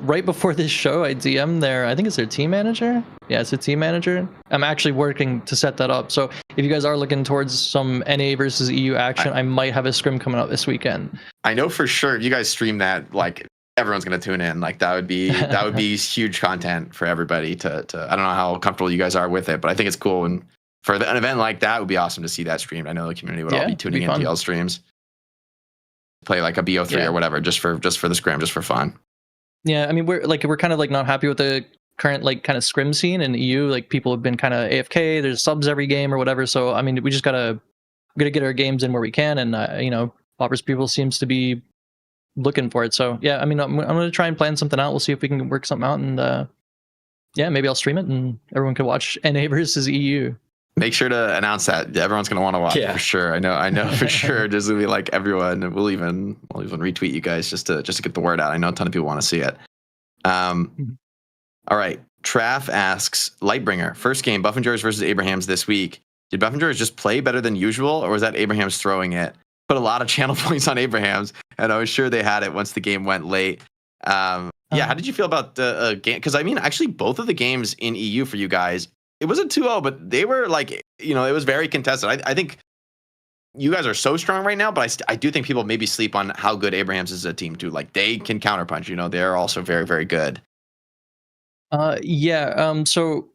right before this show, I DM'd I think it's their team manager. Yeah, it's a team manager. I'm actually working to set that up. So if you guys are looking towards some NA versus EU action, I might have a scrim coming up this weekend. I know for sure if you guys stream that, like, everyone's going to tune in. Like that would be huge content for everybody to I don't know how comfortable you guys are with it, but I think it's cool. And for an event like that, it would be awesome to see that streamed. I know the community would all be tuning in TL streams, play like a BO3 or whatever, just for the scrim, just for fun. Yeah. I mean, we're kind of like not happy with the current like kind of scrim scene in the EU. Like people have been kind of AFK, there's subs every game or whatever. So, I mean, we just gotta get our games in where we can. And, you know, Pauper's People seems to be looking for it. So yeah, I mean, I'm gonna try and plan something out. We'll see if we can work something out, and yeah, maybe I'll stream it and everyone can watch NA versus EU. Make sure to announce that. Everyone's gonna want to watch for sure. I know for sure. There's gonna be like everyone. We'll even retweet you guys just to get the word out. I know a ton of people want to see it. All right. Traff asks, Lightbringer, first game, Buff and George versus Abrahams this week. Did Buff and George just play better than usual, or was that Abrahams throwing it? Put a lot of channel points on Abrahams, and I was sure they had it once the game went late. How did you feel about the game? Because I mean, actually, both of the games in EU for you guys, it wasn't 2-0, but they were like, you know, it was very contested. I think you guys are so strong right now, but I do think people maybe sleep on how good Abrahams is as a team too. Like they can counterpunch. You know, they're also very, very good. So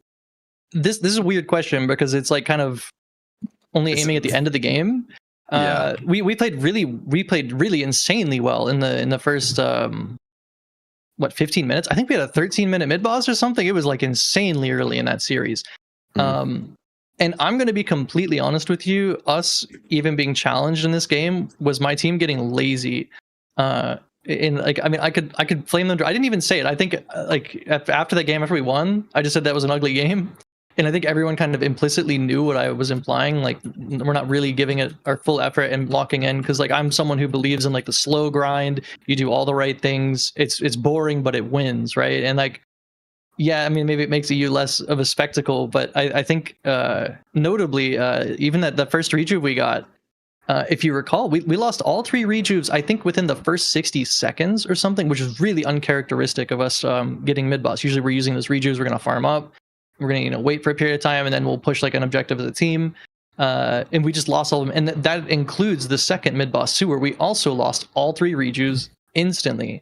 this is a weird question because it's like kind of only aiming at the end of the game. We played really insanely well in the first 15 minutes. I think we had a 13-minute mid boss or something. It was like insanely early in that series. And I'm going to be completely honest with you, us even being challenged in this game was my team getting lazy. I could flame them. I didn't even say it. I think like after that game, after we won, I just said that was an ugly game. And I think everyone kind of implicitly knew what I was implying. Like we're not really giving it our full effort and locking in, because like I'm someone who believes in like the slow grind. You do all the right things. It's boring, but it wins, right? And like, yeah, I mean, maybe it makes EU less of a spectacle, but I think notably, even that the first rejuve we got, if you recall, we lost all 3 rejuves, I think within the first 60 seconds or something, which is really uncharacteristic of us getting mid boss. Usually we're using those rejuves, we're gonna farm up. We're going to wait for a period of time, and then we'll push like an objective as a team. And we just lost all of them. And that includes the second mid boss too, where we also lost all 3 rejuves instantly.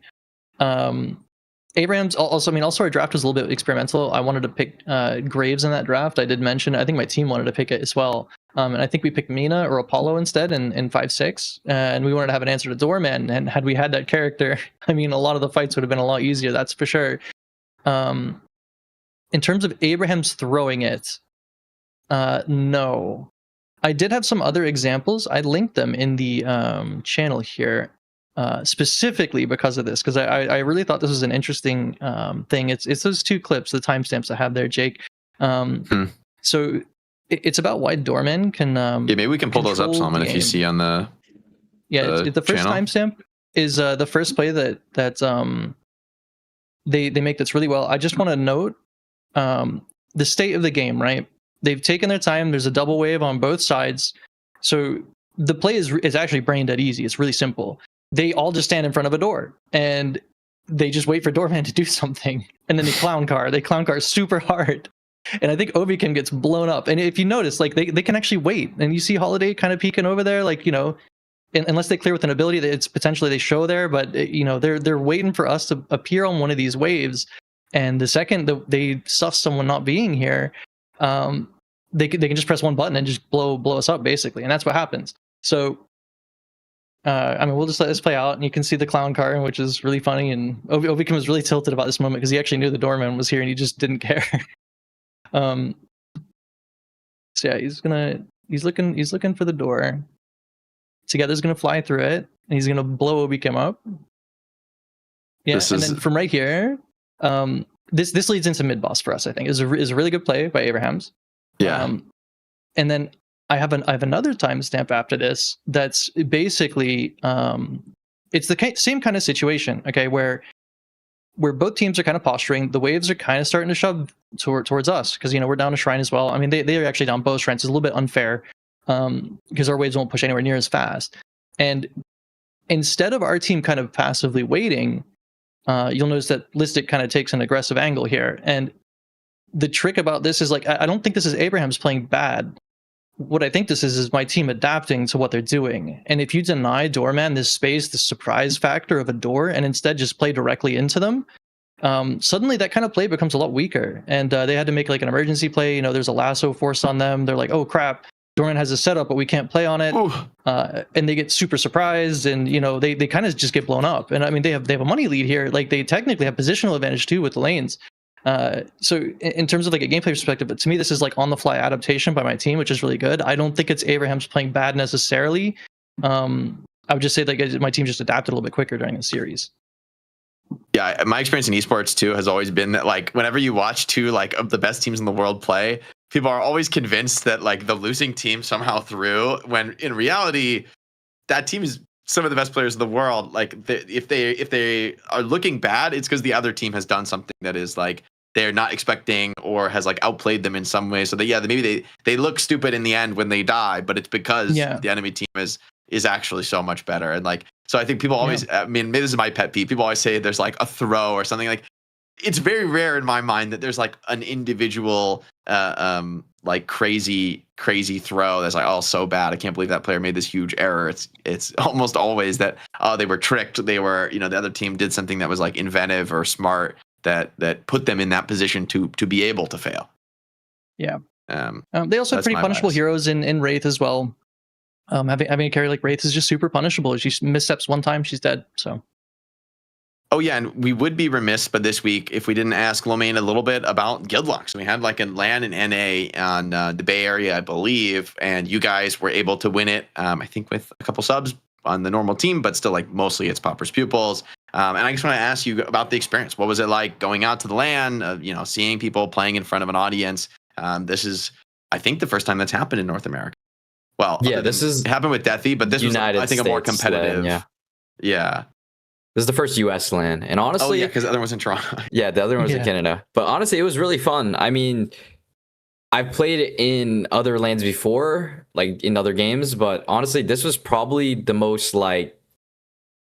Abrahams also, our draft was a little bit experimental. I wanted to pick Graves in that draft. I did mention, I think my team wanted to pick it as well. And I think we picked Mina or Apollo instead in 5-6. And we wanted to have an answer to Doorman. And had we had that character, I mean, a lot of the fights would have been a lot easier, that's for sure. In terms of Abrahams throwing it, no. I did have some other examples. I linked them in the channel here, specifically because of this, because I really thought this was an interesting thing. It's those 2 clips, the timestamps I have there, Jake. So it's about why Doorman can. Maybe we can pull those up, Solomon, if you see on the. Yeah, the first timestamp is the first play that they make that's really well. I just want to note the state of the game, right? They've taken their time. There's a double wave on both sides. So the play is actually brain dead easy. It's really simple. They all just stand in front of a door and they just wait for Doorman to do something. And then they clown car super hard. And I think Ovikin gets blown up. And if you notice, like they can actually wait. And you see Holiday kind of peeking over there, like, you know, unless they clear with an ability that it's potentially they show there, but they're waiting for us to appear on one of these waves, and the second that they stuff someone not being here, they can just press one button and just blow us up basically, and that's what happens. So we'll just let this play out, and you can see the clown car, which is really funny, and Ovikin was really tilted about this moment because he actually knew the doorman was here and he just didn't care. So yeah, he's looking for the door. Together's gonna fly through it, and he's gonna blow Obikim up. Yeah, then from right here, this leads into mid boss for us. I think is a really good play by Abrahams. Yeah, and then I have another timestamp after this. That's basically it's the same kind of situation. Okay, where both teams are kind of posturing. The waves are kind of starting to shove towards us because we're down a shrine as well. I mean, they are actually down both shrines. It's a little bit unfair. Because our waves won't push anywhere near as fast. And instead of our team kind of passively waiting, you'll notice that Listic kind of takes an aggressive angle here. And the trick about this is, like, I don't think this is Abraham's playing bad. What I think this is my team adapting to what they're doing. And if you deny Doorman this space, the surprise factor of a door, and instead just play directly into them, suddenly that kind of play becomes a lot weaker. And they had to make like an emergency play. There's a lasso force on them. They're like, oh crap, Doorman has a setup, but we can't play on it. And they get super surprised, and they kind of just get blown up. And I mean, they have a money lead here. Like, they technically have positional advantage too with the lanes. So in terms of like a gameplay perspective, but to me, this is like on the fly adaptation by my team, which is really good. I don't think it's Abraham's playing bad necessarily. I would just say like my team just adapted a little bit quicker during the series. Yeah, my experience in esports too has always been that, like, whenever you watch two like of the best teams in the world play, people are always convinced that like the losing team somehow threw, when in reality that team is some of the best players in the world. Like, if they are looking bad, it's because the other team has done something that is like they're not expecting, or has like outplayed them in some way. So that maybe they look stupid in the end when they die, but it's because the enemy team is actually so much better. And like, so I think people always, I mean, maybe this is my pet peeve, people always say there's like a throw or something. Like, it's very rare in my mind that there's like an individual like crazy throw that's like, oh, so bad, I can't believe that player made this huge error. It's almost always that, oh, they were tricked, they were, the other team did something that was like inventive or smart that put them in that position to be able to fail. They also have pretty punishable heroes in Wraith as well. Having a carry like Wraith is just super punishable. If she missteps one time, she's dead. So. Oh yeah, and we would be remiss, but this week, if we didn't ask Lomein a little bit about Guildlock. So we had like a LAN and NA on the Bay Area, I believe, and you guys were able to win it. I think with a couple subs on the normal team, but still, like, mostly it's Pauper's Pupils. And I just want to ask you about the experience. What was it like going out to the LAN? Seeing people playing in front of an audience. This is, I think, the first time that's happened in North America. Well, yeah, this is happened with Deathy, but this United was, I think, a more competitive. LAN, yeah. This is the first US LAN, and honestly, because the other one was in Toronto. Yeah, the other one was in Canada. But honestly, it was really fun. I mean, I've played in other LANs before, like in other games, but honestly, this was probably the most like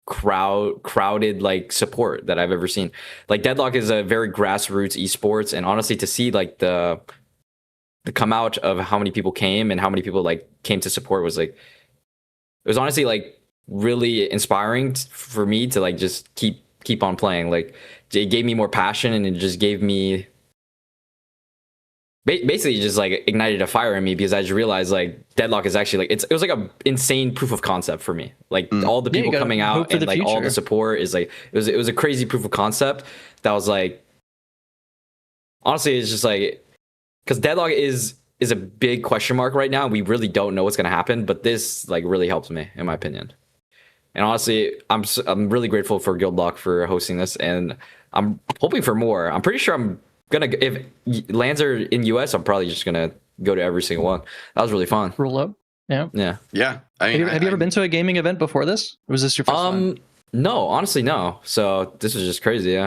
crowded like support that I've ever seen. Like, Deadlock is a very grassroots esports, and honestly, to see like the come out of how many people came and how many people like came to support was like, it was honestly like really inspiring for me to like just keep on playing. Like, it gave me more passion, and it just gave me basically just like ignited a fire in me, because I just realized like Deadlock is actually like it was like a insane proof of concept for me. Like all the people coming out and like all the support is like it was a crazy proof of concept that was like, honestly, it's just like, because Deadlock is a big question mark right now. We really don't know what's gonna happen, but this like really helps me, in my opinion. And honestly, I'm really grateful for Guildlock for hosting this, and I'm hoping for more. I'm pretty sure I'm gonna, if LANs are in US, I'm probably just gonna go to every single one. That was really fun. Roll up. Yeah. I mean, have you ever been to a gaming event before this? Or was this your first time? No, honestly, no. So this was just crazy.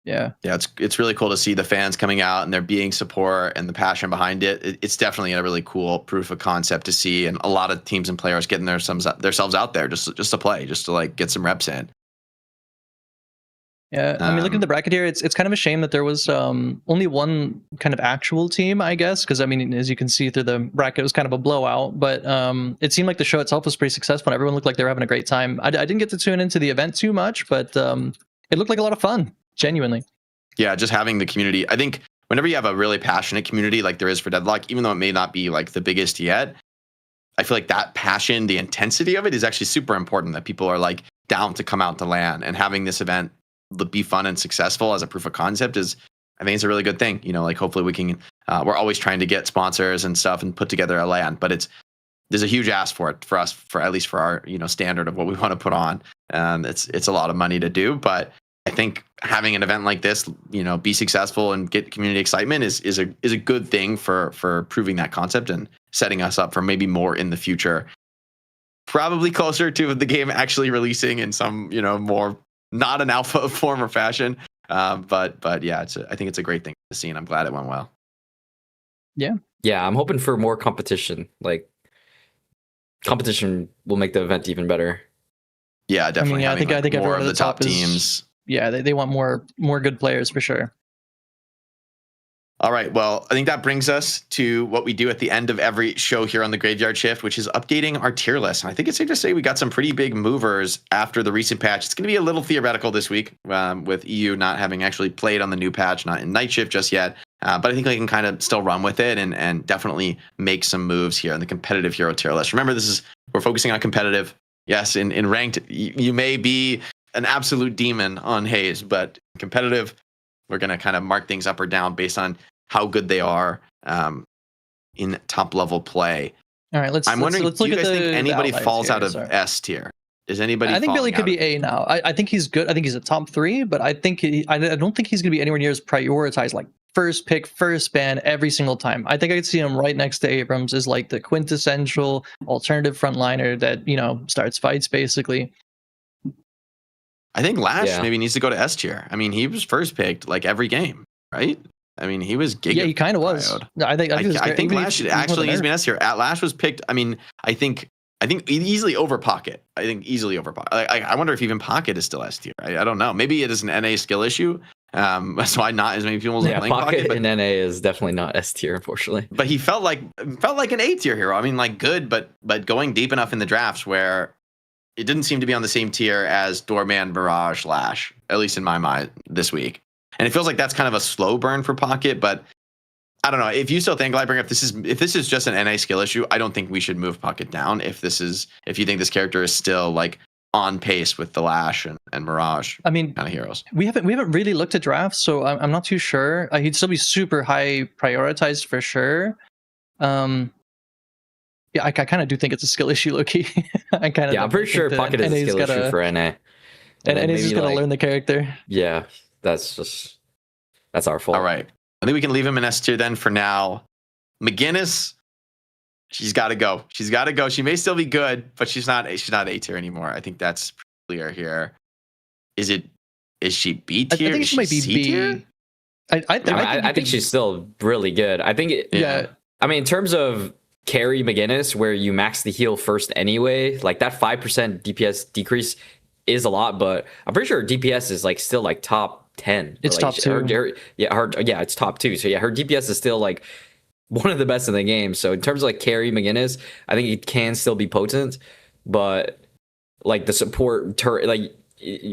Yeah, it's really cool to see the fans coming out and there being support and the passion behind it. It's definitely a really cool proof of concept to see, and a lot of teams and players getting themselves out there just to play, just to like get some reps in. Yeah, I mean, looking at the bracket here, it's kind of a shame that there was only one kind of actual team, I guess, because I mean, as you can see through the bracket, it was kind of a blowout. But it seemed like the show itself was pretty successful, and everyone looked like they were having a great time. I didn't get to tune into the event too much, but it looked like a lot of fun, genuinely. Yeah, just having the community. I think whenever you have a really passionate community like there is for Deadlock, even though it may not be like the biggest yet, I feel like that passion, the intensity of it is actually super important, that people are like down to come out to LAN, and having this event be fun and successful as a proof of concept is, I think it's a really good thing. You know, like hopefully we can, we're always trying to get sponsors and stuff and put together a LAN, but there's a huge ask for it for us, for at least for our, you know, standard of what we want to put on. It's a lot of money to do, but I think having an event like this, you know, be successful and get community excitement is a good thing for proving that concept and setting us up for maybe more in the future. Probably closer to the game actually releasing in some, you know, more not an alpha form or fashion. But yeah, I think it's a great thing to see, and I'm glad it went well. Yeah. Yeah, I'm hoping for more competition. Like, competition will make the event even better. Yeah, definitely. I mean, I think more everyone of at the top teams. Yeah, they want more good players for sure. All right. Well, I think that brings us to what we do at the end of every show here on the Graveyard Shift, which is updating our tier list. And I think it's safe to say we got some pretty big movers after the recent patch. It's going to be a little theoretical this week with EU not having actually played on the new patch, not in Night Shift just yet. But I think we can kind of still run with it and definitely make some moves here in the competitive hero tier list. Remember, we're focusing on competitive. Yes, in ranked, you may be an absolute demon on Haze, but competitive, we're going to kind of mark things up or down based on how good they are in top level play. All right, I'm wondering, let's do look you at guys think anybody falls out of sorry. S tier? Is anybody? I think Billy could be A A now. I think he's good. I think he's a top 3, but I think I don't think he's going to be anywhere near as prioritized, like first pick, first ban every single time. I think I could see him right next to Abrams as like the quintessential alternative frontliner that, you know, starts fights basically. I think Lash maybe needs to go to S tier. I mean, he was first picked like every game, right? I mean, he was giga. Yeah, he kind of was. No, I think Lash actually needs to be an S tier. Lash was picked. I mean, I think easily over Pocket. I think easily over Pocket. I wonder if even Pocket is still S tier. I don't know. Maybe it is an NA skill issue. That's why not as many people playing Pocket. But in NA is definitely not S tier, unfortunately. But he felt like an A tier hero. I mean, like good, but going deep enough in the drafts where it didn't seem to be on the same tier as Doorman, Mirage, Lash, at least in my mind this week. And it feels like that's kind of a slow burn for Pocket, but I don't know. If you still think, Lightbringer, if this is just an NA skill issue, I don't think we should move Pocket down. If you think this character is still like on pace with the Lash and Mirage, I mean, kind of heroes. We haven't really looked at drafts, so I'm not too sure. He'd still be super high prioritized for sure. Yeah, I kind of do think it's a skill issue, low-key. I'm pretty sure Pocket is a skill issue for NA. And NA's just gonna learn the character. Yeah, that's our fault. All right. I think we can leave him in S tier then for now. McGinnis, she's got to go. She's got to go. She may still be good, but she's not A tier anymore. I think that's clear here. Is she B tier? I think she might be C B. tier? I think she's still really good. I think I mean, in terms of carry McGinnis, where you max the heal first anyway, like that 5% DPS decrease is a lot, but I'm pretty sure her DPS is like still like top 10. It's like, top 2. It's top 2. So yeah, her DPS is still like one of the best in the game. So in terms of like carry McGinnis, I think it can still be potent, but like the support like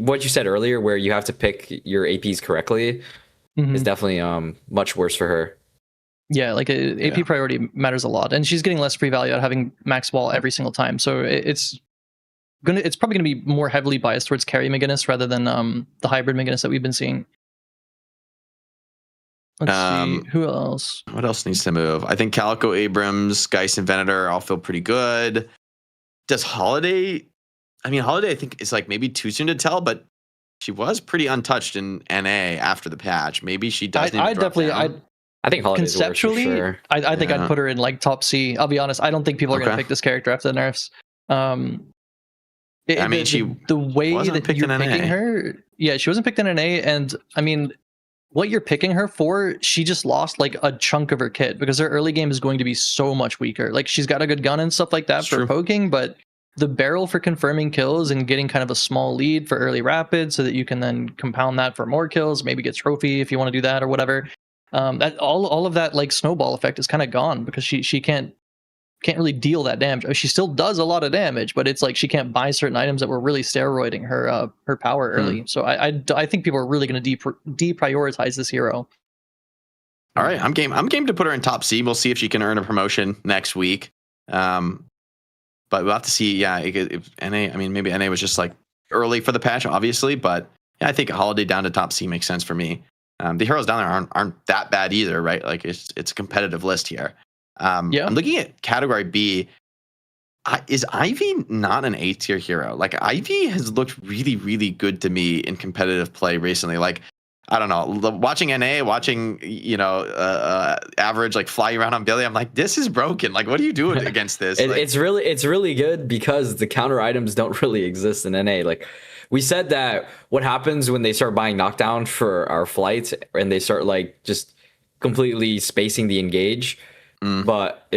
what you said earlier, where you have to pick your APs correctly, is definitely much worse for her. Yeah, like AP priority matters a lot, and she's getting less free value out of having max wall every single time. So it's probably gonna be more heavily biased towards carry McGinnis rather than the hybrid McGinnis that we've been seeing. Let's see who else. What else needs to move? I think Calico, Abrams, Geist, and Venator all feel pretty good. Does Holiday? I mean, Holiday I think is like maybe too soon to tell, but she was pretty untouched in NA after the patch. Maybe she does. I think Holiday's conceptually, worse for sure. I think I'd put her in like top C. I'll be honest. I don't think people are going to pick this character after the nerfs. The way that you're picking her, she wasn't picked in an A, and I mean, what you're picking her for, she just lost like a chunk of her kit because her early game is going to be so much weaker. Like she's got a good gun and stuff like that for poking, but the barrel for confirming kills and getting kind of a small lead for early rapid so that you can then compound that for more kills, maybe get trophy if you want to do that or whatever. That all of that like snowball effect is kind of gone because she can't really deal that damage. She still does a lot of damage, but it's like she can't buy certain items that were really steroiding her power early. So I think people are really going to deprioritize this hero. All right, I'm game to put her in top C. We'll see if she can earn a promotion next week. But we'll have to see. Yeah, if NA. I mean, maybe NA was just like early for the patch, obviously. But yeah, I think a Holiday down to top C makes sense for me. The heroes down there aren't that bad either, right? Like it's a competitive list here. I'm looking at category B. Is Ivy not an A tier hero? Like Ivy has looked really, really good to me in competitive play recently. Like I don't know, watching NA, watching average like fly around on Billy. I'm like, this is broken. Like, what are you doing against this? It's really good because the counter items don't really exist in NA. Like we said that what happens when they start buying knockdown for our flights and they start like just completely spacing the engage. But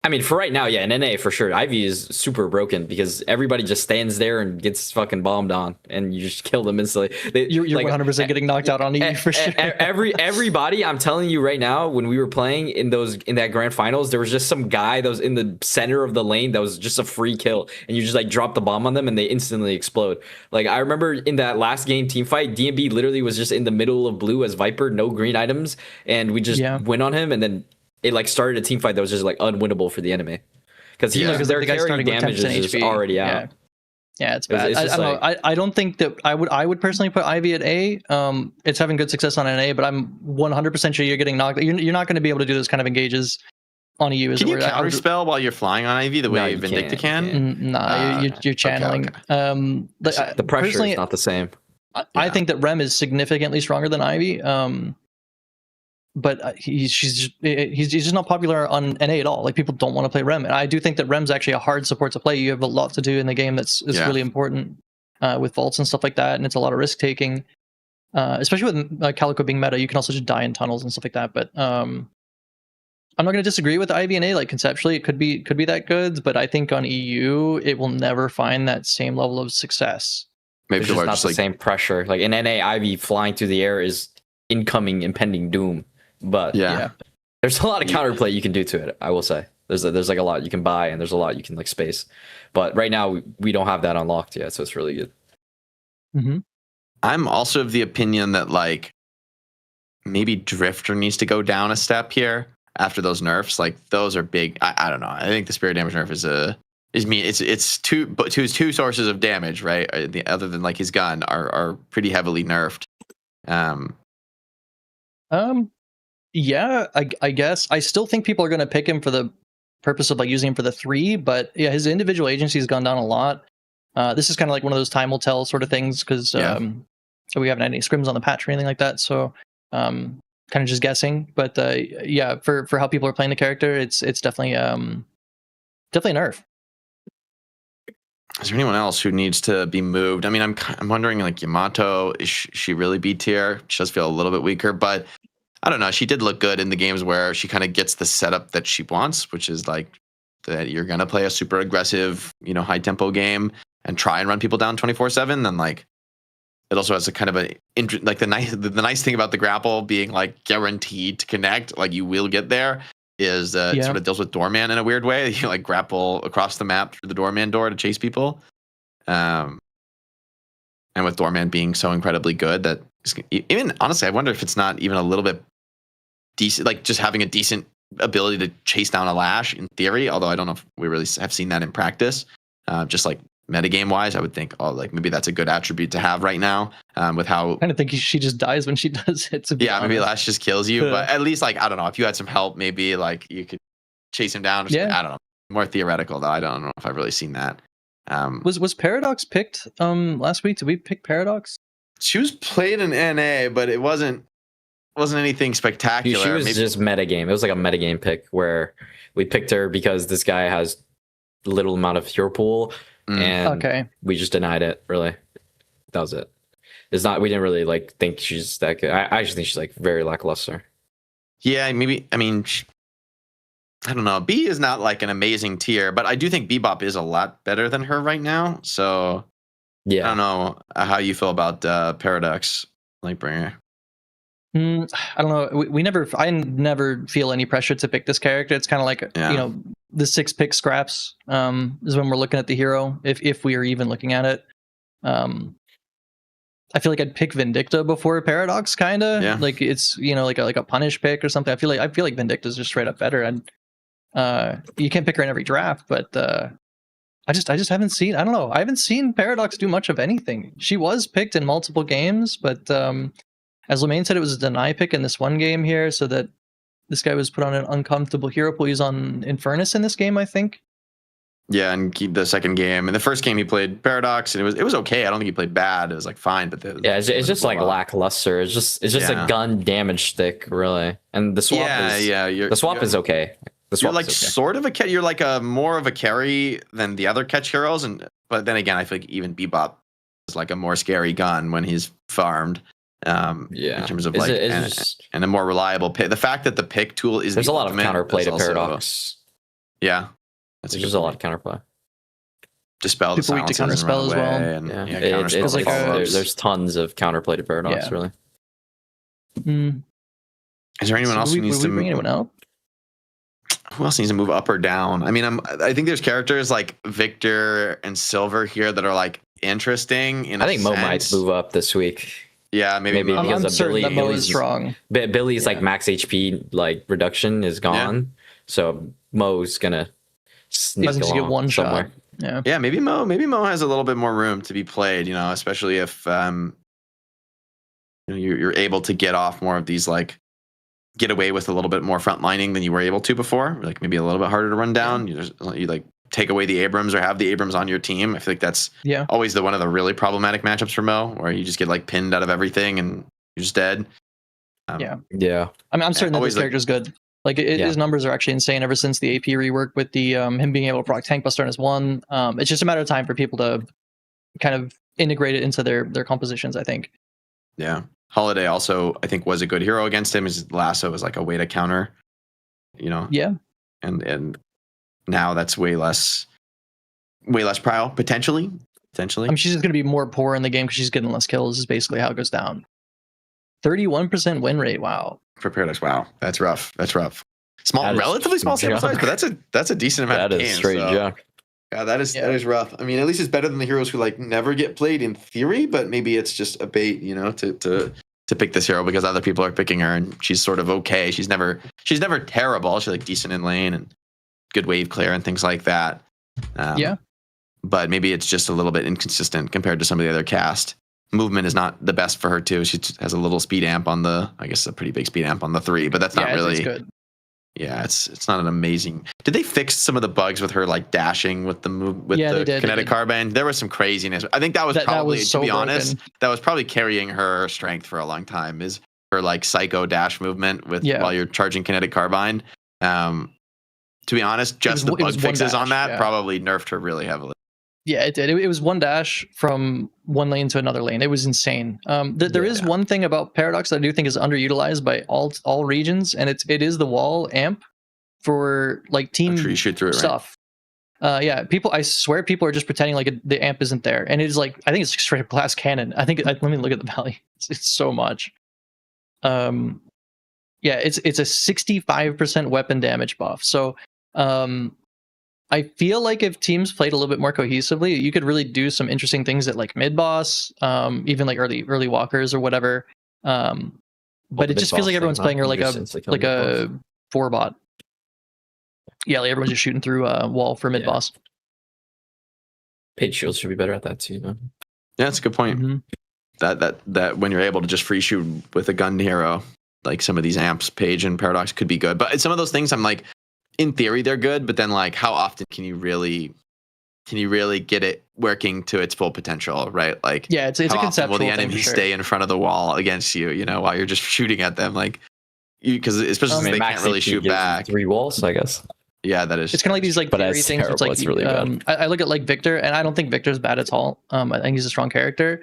I mean, for right now, yeah, in NA for sure, Ivy is super broken because everybody just stands there and gets fucking bombed on, and you just kill them instantly. You're like, 100% getting knocked out on Ivy for sure. Everybody, I'm telling you right now, when we were playing in that grand finals, there was just some guy that was in the center of the lane that was just a free kill, and you just like drop the bomb on them and they instantly explode. Like I remember in that last game team fight, DMB literally was just in the middle of blue as Viper, no green items, and we just went on him, and then it like started a team fight that was just like unwinnable for the enemy because their carry damage is just already out. Yeah, it's bad. I don't know. I don't think that I would personally put Ivy at A. It's having good success on NA, but I'm 100% sure you're getting knocked. You're not going to be able to do those kind of engages on EU. Can you counter spell while you're flying on Ivy the way Vindicta can? No, you're channeling. Okay. The pressure is not the same. I think that Rem is significantly stronger than Ivy. But he's just not popular on NA at all. Like people don't want to play Rem, and I do think that Rem's actually a hard support to play. You have a lot to do in the game that's really important with vaults and stuff like that, and it's a lot of risk taking, especially with Calico being meta. You can also just die in tunnels and stuff like that. But I'm not going to disagree with Ivy and A. Like conceptually, it could be that good, but I think on EU it will never find that same level of success. Maybe it's not the same pressure. Like in NA, Ivy flying through the air is incoming impending doom. But there's a lot of counterplay you can do to it. I will say there's like a lot you can buy and there's a lot you can like space. But right now we don't have that unlocked yet, so it's really good. Mm-hmm. I'm also of the opinion that like maybe Drifter needs to go down a step here after those nerfs. Like those are big. I don't know. I think the spirit damage nerf it's two sources of damage, right? Other than like his gun are pretty heavily nerfed. Yeah, I guess. I still think people are going to pick him for the purpose of like using him for the 3, but yeah, his individual agency has gone down a lot. This is kind of like one of those time will tell sort of things because we haven't had any scrims on the patch or anything like that, so kind of just guessing. But yeah, for how people are playing the character, it's definitely a nerf. Is there anyone else who needs to be moved? I mean, I'm wondering like Yamato, is she really B tier? She does feel a little bit weaker, but I don't know. She did look good in the games where she kind of gets the setup that she wants, which is like that you're going to play a super aggressive, high tempo game and try and run people down 24/7. Then like it also has a kind of like the nice thing about the grapple being like guaranteed to connect, like you will get there, is it sort of deals with Doorman in a weird way. You like grapple across the map through the Doorman door to chase people. And with Doorman being so incredibly good that even honestly, I wonder if it's not even a little bit decent, like just having a decent ability to chase down a lash in theory, although I don't know if we really have seen that in practice. Just like metagame wise, I would think, like maybe that's a good attribute to have right now. With how I kind of think she just dies when she does it. Maybe lash just kills you, but at least like I don't know, if you had some help, maybe like you could chase him down. I don't know. More theoretical though. I don't know if I've really seen that. Was Paradox picked last week? Did we pick Paradox? She was played in NA, but it wasn't anything spectacular. She was just metagame. It was like a metagame pick where we picked her because this guy has little amount of hero pool, and we just denied it. Really, that was it. It's not. We didn't really like think she's that good. I just think she's like very lackluster. Yeah, maybe. I mean, I don't know. B is not like an amazing tier, but I do think Bebop is a lot better than her right now. So I don't know how you feel about Paradox Lightbringer. I don't know. I never feel any pressure to pick this character. It's kind of like the 6 pick scraps is when we're looking at the hero, if we are even looking at it. I feel like I'd pick Vindicta before Paradox, kind of. Yeah. Like it's like a punish pick or something. I feel like Vindicta's just straight up better, and you can't pick her in every draft, but I just haven't seen. I don't know. I haven't seen Paradox do much of anything. She was picked in multiple games, but as Lomein said, it was a deny pick in this one game here, so that this guy was put on an uncomfortable hero pool. He's on Infernus in this game, I think. Yeah, and keep the second game. And the first game he played Paradox, and it was okay. I don't think he played bad. It was like fine, but it's just like lackluster. It's just a gun damage stick, really. And the swap is okay. You're like sort of a you're like a more of a carry than the other catch heroes, but then again, I feel like even Bebop is like a more scary gun when he's farmed. In terms of and a more reliable pick. The fact that the pick tool is there's a lot of counterplay to Paradox. Yeah, there's just a lot of counterplay. Dispel the silences to counterspell as well. And, it's like there's tons of counterplay to Paradox, really. Is there anyone else who needs to bring anyone out? Who else needs to move up or down? I mean, I think there's characters like Victor and Silver here that are like interesting. I think Mo might move up this week. Yeah, maybe I'm certain that Mo is strong. Billy's like max HP like reduction is gone, so Mo's gonna sneak along get one somewhere. Shot. Yeah, maybe Mo has a little bit more room to be played. Especially if you're able to get off more of these get away with a little bit more frontlining than you were able to before. Like maybe a little bit harder to run down. You like take away the Abrams or have the Abrams on your team. I feel like that's always one of the really problematic matchups for Mo, where you just get like pinned out of everything and you're just dead. Yeah. I mean, I'm certain that this character's good. Like his numbers are actually insane ever since the AP rework with the him being able to proc Tank Buster on his one. It's just a matter of time for people to kind of integrate it into their compositions, I think. Yeah. Holiday also, I think, was a good hero against him. His lasso was like a way to counter, Yeah. And now that's way less prio, potentially. I mean, she's just going to be more poor in the game because she's getting less kills, is basically how it goes down. 31% win rate. Wow. For Paradox, wow. That's rough. Relatively small sample size, but that's a decent amount of games. That is straight junk. Yeah, that is rough. I mean, at least it's better than the heroes who like never get played in theory, but maybe it's just a bait, to pick this hero because other people are picking her and she's sort of okay. She's never terrible. She's like decent in lane and good wave clear and things like that. But maybe it's just a little bit inconsistent compared to some of the other cast. Movement is not the best for her too. She has a little speed amp on I guess a pretty big speed amp on the 3, but that's not really. It's good. Yeah, it's not an amazing. Did they fix some of the bugs with her like dashing with the kinetic carbine? There was some craziness. I think that was probably, to be honest, that was probably carrying her strength for a long time. Is her like psycho dash movement while you're charging kinetic carbine. To be honest, just the bug fixes on that probably nerfed her really heavily. Yeah, it did. It was one dash from one lane to another lane. It was insane. There is one thing about Paradox that I do think is underutilized by all regions, and it is the wall amp for like team shoot through it, stuff. Right? I swear people are just pretending like the amp isn't there, and it is like I think it's straight up glass cannon. Let me look at the value. It's so much. It's a 65% weapon damage buff. So I feel like if teams played a little bit more cohesively, you could really do some interesting things at like mid boss, even like early walkers or whatever. But it just feels like everyone's playing her like a 4 bot. Yeah, like everyone's just shooting through a wall for mid boss. Page shields should be better at that too. Yeah, that's a good point. Mm-hmm. That when you're able to just free shoot with a gun hero, like some of these amps, Page and Paradox could be good. But some of those things, I'm like, in theory they're good, but then like how often can you really get it working to its full potential, right? Like it's a conceptual will the enemy stay in front of the wall against you, while you're just shooting at them, like because especially since they can't really shoot back 3 walls, I guess. Yeah, that is. It's kind of like these like theory things. It's like really bad. I look at like Victor, and I don't think Victor's bad at all. I think he's a strong character.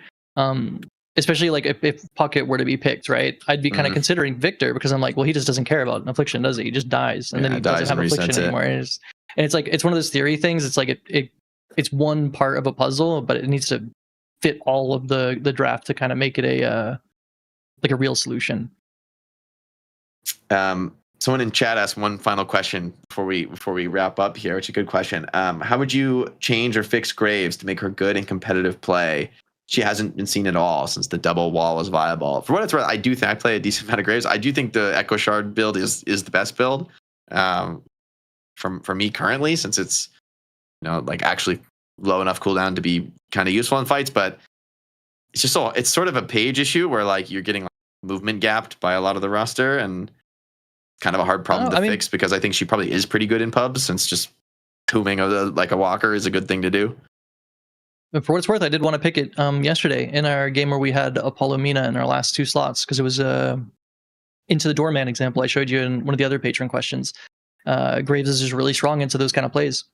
especially like if Puckett were to be picked, right? I'd be kind of considering Victor because I'm like, well, he just doesn't care about affliction, does he? He just dies, and then he doesn't have affliction anymore. And it's like it's one of those theory things. It's like it's one part of a puzzle, but it needs to fit all of the draft to kind of make it a like a real solution. Someone in chat asked one final question before we wrap up here, which is a good question. How would you change or fix Graves to make her good in competitive play? She hasn't been seen at all since the double wall was viable. For what it's worth, I do think I play a decent amount of Graves. I do think the Echo Shard build is the best build for me currently, since it's like actually low enough cooldown to be kind of useful in fights. But it's just it's sort of a page issue where like you're getting movement gapped by a lot of the roster, and kind of a hard problem to fix, because I think she probably is pretty good in pubs, since just tombing like a walker is a good thing to do. But for what it's worth, I did want to pick it yesterday in our game where we had Apollo Mina in our last 2 slots, because it was into the Doorman example I showed you in one of the other patron questions. Graves is just really strong into those kind of plays.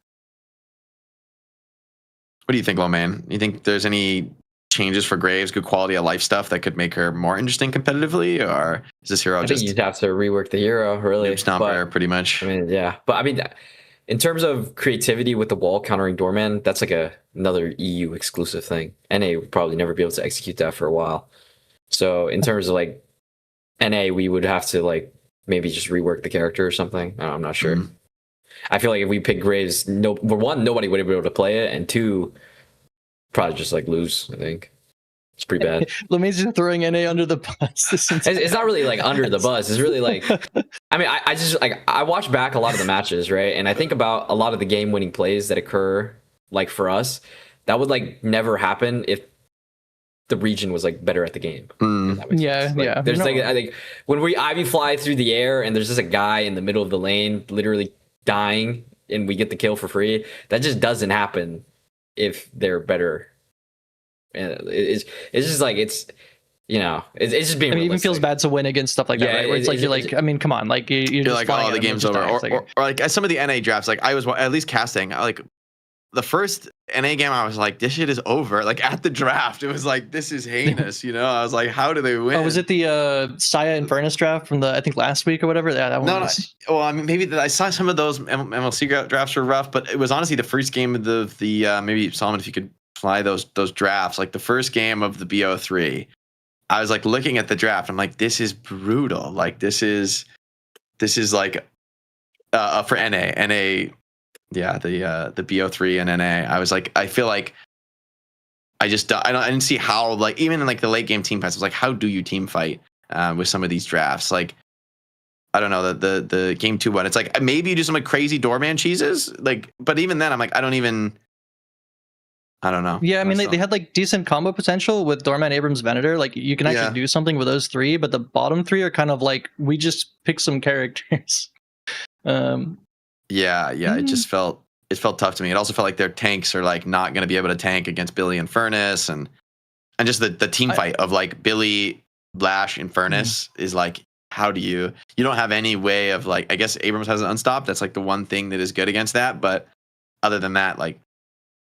What do you think, Lomein? You think there's any changes for Graves, good quality of life stuff that could make her more interesting competitively, or is this hero I think you'd have to rework the hero, really. Stomper, pretty much. I mean, yeah. But I mean, in terms of creativity with the wall countering Doorman, that's like another EU exclusive thing. NA would probably never be able to execute that for a while. So in terms of like NA, we would have to like maybe just rework the character or something. I'm not sure. I feel like if we pick Graves, for one, nobody would be able to play it, and two, probably just like lose. I think it's pretty bad. Lomein's just throwing NA under the bus. It's not really like under the bus. It's really like, I mean, I just like I watch back a lot of the matches, right, and I think about a lot of the game-winning plays that occur. Like for us, that would like never happen if the region was like better at the game. Yeah, like, yeah. There's like I think when we Ivy fly through the air and there's just a guy in the middle of the lane literally dying and we get the kill for free. That just doesn't happen if they're better. And it's just like it's just being. I mean, it even feels bad to win against stuff like that, right? Where it's like you're like, I mean, come on, like you're just like, oh, the game's over, or like some of the NA drafts, like I was at least casting like. The first NA game, I was like, this shit is over. Like at the draft, it was like, this is heinous, I was like, how do they win? Oh, was it the Saya and Furnace draft from I think last week or whatever? Yeah, that one. No. Well, I mean, maybe I saw some of those MLC drafts were rough, but it was honestly the first game of the maybe Solomon, if you could fly those drafts, like the first game of the BO3, I was like looking at the draft. I'm like, this is brutal. Like this is like for NA. Yeah, the BO3 and NA. I was like, I feel like I didn't see how, like, even in like the late game team fights, I was like, how do you team fight with some of these drafts? Like, I don't know, the game 2 one. It's like maybe you do some like crazy Doorman cheeses, like, but even then I'm like, I don't know. Yeah, I mean, they had like decent combo potential with Doorman, Abrams, Venator. Like you can actually do something with those 3, but the bottom 3 are kind of like, we just pick some characters. Yeah, it just felt tough to me. It also felt like their tanks are like not going to be able to tank against Billy and Furnace, and just the team fight of like Billy, Lash, and Furnace is like, how do you don't have any way of like, I guess Abrams has an unstop. That's like the one thing that is good against that, but other than that, like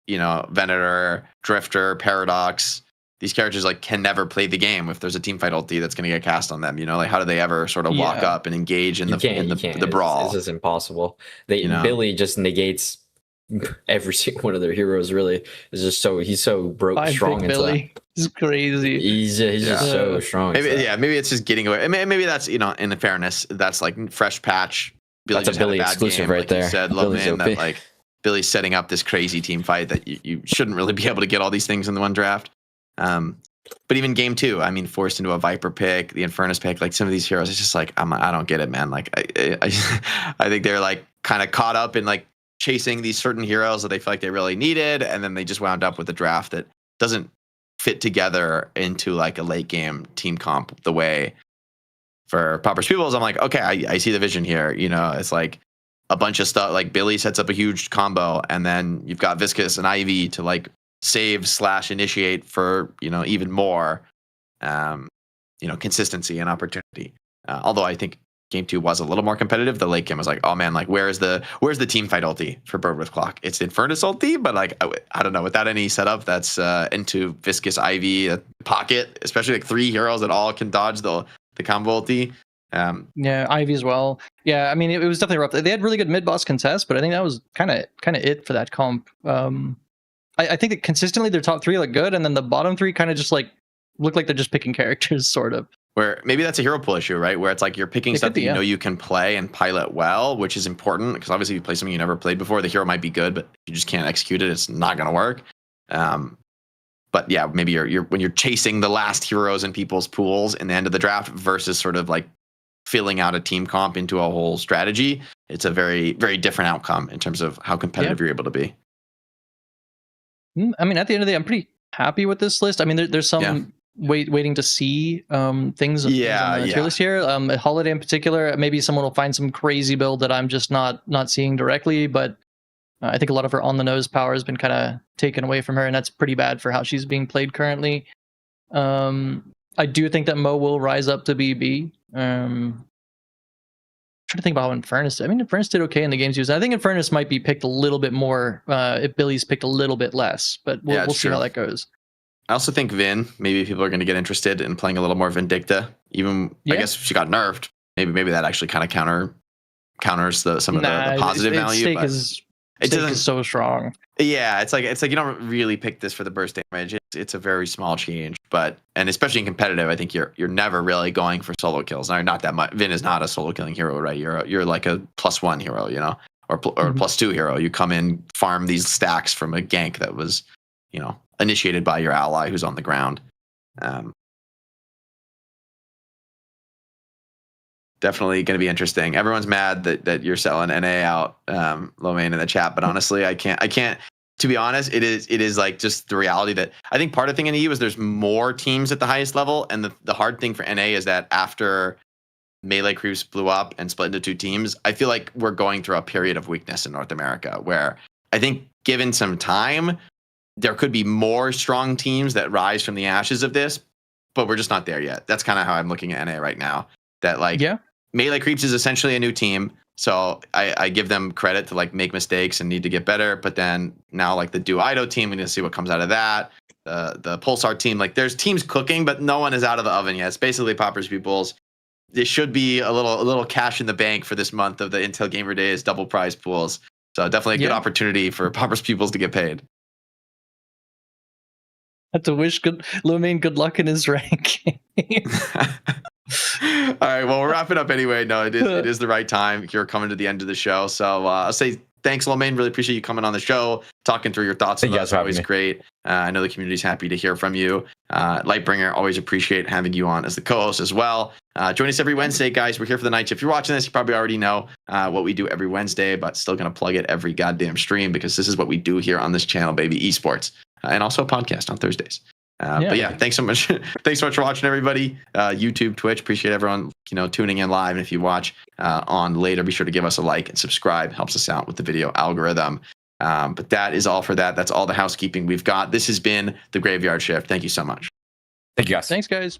Venator, Drifter, Paradox, these characters like can never play the game if there's a team fight ulti that's going to get cast on them. Like how do they ever sort of walk up and engage in the brawl? This is impossible. Billy just negates every single one of their heroes. Really, is just he's so strong into Billy. that. He's crazy. He's just so strong. Maybe it's just getting away. Maybe that's in fairness, that's like fresh patch. That's a Billy exclusive right there. You said, Lomein, that like Billy's setting up this crazy team fight that you shouldn't really be able to get all these things in the one draft. But even game 2, I mean, forced into a Viper pick, the Infernus pick, like some of these heroes, it's just like I don't get it, man. Like I think they're like kind of caught up in like chasing these certain heroes that they feel like they really needed, and then they just wound up with a draft that doesn't fit together into like a late game team comp the way for Pauper's Pupils. I'm like, okay, I see the vision here. It's like a bunch of stuff. Like Billy sets up a huge combo, and then you've got Viscous and Ivy to like save/initiate for even more consistency and opportunity. Although I think game 2 was a little more competitive, the late game was like, oh man, like where's the team fight ulti for Bird with Clock? It's Infernus ulti, but like I don't know, without any setup, that's into Viscous Ivy pocket, especially like 3 heroes that all can dodge the combo ulti. Yeah, Ivy as well. Yeah, I mean it was definitely rough. They had really good mid boss contests, but I think that was kind of it for that comp. I think that consistently their top 3 look good, and then the bottom 3 kind of just like look like they're just picking characters, sort of. Where maybe that's a hero pool issue, right? Where it's like you're picking stuff that you know you can play and pilot well, which is important because obviously if you play something you never played before, the hero might be good, but if you just can't execute it, it's not going to work. But yeah, maybe you're when you're chasing the last heroes in people's pools in the end of the draft versus sort of like filling out a team comp into a whole strategy, it's a very, very different outcome in terms of how competitive you're able to be. I mean, at the end of the day, I'm pretty happy with this list. I mean, there's some waiting to see things on the tier list here. Holiday in particular, maybe someone will find some crazy build that I'm just not seeing directly, but I think a lot of her on the nose power has been kind of taken away from her, and that's pretty bad for how she's being played currently. I do think that Mo will rise up to BB. I'm trying to think about how Infernus did. I mean, Infernus did okay in the games he was in. I think Infernus might be picked a little bit more if Billy's picked a little bit less, but we'll see how that goes. I also think Vin, maybe people are going to get interested in playing a little more Vindicta. Even I guess she got nerfed. Maybe that actually kind of counters some of the positive value. But it doesn't so strong. Yeah, it's like you don't really pick this for the burst damage. It's a very small change, and especially in competitive, I think you're never really going for solo kills. Now, not that much. Vin is not a solo killing hero, right? You're like a +1 hero, you know, or +2 hero. You come in, farm these stacks from a gank that was, you know, initiated by your ally who's on the ground. Definitely going to be interesting. Everyone's mad that you're selling NA out, Lomein, in the chat, but honestly, I can't. To be honest, it is like just the reality that I think part of the thing in EU is there's more teams at the highest level, and the hard thing for NA is that after Melee Creeps blew up and split into 2 teams, I feel like we're going through a period of weakness in North America where I think given some time, there could be more strong teams that rise from the ashes of this, but we're just not there yet. That's kind of how I'm looking at NA right now. That like Melee Creeps is essentially a new team, so I give them credit to like make mistakes and need to get better. But then now like the Duo team, we need to see what comes out of that. The Pulsar team, like there's teams cooking, but no one is out of the oven yet. It's basically Poppers Peoples. There should be a little cash in the bank for this month of the Intel Gamer Days double prize pools. So definitely a good opportunity for Poppers Peoples to get paid. I have to wish Lomein good luck in his ranking. All right, well, we'll wrap it up anyway. No, it is the right time. You're coming to the end of the show. So I'll say thanks, Lomein. Really appreciate you coming on the show, talking through your thoughts. It's always great. I know the community's happy to hear from you. Lightbringer, always appreciate having you on as the co-host as well. Join us every Wednesday, guys. We're here for the night. If you're watching this, you probably already know what we do every Wednesday, but still going to plug it every goddamn stream because this is what we do here on this channel, baby, esports. And also a podcast on Thursdays. But yeah, thanks so much. Thanks so much for watching, everybody. YouTube, Twitch, appreciate everyone, tuning in live. And if you watch on later, be sure to give us a like and subscribe. Helps us out with the video algorithm. But that is all for that. That's all the housekeeping we've got. This has been the Graveyard Shift. Thank you so much. Thank you, guys. Thanks, guys.